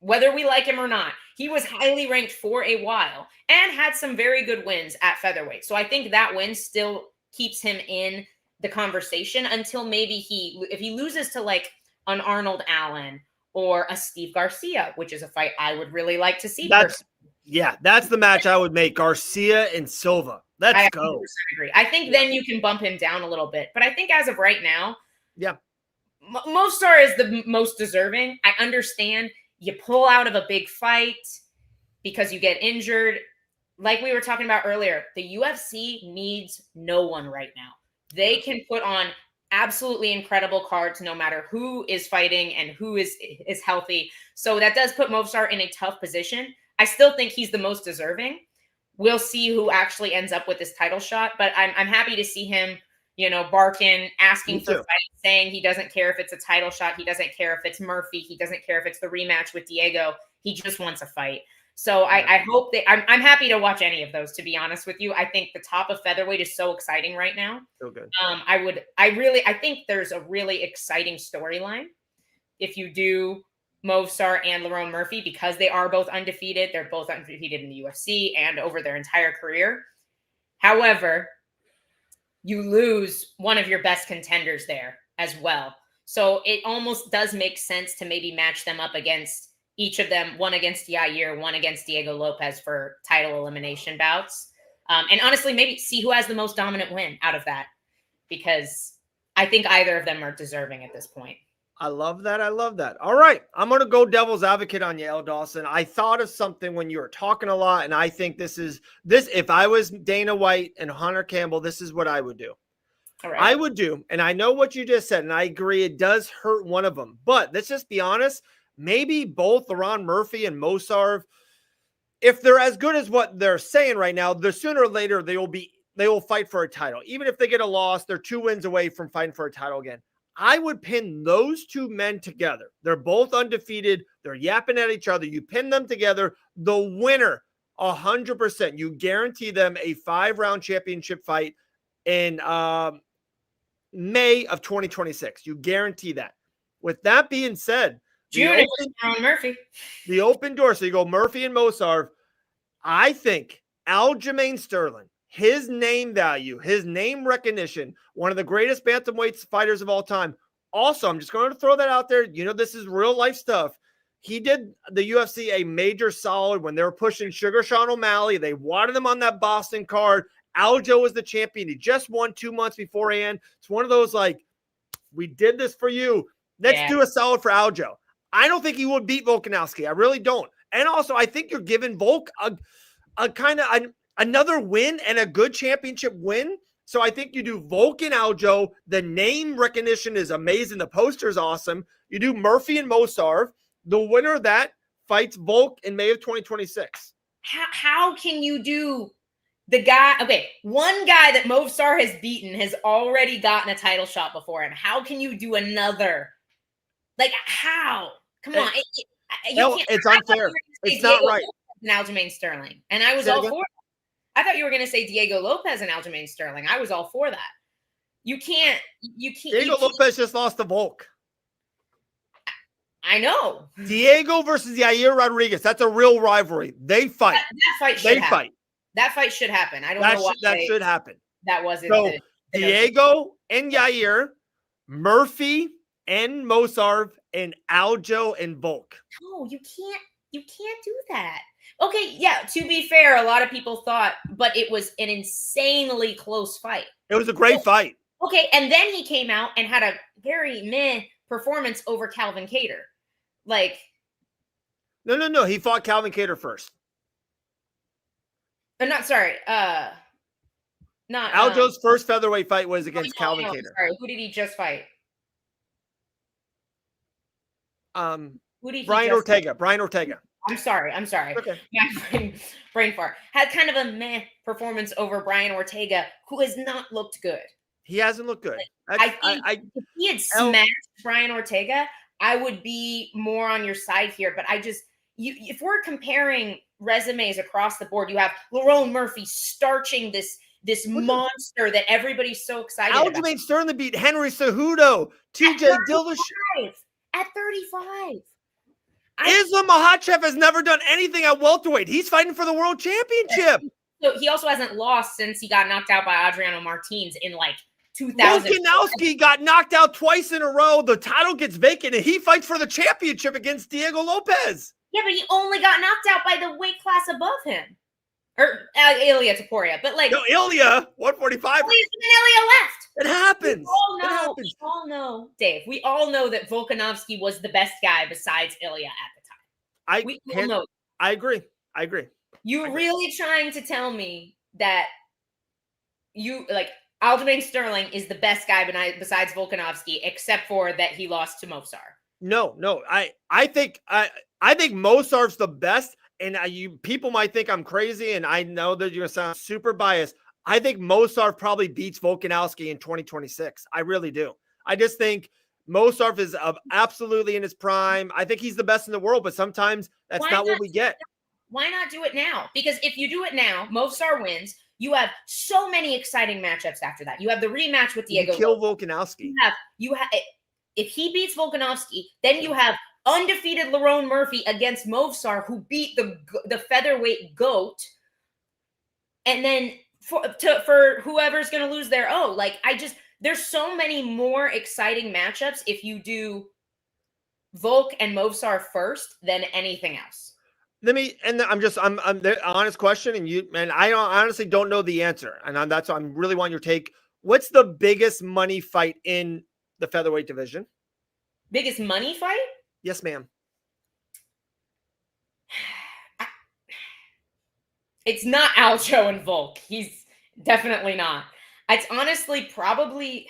[SPEAKER 2] Whether we like him or not, he was highly ranked for a while and had some very good wins at featherweight. So I think that win still keeps him in the conversation until maybe if he loses to like an Arnold Allen or a Steve Garcia, which is a fight I would really like to see.
[SPEAKER 1] That's the match I would make, Garcia and Silva. Let's go.
[SPEAKER 2] Agree. I think then you can bump him down a little bit. But I think as of right now, Movsar is the most deserving. I understand you pull out of a big fight because you get injured. Like we were talking about earlier, the UFC needs no one right now. They can put on absolutely incredible cards no matter who is fighting and who is healthy. So that does put Movsar in a tough position. I still think he's the most deserving. We'll see who actually ends up with this title shot, but I'm happy to see him, barking, asking for fights, saying he doesn't care if it's a title shot. He doesn't care if it's Murphy. He doesn't care if it's the rematch with Diego. He just wants a fight. So I hope I'm happy to watch any of those, to be honest with you. I think the top of featherweight is so exciting right now.
[SPEAKER 1] So good.
[SPEAKER 2] I think there's a really exciting storyline if you do Movsar and Lerone Murphy, because they are both undefeated. They're both undefeated in the UFC and over their entire career. However, you lose one of your best contenders there as well. So it almost does make sense to maybe match them up against each of them, one against Yair, one against Diego Lopez for title elimination bouts. And honestly, maybe see who has the most dominant win out of that, because I think either of them are deserving at this point.
[SPEAKER 1] I love that. All right. I'm going to go devil's advocate on you, Elle Dawson. I thought of something when you were talking a lot, and I think this, if I was Dana White and Hunter Campbell, this is what I would do.
[SPEAKER 2] All right.
[SPEAKER 1] I would do, and I know what you just said, and I agree it does hurt one of them. But let's just be honest, maybe both Lerone Murphy and Movsar, if they're as good as what they're saying right now, the sooner or later they will fight for a title. Even if they get a loss, they're 2 wins away from fighting for a title again. I would pin those two men together. They're both undefeated. They're yapping at each other. You pin them together. The winner, 100%. You guarantee them a 5-round championship fight in May of 2026. You guarantee that. With that being said,
[SPEAKER 2] June, Murphy.
[SPEAKER 1] The open door. So you go Murphy and Movsar. I think Aljamain Sterling, his name value, his name recognition, one of the greatest bantamweight fighters of all time. Also, I'm just going to throw that out there. This is real life stuff. He did the UFC a major solid when they were pushing Sugar Sean O'Malley. They wanted him on that Boston card. Aljo was the champion. He just won 2 months beforehand. It's one of those like, we did this for you. Let's do a solid for Aljo. I don't think he would beat Volkanovski. I really don't. And also, I think you're giving Volk a kind of another win and a good championship win So I think you do Volk and Aljo. The name recognition is amazing. The poster is awesome. You do Murphy and Mosarv. The winner of that fights Volk in May of 2026.
[SPEAKER 2] How can you do the guy? Okay, one guy that Movsar has beaten has already gotten a title shot before him. How can you do another? Like, how? Come on.
[SPEAKER 1] It's unfair. It's not right.
[SPEAKER 2] And Aljamain Sterling. And I was all for that. I thought you were going to say Diego Lopez and Aljamain Sterling. I was all for that. You can't.
[SPEAKER 1] Diego Lopez just lost to Volk.
[SPEAKER 2] I know.
[SPEAKER 1] Diego versus Yair Rodriguez. That's a real rivalry. They fight.
[SPEAKER 2] That fight should happen. That fight should happen. I don't know why.
[SPEAKER 1] That should happen.
[SPEAKER 2] That wasn't.
[SPEAKER 1] So Diego and Yair, Murphy and Mosarv, and Aljo and Volk.
[SPEAKER 2] No, you can't. You can't do that. Okay, yeah, to be fair, a lot of people thought, but it was an insanely close fight.
[SPEAKER 1] It was a great fight.
[SPEAKER 2] Okay, and then he came out and had a very meh performance over Calvin Kattar. Like,
[SPEAKER 1] no. He fought Calvin Kattar first.
[SPEAKER 2] I'm not sorry. Not
[SPEAKER 1] Aljo's first featherweight fight was against Calvin Kattar.
[SPEAKER 2] Sorry, who did he just fight? Who did he
[SPEAKER 1] Brian Ortega. Brian Ortega.
[SPEAKER 2] I'm sorry.
[SPEAKER 1] Okay.
[SPEAKER 2] My brain fart. Had kind of a meh performance over Brian Ortega, who has not looked good.
[SPEAKER 1] He hasn't looked good.
[SPEAKER 2] I think if he had smashed Brian Ortega, I would be more on your side here. But if we're comparing resumes across the board, you have Lerone Murphy starching this monster that everybody's so excited about.
[SPEAKER 1] Aljamain Sterling beat Henry Cejudo, TJ Dillashaw
[SPEAKER 2] at 35.
[SPEAKER 1] Islam Makhachev has never done anything at welterweight. He's fighting for the world championship.
[SPEAKER 2] So he also hasn't lost since he got knocked out by Adriano Martins in like 2000.
[SPEAKER 1] Volkanovski got knocked out twice in a row. The title gets vacant, and he fights for the championship against Diego Lopez.
[SPEAKER 2] Yeah, but he only got knocked out by the weight class above him. Or Ilya Taporia. But like...
[SPEAKER 1] No, Ilya, 145.
[SPEAKER 2] Ilya left.
[SPEAKER 1] It happens.
[SPEAKER 2] We all know, Dave, we all know that Volkanovski was the best guy besides Ilya at the time. We all know.
[SPEAKER 1] I agree.
[SPEAKER 2] You're really trying to tell me that Aljamain Sterling is the best guy besides Volkanovski, except for that he lost to Mosar.
[SPEAKER 1] No. I think Mosarv's the best, and people might think I'm crazy, and I know that you're gonna sound super biased. I think Mosarv probably beats Volkanovski in 2026. I really do. I just think Mosarv is absolutely in his prime. I think he's the best in the world, but sometimes that's not what we get.
[SPEAKER 2] Why not do it now? Because if you do it now, Mosar wins. You have so many exciting matchups after that. You have the rematch with Diego.
[SPEAKER 1] Kill Volkanovski.
[SPEAKER 2] You have if he beats Volkanovski, then you have undefeated Lerone Murphy against Movsar, who beat the featherweight GOAT, and then for whoever's going to lose their there's so many more exciting matchups if you do Volk and Movsar first than anything else.
[SPEAKER 1] I'm the honest question, and I honestly don't know the answer, and that's why I'm really wanting your take. What's the biggest money fight in the featherweight division?
[SPEAKER 2] Biggest money fight?
[SPEAKER 1] Yes, ma'am.
[SPEAKER 2] It's not Aljo and Volk. He's definitely not. It's honestly probably,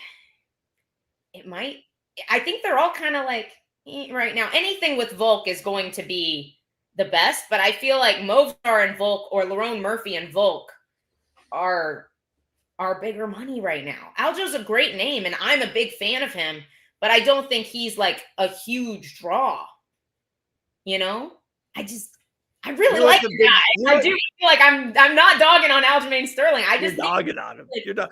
[SPEAKER 2] I think they're all kind of like right now. Anything with Volk is going to be the best, but I feel like Movsar and Volk or Lerone Murphy and Volk are bigger money right now. Aljo's a great name, and I'm a big fan of him, but I don't think he's like a huge draw. You know? I really like the guy. I do feel like I'm not dogging on Aljamain Sterling. I just
[SPEAKER 1] dogging on him. You're not.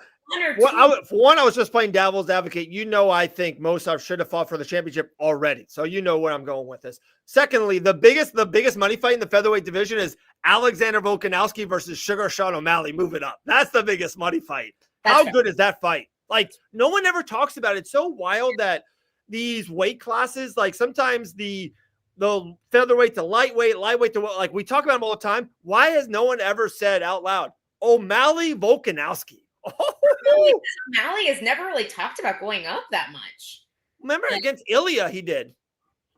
[SPEAKER 1] For one, I was just playing devil's advocate. I think Mosarv should have fought for the championship already. So you know where I'm going with this. Secondly, the biggest money fight in the featherweight division is Alexander Volkanovski versus Sugar Sean O'Malley. Move it up. That's the biggest money fight. How good is that fight? Like, no one ever talks about it. It's so wild that these weight classes, like sometimes the featherweight to lightweight to like we talk about them all the time. Why has no one ever said out loud, O'Malley Volkanovski?
[SPEAKER 2] O'Malley has never really talked about going up that much.
[SPEAKER 1] Remember against Ilya, he did.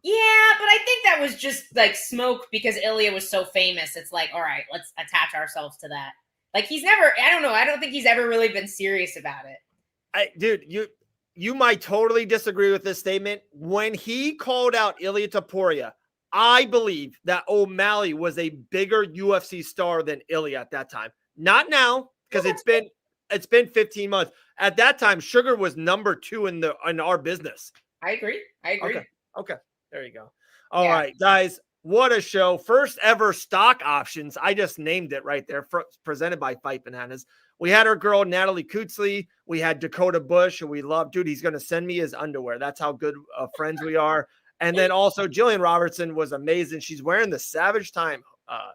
[SPEAKER 2] Yeah, but I think that was just like smoke because Ilya was so famous. It's like, all right, let's attach ourselves to that. Like he's never, I don't know. I don't think he's ever really been serious about it.
[SPEAKER 1] Dude, you might totally disagree with this statement. When he called out Ilia Topuria, I believe that O'Malley was a bigger UFC star than Ilia at that time. Not now, because it's been 15 months. At that time, Sugar was number 2 in our business.
[SPEAKER 2] I agree.
[SPEAKER 1] Okay. There you go. All right, guys. What a show. First ever stock options. I just named it right there. Presented by Fight Bananas. We had our girl, Natalie Kutzli. We had Dakota Bush, and we love, dude, he's going to send me his underwear. That's how good friends we are. And then also Gillian Robertson was amazing. She's wearing the Savage Time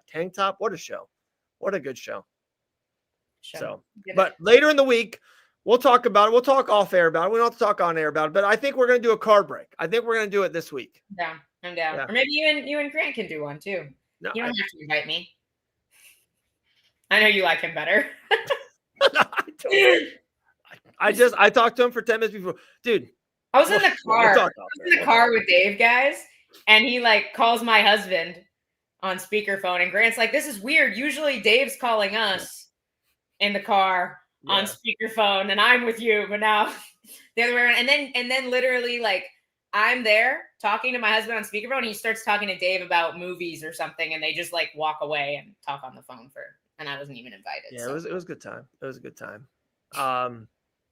[SPEAKER 1] tank top. What a show. What a good show. So, but later in the week, we'll talk about it. We'll talk off air about it. We don't have to talk on air about it, but I think we're going to do a card break. I think we're going to do it this week.
[SPEAKER 2] I'm down. Yeah. Or maybe you and Grant can do one too. No, you don't have to invite me. I know you like him better.
[SPEAKER 1] I talked to him for 10 minutes before. Dude.
[SPEAKER 2] I was in the car. I was in the car with Dave, guys, and he like calls my husband on speakerphone, and Grant's like, "This is weird. Usually Dave's calling us in the car on speakerphone, and I'm with you, but now the other way around." And then literally like I'm there talking to my husband on speakerphone, and he starts talking to Dave about movies or something, and they just like walk away and talk on the phone and I wasn't even invited.
[SPEAKER 1] Yeah, so. It was a good time. It was a good time.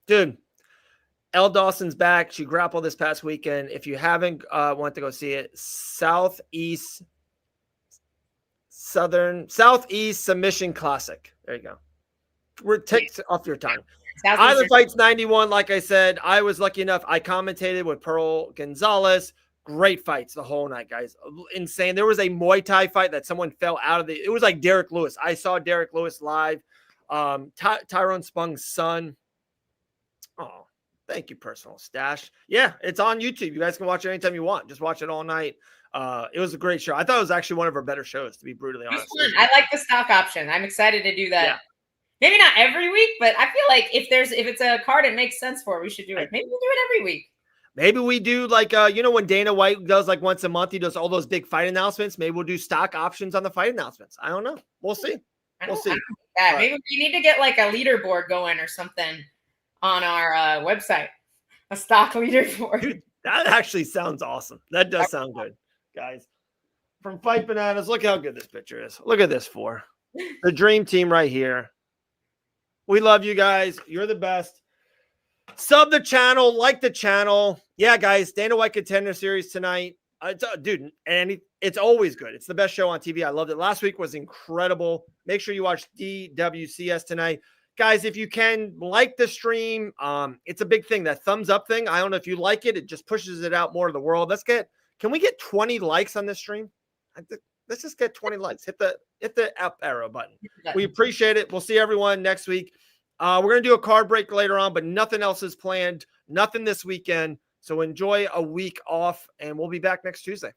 [SPEAKER 1] Dude. Elle Dawson's back. She grappled this past weekend. If you haven't want to go see it, Southeast Submission Classic. There you go. We're takes off your time. Either Fights 91. Like I said, I was lucky enough. I commentated with Pearl Gonzalez. Great fights the whole night, guys. Insane. There was a Muay Thai fight that someone fell out of it was like Derek Lewis. I saw Derek Lewis live. Tyrone Spong's son. Oh. Thank you, Personal Stash. Yeah, it's on YouTube. You guys can watch it anytime you want. Just watch it all night. It was a great show. I thought it was actually one of our better shows, to be brutally honest.
[SPEAKER 2] I like the stock option. I'm excited to do that. Yeah. Maybe not every week, but I feel like if it's a card it makes sense for, we should do it. Maybe we'll do it every week.
[SPEAKER 1] Maybe we do like when Dana White does like once a month, he does all those big fight announcements. Maybe we'll do stock options on the fight announcements. I don't know. We'll see. We'll see.
[SPEAKER 2] Maybe we need to get like a leaderboard going or something on our website, a stock leaderboard.
[SPEAKER 1] Dude, that actually sounds awesome. That does sound good, guys. From Fight Bananas, look how good this picture is. Look at this for the dream team right here. We love you guys. You're the best. Sub the channel, like the channel. Yeah, guys, Dana White Contender Series tonight. Dude, and it's always good. It's the best show on TV. I loved it. Last week was incredible. Make sure you watch DWCS tonight. Guys, if you can, like the stream. It's a big thing. That thumbs up thing. I don't know if you like it. It just pushes it out more to the world. Can we get 20 likes on this stream? Let's just get 20 likes. Hit the up arrow button. We appreciate it. We'll see everyone next week. We're going to do a card break later on, but nothing else is planned. Nothing this weekend. So enjoy a week off, and we'll be back next Tuesday.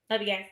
[SPEAKER 2] Love you guys.